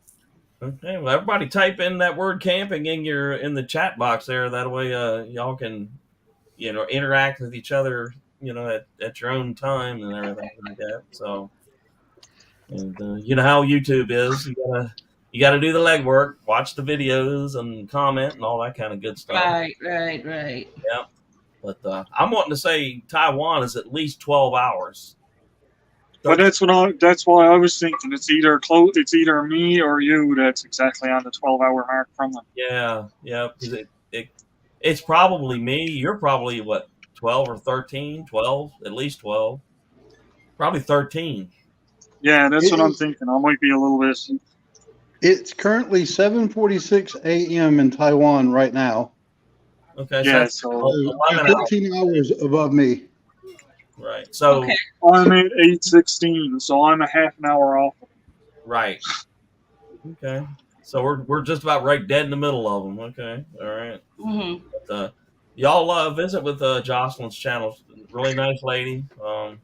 Speaker 1: Okay. Well, everybody type in that word camping in the chat box there. That way, y'all can, interact with each other, at your own time and everything like that. So, and you know how YouTube is. You gotta do the legwork, watch the videos, and comment and all that kind of good stuff.
Speaker 9: Right.
Speaker 1: Yeah. But I'm wanting to say Taiwan is at least 12 hours.
Speaker 2: But that's why I was thinking it's either me or you that's exactly on the 12-hour mark from them.
Speaker 1: Yeah, because it's probably me. You're probably what, 12 or 13? 12, at least 12. Probably 13.
Speaker 2: Yeah, that's what I'm thinking. I might be a little bit.
Speaker 5: It's currently 7:46 a.m. in Taiwan right now.
Speaker 1: Okay,
Speaker 2: Yeah,
Speaker 1: so
Speaker 2: so
Speaker 5: 15 hours above me.
Speaker 1: Right. So
Speaker 2: I'm at 8:16, so I'm a half an hour off.
Speaker 1: Right. Okay. So we're just about right dead in the middle of them. Okay. All right.
Speaker 9: Mm-hmm.
Speaker 1: But, y'all visit with Jocelyn's channel. Really nice lady.
Speaker 9: Okay.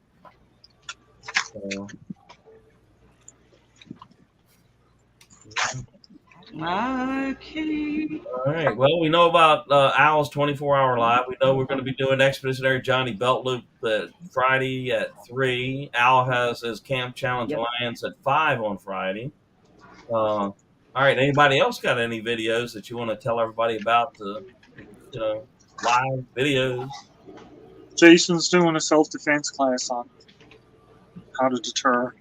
Speaker 1: All right. Well, we know about Al's 24-hour live. We know we're going to be doing Expeditionary Johnny Belt Loop Friday at 3. Al has his Camp Challenge Alliance at 5 on Friday. All right. Anybody else got any videos that you want to tell everybody about? Live videos.
Speaker 2: Jason's doing a self-defense class on how to deter.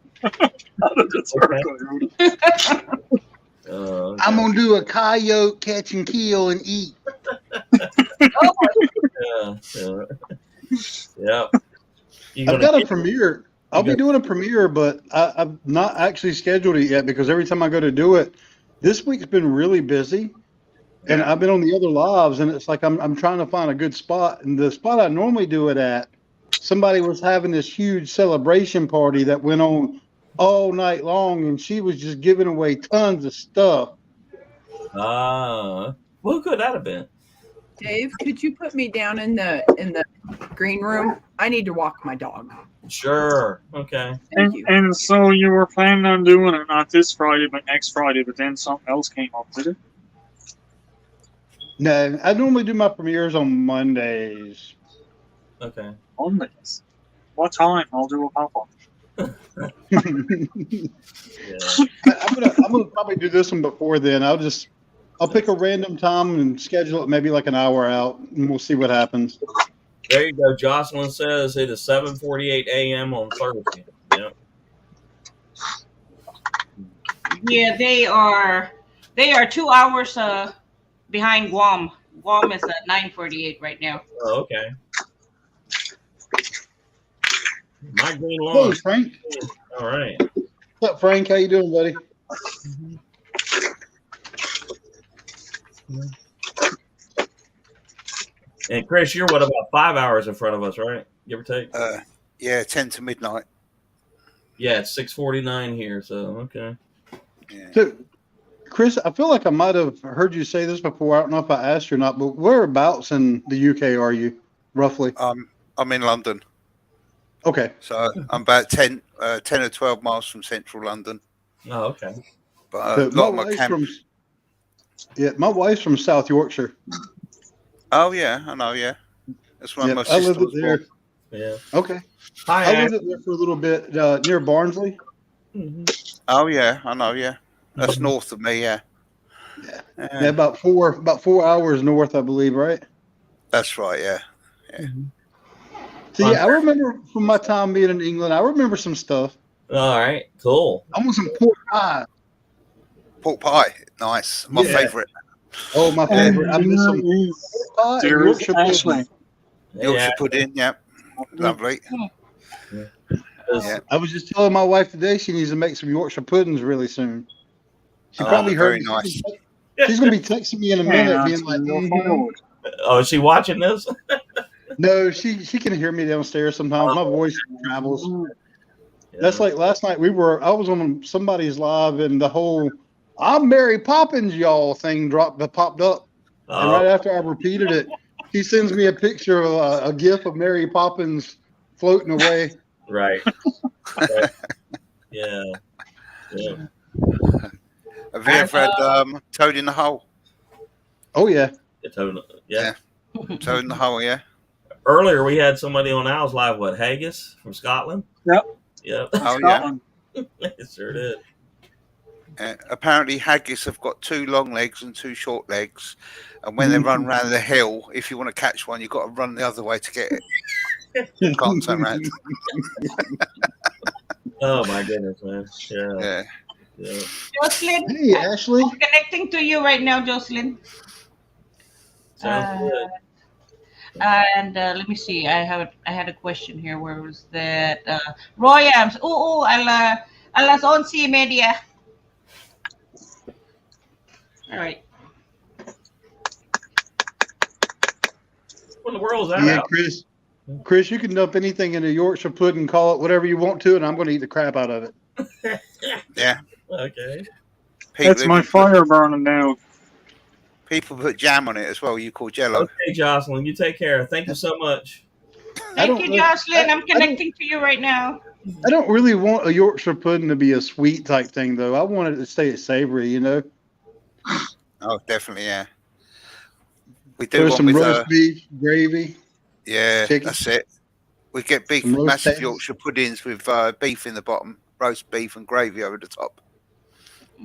Speaker 5: I'm gonna do a coyote catch and kill and eat.
Speaker 1: Yeah.
Speaker 5: I've got a premiere. I'll be doing a premiere, but I've not actually scheduled it yet because every time I go to do it, this week's been really busy, and I've been on the other lives, and it's like I'm trying to find a good spot. And the spot I normally do it at, somebody was having this huge celebration party that went on all night long, and she was just giving away tons of stuff.
Speaker 1: Who could that have been?
Speaker 11: Dave, could you put me down in the green room? I need to walk my dog.
Speaker 1: Sure. Okay.
Speaker 2: And so you were planning on doing it not this Friday, but next Friday, but then something else came up, did it?
Speaker 5: No, I normally do my premieres on Mondays.
Speaker 1: Okay.
Speaker 2: Mondays. What time? I'll do a pop-up.
Speaker 5: I'm gonna probably do this one before then. I'll pick a random time and schedule it maybe like an hour out, and we'll see what happens.
Speaker 1: There you go. Jocelyn says it is 7:48 a.m. on Thursday. Yeah.
Speaker 9: Yeah, they are 2 hours behind Guam. Guam is at 9:48 right now.
Speaker 1: Oh, okay. My green lawn.
Speaker 5: Hello, Frank.
Speaker 1: All right.
Speaker 5: What's up, Frank? How you doing, buddy?
Speaker 1: And Chris, you're what, about 5 hours in front of us, right? Give or take.
Speaker 10: Yeah, 10 to midnight.
Speaker 1: Yeah, it's 6:49 here. So okay.
Speaker 10: Yeah.
Speaker 5: So, Chris, I feel like I might have heard you say this before. I don't know if I asked you or not, but whereabouts in the UK are you, roughly?
Speaker 10: I'm in London.
Speaker 5: Okay.
Speaker 10: So I'm about 10 or 12 miles from central London.
Speaker 1: Oh, okay.
Speaker 10: But
Speaker 5: So
Speaker 10: a lot of my camp.
Speaker 5: My wife's from South Yorkshire.
Speaker 10: Oh yeah, I know. Yeah, that's where my
Speaker 5: I
Speaker 10: sister
Speaker 5: lived
Speaker 10: was
Speaker 5: there.
Speaker 10: born.
Speaker 1: Yeah.
Speaker 5: Okay.
Speaker 1: Hi,
Speaker 5: I lived there for a little bit near Barnsley.
Speaker 1: Mm-hmm.
Speaker 10: Oh yeah, I know. Yeah, that's north of me. Yeah.
Speaker 5: Yeah, about 4 hours north, I believe. Right.
Speaker 10: That's right. Yeah.
Speaker 5: So yeah, I remember from my time being in England. I remember some stuff.
Speaker 1: All right. Cool.
Speaker 5: I want some pork pie.
Speaker 10: Pork pie, nice. My favorite.
Speaker 5: Oh, my favorite. I miss some pork pie and Yorkshire pudding.
Speaker 10: Yorkshire pudding. Yeah. Lovely.
Speaker 1: Yeah.
Speaker 5: I was just telling my wife today she needs to make some Yorkshire puddings really soon. She probably heard me.
Speaker 10: Nice.
Speaker 5: She's going to be texting me in a minute, being like,
Speaker 1: Oh, is she watching this?
Speaker 5: No, she can hear me downstairs sometimes. My voice travels. That's like last night. I was on somebody's live, and the whole "I'm Mary Poppins, y'all" thing popped up, and right after I repeated it, he sends me a picture of a gif of Mary Poppins floating away.
Speaker 1: Right. Yeah.
Speaker 10: Have you ever had Toad in the Hole?
Speaker 5: Oh yeah.
Speaker 1: Yeah.
Speaker 10: Toad in the Hole. Yeah.
Speaker 1: Earlier, we had somebody on Al's Live, Haggis from Scotland?
Speaker 2: Yep.
Speaker 10: Oh, yeah.
Speaker 1: It sure did.
Speaker 10: Apparently, haggis have got 2 long legs and 2 short legs. And when they run around the hill, if you want to catch one, you've got to run the other way to get it. You can't turn around.
Speaker 1: Oh, my goodness, man. Yeah.
Speaker 9: Jocelyn.
Speaker 5: Hey, Ashley.
Speaker 9: I'm connecting to you right now, Jocelyn.
Speaker 1: Sounds good.
Speaker 9: And let me see. I had a question here. Where was that? Royams. Alas 11:30. All right.
Speaker 1: What in the world is that?
Speaker 5: Yeah, Chris, you can dump anything in a Yorkshire pudding, call it whatever you want to, and I'm going to eat the crap out of it.
Speaker 10: Yeah.
Speaker 1: Okay.
Speaker 2: That's my fire burning now.
Speaker 10: People put jam on it as well. You call Jello.
Speaker 1: Okay, Jocelyn, you take care. Thank you so much.
Speaker 9: Thank you, Jocelyn. I'm connecting to you right now.
Speaker 5: I don't really want a Yorkshire pudding to be a sweet type thing, though. I want it to stay savory, you know?
Speaker 10: Oh, definitely, yeah. We do
Speaker 5: There's
Speaker 10: one
Speaker 5: some
Speaker 10: with
Speaker 5: roast beef, gravy.
Speaker 10: Yeah,
Speaker 5: chicken.
Speaker 10: that's it. We get beef, massive Yorkshire puddings with beef in the bottom, roast beef and gravy over the top.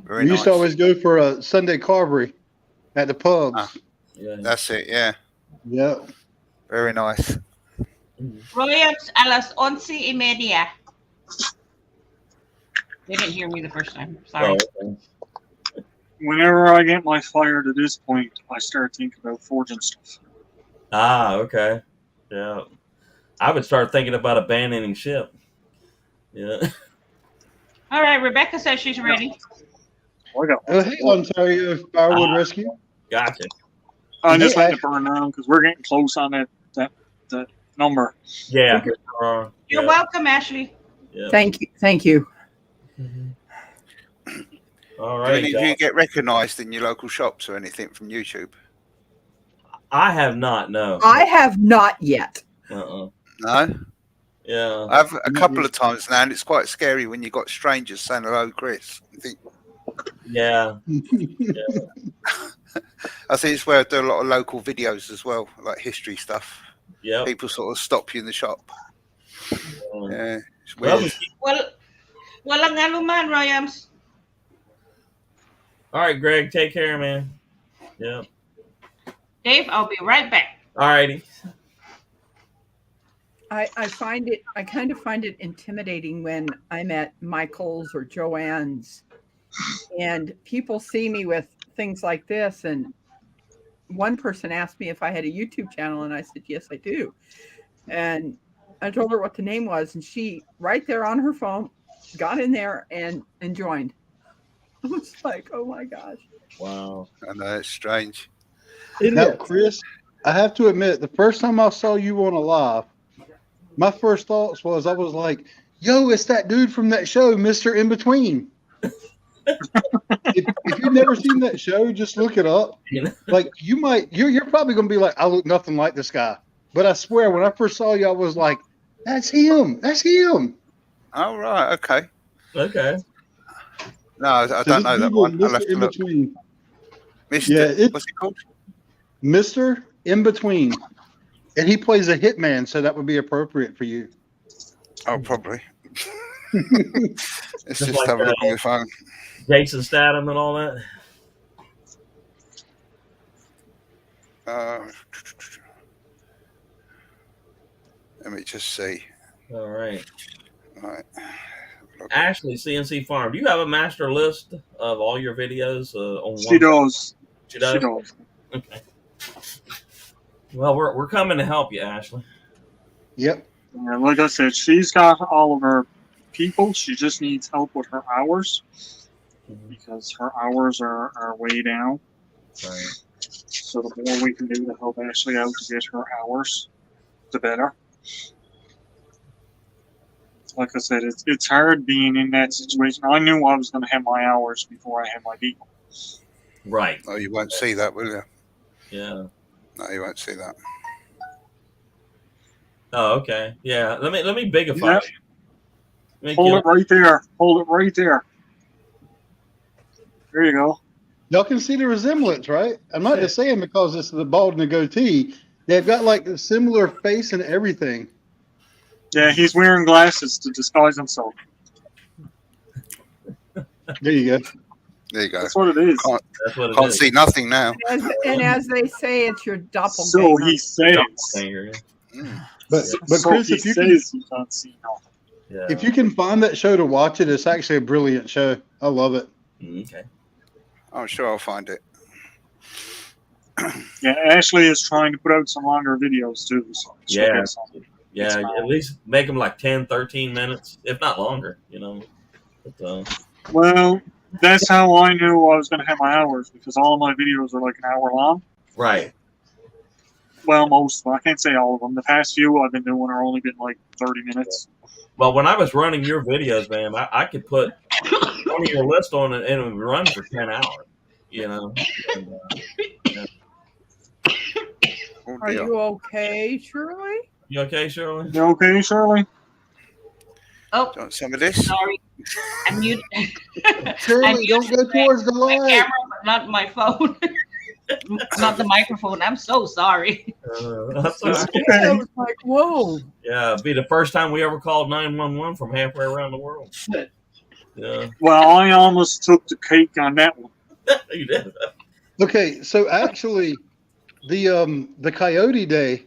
Speaker 10: Very
Speaker 5: We
Speaker 10: nice.
Speaker 5: used to always go for a Sunday carvery at the pubs.
Speaker 10: That's it, yeah.
Speaker 5: Yeah.
Speaker 10: Very nice.
Speaker 9: Royams alas 11:30. They didn't hear me the first time. Sorry.
Speaker 1: Oh, okay.
Speaker 2: Whenever I get my fire to this point, I start thinking about forging stuff.
Speaker 1: Ah, okay. Yeah. I would start thinking about abandoning ship. Yeah.
Speaker 9: All right. Rebecca says she's ready.
Speaker 5: Oh, hey, Ontario Firewood Rescue.
Speaker 1: Gotcha.
Speaker 2: I'm just letting it burn down because we're getting close on that number.
Speaker 1: Yeah.
Speaker 9: You're welcome, Ashley.
Speaker 1: Yeah.
Speaker 11: Thank you. Thank you.
Speaker 1: All
Speaker 10: Do
Speaker 1: right.
Speaker 10: any of you get recognised in your local shops or anything from YouTube?
Speaker 1: I have not, no.
Speaker 11: I have not yet.
Speaker 10: No?
Speaker 1: Yeah.
Speaker 10: I've a couple of times now, and it's quite scary when you've got strangers saying hello, Chris. You think,
Speaker 1: yeah.
Speaker 10: I think it's where I do a lot of local videos as well, like history stuff.
Speaker 1: Yeah.
Speaker 10: People sort of stop you in the shop. Yeah. It's
Speaker 1: Well,
Speaker 10: weird.
Speaker 9: Walang anuman, Royams.
Speaker 1: all right, Greg, take care, man. Yeah.
Speaker 9: Dave, I'll be right back.
Speaker 1: All righty.
Speaker 11: I kind of find it intimidating when I'm at Michael's or Joanne's and people see me with things like this. And one person asked me if I had a YouTube channel, and I said, yes, I do. And I told her what the name was, and she, right there on her phone, got in there and joined. I was like, oh my gosh.
Speaker 1: Wow.
Speaker 10: I know, it's strange.
Speaker 5: Now, Chris, I have to admit, the first time I saw you on a live, my first thoughts was I was like, "Yo, it's that dude from that show, Mr. In Between." if you've never seen that show, just look it up. Like you're probably gonna be like, "I look nothing like this guy," but I swear, when I first saw you, I was like, "That's him. That's him."
Speaker 10: Oh right, okay.
Speaker 1: Okay.
Speaker 10: No, I don't know that one. I'll have to look.
Speaker 5: Between.
Speaker 10: Mr.
Speaker 5: Yeah,
Speaker 10: what's it called?
Speaker 5: Mr. In Between, and he plays a hitman, so that would be appropriate for you.
Speaker 10: Oh, probably. Let's just have a look on my phone.
Speaker 1: Jason Statham and all that.
Speaker 10: Let me just see.
Speaker 1: All right.
Speaker 10: All right.
Speaker 1: Ashley, CNC Farm. Do you have a master list of all your videos on one?
Speaker 2: She does.
Speaker 1: She does. Okay. Well, we're coming to help you, Ashley.
Speaker 5: Yep.
Speaker 2: Yeah, like I said, she's got all of her people. She just needs help with her hours because her hours are way down.
Speaker 1: Right.
Speaker 2: So the more we can do to help Ashley out to get her hours, the better. Like I said, it's hard being in that situation. I knew I was going to have my hours before I had my people.
Speaker 1: Right.
Speaker 10: Oh, you won't see that, will you?
Speaker 1: Yeah.
Speaker 10: No, you won't see that.
Speaker 1: Oh, okay. Yeah. Let me bigify it.
Speaker 2: Hold it right there. Hold it right there. There you go.
Speaker 5: Y'all can see the resemblance, right? I'm not just saying because it's the bald and the goatee. They've got like a similar face and everything.
Speaker 2: Yeah, he's wearing glasses to disguise himself.
Speaker 5: There you go.
Speaker 10: There you go.
Speaker 2: That's what it is.
Speaker 1: That's what it
Speaker 10: Can't
Speaker 1: is.
Speaker 10: see nothing now.
Speaker 11: And as they say, it's your doppelganger.
Speaker 2: So he says.
Speaker 5: But
Speaker 2: So
Speaker 5: Chris,
Speaker 2: he
Speaker 5: if you
Speaker 2: says you can't see nothing.
Speaker 1: Yeah.
Speaker 5: if you can find that show to watch it, it's actually a brilliant show. I love it.
Speaker 1: Okay.
Speaker 10: I'm sure I'll find it.
Speaker 2: Yeah, Ashley is trying to put out some longer videos too. So
Speaker 1: Yeah. Yeah, at least make them like 10, 13 minutes, if not longer, But,
Speaker 2: well, that's how I knew I was going to have my hours because all of my videos are like an hour long.
Speaker 1: Right.
Speaker 2: Well, most of them. I can't say all of them. The past few I've been doing are only been like 30 minutes.
Speaker 1: Well, when I was running your videos, man, I could put one of your list on and it would run for 10 hours, And, yeah.
Speaker 11: Are you okay, Shirley?
Speaker 1: You okay, Shirley?
Speaker 2: You okay, Shirley?
Speaker 9: Oh,
Speaker 10: Do you want some of this?
Speaker 9: sorry. I'm muted.
Speaker 5: Shirley, don't go towards the
Speaker 9: my
Speaker 5: light.
Speaker 9: camera, but not my phone. Not the microphone. I'm so sorry.
Speaker 1: That's all right.
Speaker 11: I was like, whoa.
Speaker 1: Yeah, it'd be the first time we ever called 911 from halfway around the world. Yeah.
Speaker 2: Well, I almost took the cake on that one.
Speaker 1: You did.
Speaker 5: Okay, so actually, the Coyote Day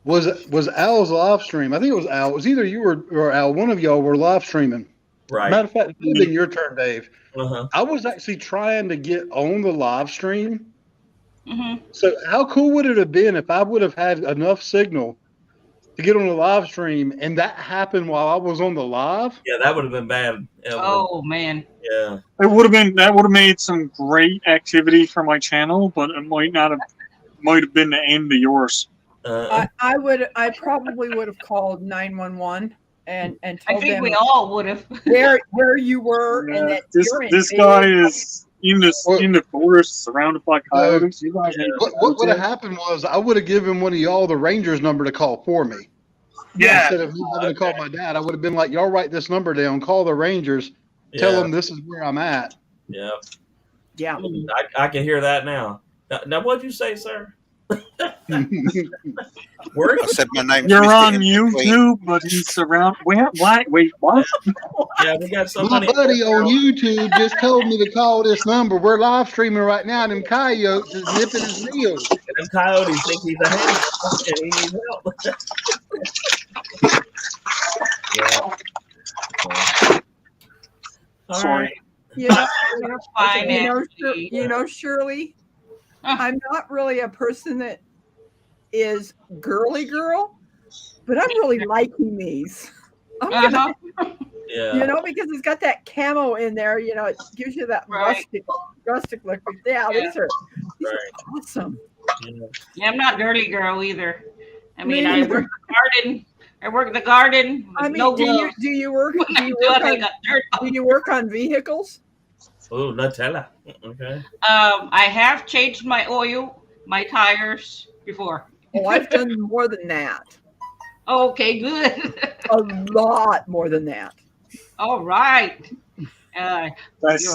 Speaker 5: was Al's live stream. I think it was Al. It was either you or Al. One of y'all were live streaming.
Speaker 1: Right.
Speaker 5: Matter of fact, it would have been your turn, Dave.
Speaker 1: Uh-huh.
Speaker 5: I was actually trying to get on the live stream.
Speaker 9: Mm-hmm.
Speaker 5: So how cool would it have been if I would have had enough signal to get on the live stream and that happened while I was on the live?
Speaker 1: Yeah, that would have been bad.
Speaker 9: Oh man.
Speaker 1: Yeah.
Speaker 2: That would have made some great activity for my channel, but it might have been the end of yours.
Speaker 11: I probably would have called 911 and
Speaker 9: I
Speaker 11: told
Speaker 9: think
Speaker 11: them
Speaker 9: we all would have.
Speaker 11: where you were and that
Speaker 2: This guy is in the forest surrounded by coyotes. You guys need to
Speaker 5: What would have happened was I would have given one of y'all the Rangers number to call for me.
Speaker 2: Yeah.
Speaker 5: Instead of me having to call my dad, I would have been like, y'all write this number down, call the Rangers, tell them this is where I'm at.
Speaker 1: Yeah.
Speaker 11: Yeah.
Speaker 1: I can hear that now. Now what'd you say, sir?
Speaker 10: I said my name.
Speaker 2: You're on YouTube, but he's around. Wait, what?
Speaker 1: Yeah, we got somebody.
Speaker 5: My buddy on YouTube just told me to call this number. We're live streaming right now. Them coyotes is nipping his heels.
Speaker 1: And them coyotes think he's a hand and he needs help. Yeah. All right.
Speaker 11: Shirley, I'm not really a person that is girly girl, but I'm really liking these.
Speaker 1: Yeah.
Speaker 11: Because it's got that camo in there. It gives you that rustic look. But yeah, these are awesome.
Speaker 9: Yeah, I'm not girly girl either. I mean, I work the garden. I work the garden.
Speaker 11: I mean,
Speaker 9: no
Speaker 11: do
Speaker 9: gloves.
Speaker 11: you work on vehicles?
Speaker 1: Oh, Nutella. Okay.
Speaker 9: I have changed my oil, my tires before.
Speaker 11: Oh, I've done more than that.
Speaker 9: Okay, good.
Speaker 11: A lot more than that.
Speaker 9: All right.
Speaker 2: That's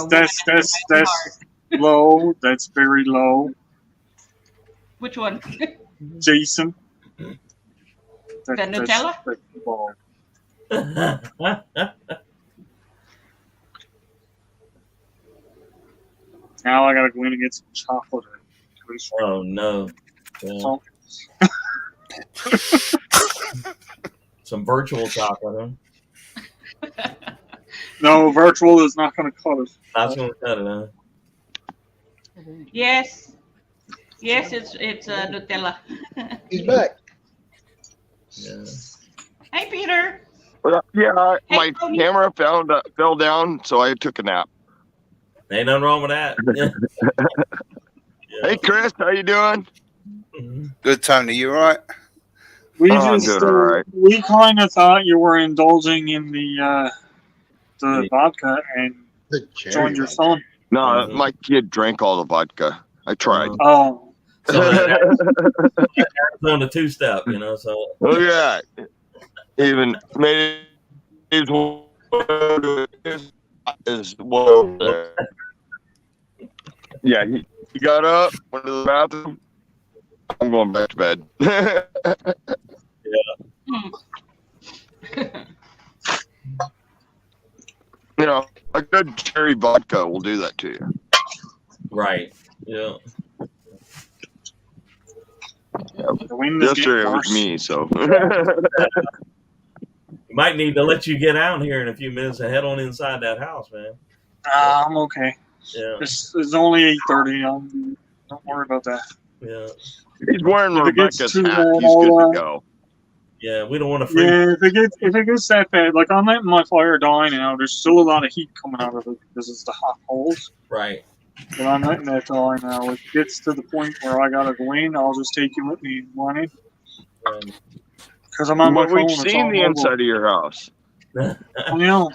Speaker 2: low. That's very low.
Speaker 9: Which one?
Speaker 2: Jason.
Speaker 9: The Nutella?
Speaker 2: That's low. Now I gotta go in and get some chocolate.
Speaker 1: Oh no. Yeah. Some virtual chocolate, huh?
Speaker 2: No, virtual is not gonna cut it.
Speaker 1: That's gonna cut it, huh?
Speaker 9: Yes. Yes, it's Nutella.
Speaker 4: He's back.
Speaker 1: Yeah.
Speaker 9: Hey, Peter.
Speaker 3: Yeah, my camera fell down, so I took a nap.
Speaker 1: Ain't nothing wrong with that. Yeah.
Speaker 3: Hey, Chris, how you doing?
Speaker 10: Good, Tony. You all right?
Speaker 2: We
Speaker 3: I'm doing all right.
Speaker 2: We kind of thought you were indulging in the vodka and joined your son.
Speaker 3: No, my kid drank all the vodka. I tried.
Speaker 2: Oh.
Speaker 1: So on the two-step, you know. So
Speaker 3: look at that. Even made his is well there. Yeah, he got up, went to the bathroom. I'm going back to bed.
Speaker 1: Yeah.
Speaker 3: You know, a good cherry vodka will do that to you.
Speaker 1: Right. Yeah.
Speaker 3: Yesterday it was me, so.
Speaker 1: Might need to let you get out here in a few minutes and head on inside that house, man.
Speaker 2: I'm okay.
Speaker 1: Yeah.
Speaker 2: It's only 8:30. Don't worry about that.
Speaker 1: Yeah.
Speaker 3: He's wearing
Speaker 2: If it
Speaker 3: Rebecca's
Speaker 2: gets
Speaker 3: hat.
Speaker 2: too bad,
Speaker 3: He's good to go.
Speaker 1: Yeah, we don't want to freeze.
Speaker 2: Yeah, if it gets that bad, like I'm letting my fire die now. There's still a lot of heat coming out of it because it's the hot coals.
Speaker 1: Right.
Speaker 2: But I'm letting that die now. If it gets to the point where I gotta go in, I'll just take you with me and run in. Because I'm on my
Speaker 3: Well,
Speaker 2: phone.
Speaker 3: we've seen the inside of your house.
Speaker 2: I know.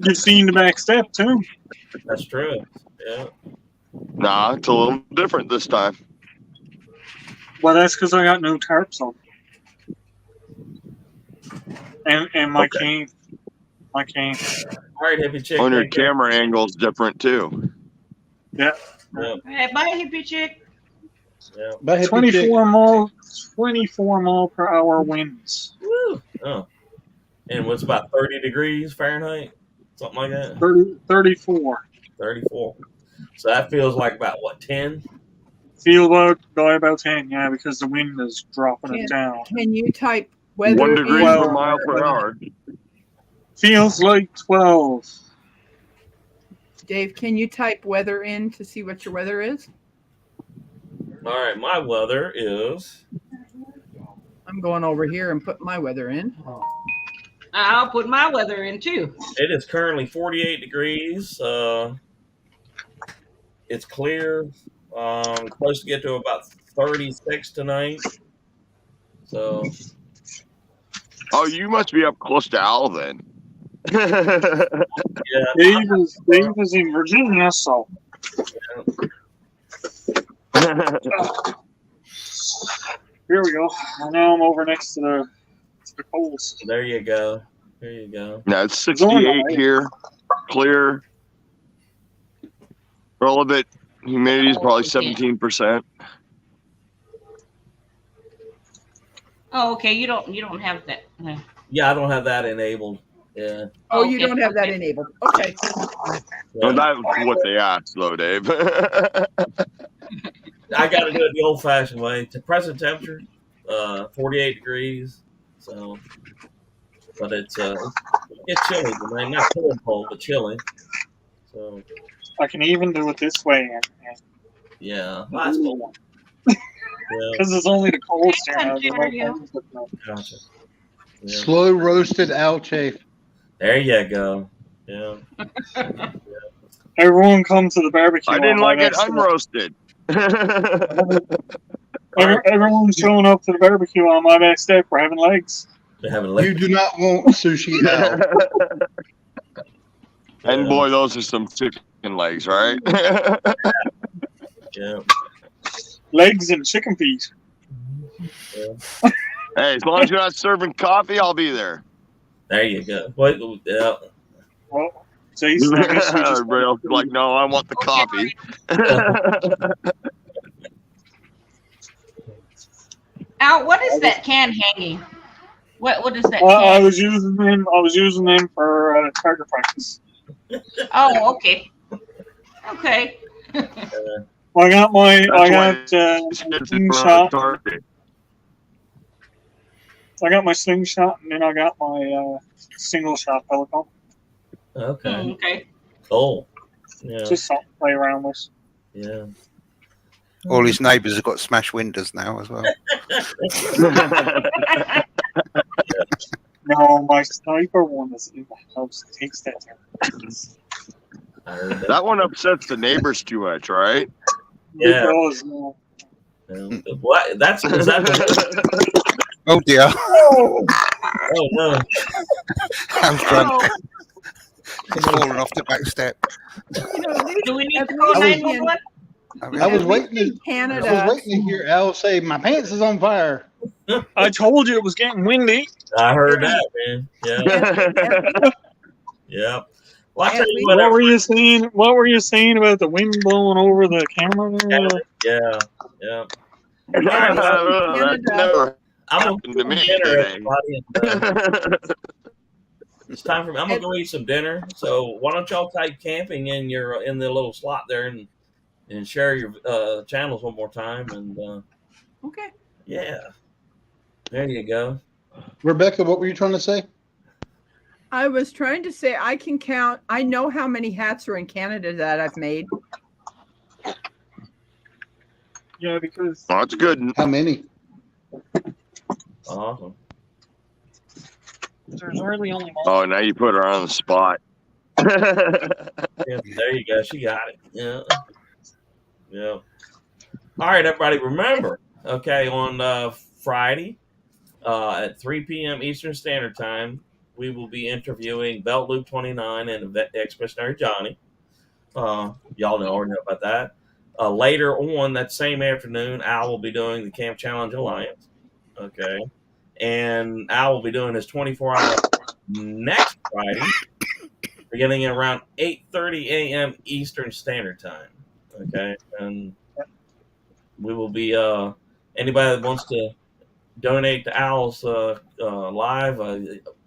Speaker 2: You've seen the back step too.
Speaker 1: That's true. Yeah.
Speaker 3: Nah, it's a little different this time.
Speaker 2: Well, that's because I got no tarps on. And my cane. My cane.
Speaker 1: All right, hippie chick.
Speaker 3: On your camera angle's different too.
Speaker 2: Yeah.
Speaker 9: Hey, bye, hippie chick.
Speaker 1: Yeah.
Speaker 2: 24 mile per hour winds.
Speaker 1: Woo. Oh. And what's about 30 degrees Fahrenheit? Something like that?
Speaker 2: 34.
Speaker 1: 34. So that feels like about what, 10?
Speaker 2: Feel about 10, yeah, because the wind is dropping it down.
Speaker 11: Can you type weather
Speaker 3: 1 degree
Speaker 11: in?
Speaker 3: per mile per hour.
Speaker 2: Feels like 12.
Speaker 11: Dave, can you type weather in to see what your weather is?
Speaker 1: All right, my weather is.
Speaker 11: I'm going over here and put my weather in.
Speaker 9: I'll put my weather in too.
Speaker 1: It is currently 48 degrees. It's clear. Supposed to get to about 36 tonight. So.
Speaker 3: Oh, you must be up close to Al then.
Speaker 1: Yeah.
Speaker 2: Dave is in Virginia, so. Here we go. Now I'm over next to the coals.
Speaker 1: There you go. There you go.
Speaker 3: Yeah, it's 68 here. Clear. Relevant humidity is probably 17%.
Speaker 9: Oh, okay. You don't have that. No.
Speaker 1: Yeah, I don't have that enabled. Yeah.
Speaker 11: Oh, you don't have that enabled. Okay.
Speaker 3: Well, that's what they asked, though, Dave.
Speaker 1: I got to do it the old-fashioned way. To present temperature, 48 degrees. So, but it's chilly tonight. Not cold, but chilly. So
Speaker 2: I can even do it this way. And
Speaker 1: yeah, that's cool.
Speaker 2: Because it's only the cold stand.
Speaker 1: Gotcha. Yeah.
Speaker 5: Slow roasted owl chafe.
Speaker 1: There you go. Yeah.
Speaker 2: Everyone come to the barbecue.
Speaker 3: I didn't like it unroasted.
Speaker 2: Everyone's showing up to the barbecue on my back step for having legs.
Speaker 5: You do not want sushi Al.
Speaker 3: And boy, those are some chicken legs, right?
Speaker 1: Yeah.
Speaker 2: Legs and chicken feet.
Speaker 1: Yeah.
Speaker 3: Hey, as long as you're not serving coffee, I'll be there.
Speaker 1: There you go. What? Yeah.
Speaker 2: Well, Jason, I guess you just
Speaker 3: everybody else is like, no, I want the coffee.
Speaker 9: Al, what is that can hanging? What is that?
Speaker 2: I was using them for target practice.
Speaker 9: Oh, okay. Okay.
Speaker 2: I got slingshot. I got my slingshot, and then I got my single shot pelican.
Speaker 1: Okay.
Speaker 9: Okay.
Speaker 1: Cool. Yeah.
Speaker 2: Just something to play around with.
Speaker 1: Yeah.
Speaker 10: All his neighbours have got smashed windows now as well.
Speaker 2: No, my sniper one is in the house. It takes that
Speaker 3: turn. That one upsets the neighbors too much, right?
Speaker 1: Yeah.
Speaker 2: It does, no.
Speaker 1: What? Is that?
Speaker 10: Oh dear.
Speaker 1: Oh no.
Speaker 10: How's drunk? He's fallen off the back step.
Speaker 9: Do we need to call 911?
Speaker 5: I was waiting to hear Al say, "My pants is on fire."
Speaker 2: I told you it was getting windy.
Speaker 1: I heard that, man. Yeah. Yeah. Well, I tell you what
Speaker 2: were you saying? What were you saying about the wind blowing over the camera?
Speaker 1: Yeah. Yeah.
Speaker 3: That never happened to me today.
Speaker 1: It's time for me. I'm gonna go eat some dinner. So why don't y'all type camping in the little slot there and share your channels one more time and
Speaker 11: okay.
Speaker 1: Yeah. There you go.
Speaker 5: Rebecca, what were you trying to say?
Speaker 11: I was trying to say I can count. I know how many hats are in Canada that I've made.
Speaker 2: Yeah, because
Speaker 3: that's good.
Speaker 5: How many?
Speaker 1: Awesome.
Speaker 2: There's hardly only one.
Speaker 3: Oh, now you put her on the spot.
Speaker 1: Yeah, there you go. She got it. Yeah. Yeah. All right, everybody. Remember, okay, on Friday at 3 p.m. Eastern Standard Time, we will be interviewing Belt Loop 29 and Expeditionary Johnny. Y'all already know about that. Later on that same afternoon, Al will be doing the Camp Challenge Alliance. Okay. And Al will be doing his 24-hour next Friday, beginning at around 8:30 a.m. Eastern Standard Time. Okay. And we will be, anybody that wants to donate to Al's live,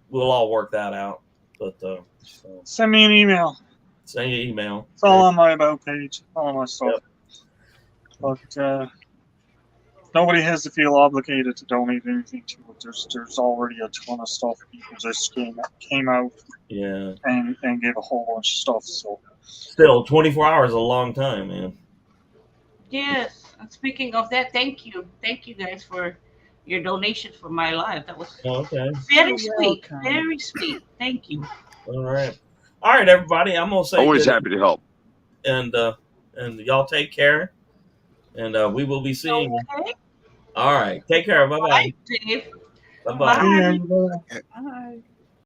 Speaker 1: we'll all work that out. But
Speaker 2: send me an email.
Speaker 1: Send you an email.
Speaker 2: It's all on my about page. All my stuff. Yep. But nobody has to feel obligated to donate anything to it. There's already a ton of stuff people just came out.
Speaker 1: Yeah.
Speaker 2: And gave a whole bunch of stuff. So
Speaker 1: still, 24 hours is a long time, man.
Speaker 9: Yes. Speaking of that, thank you guys for your donation for my live. That was very sweet. Very sweet. Thank you.
Speaker 1: All right, everybody. I'm gonna say
Speaker 3: always happy to help.
Speaker 1: And y'all take care. And we will be seeing you. All right. Take care. Bye-bye.
Speaker 9: Bye, Dave.
Speaker 1: Bye-bye.
Speaker 2: Bye.
Speaker 11: Bye.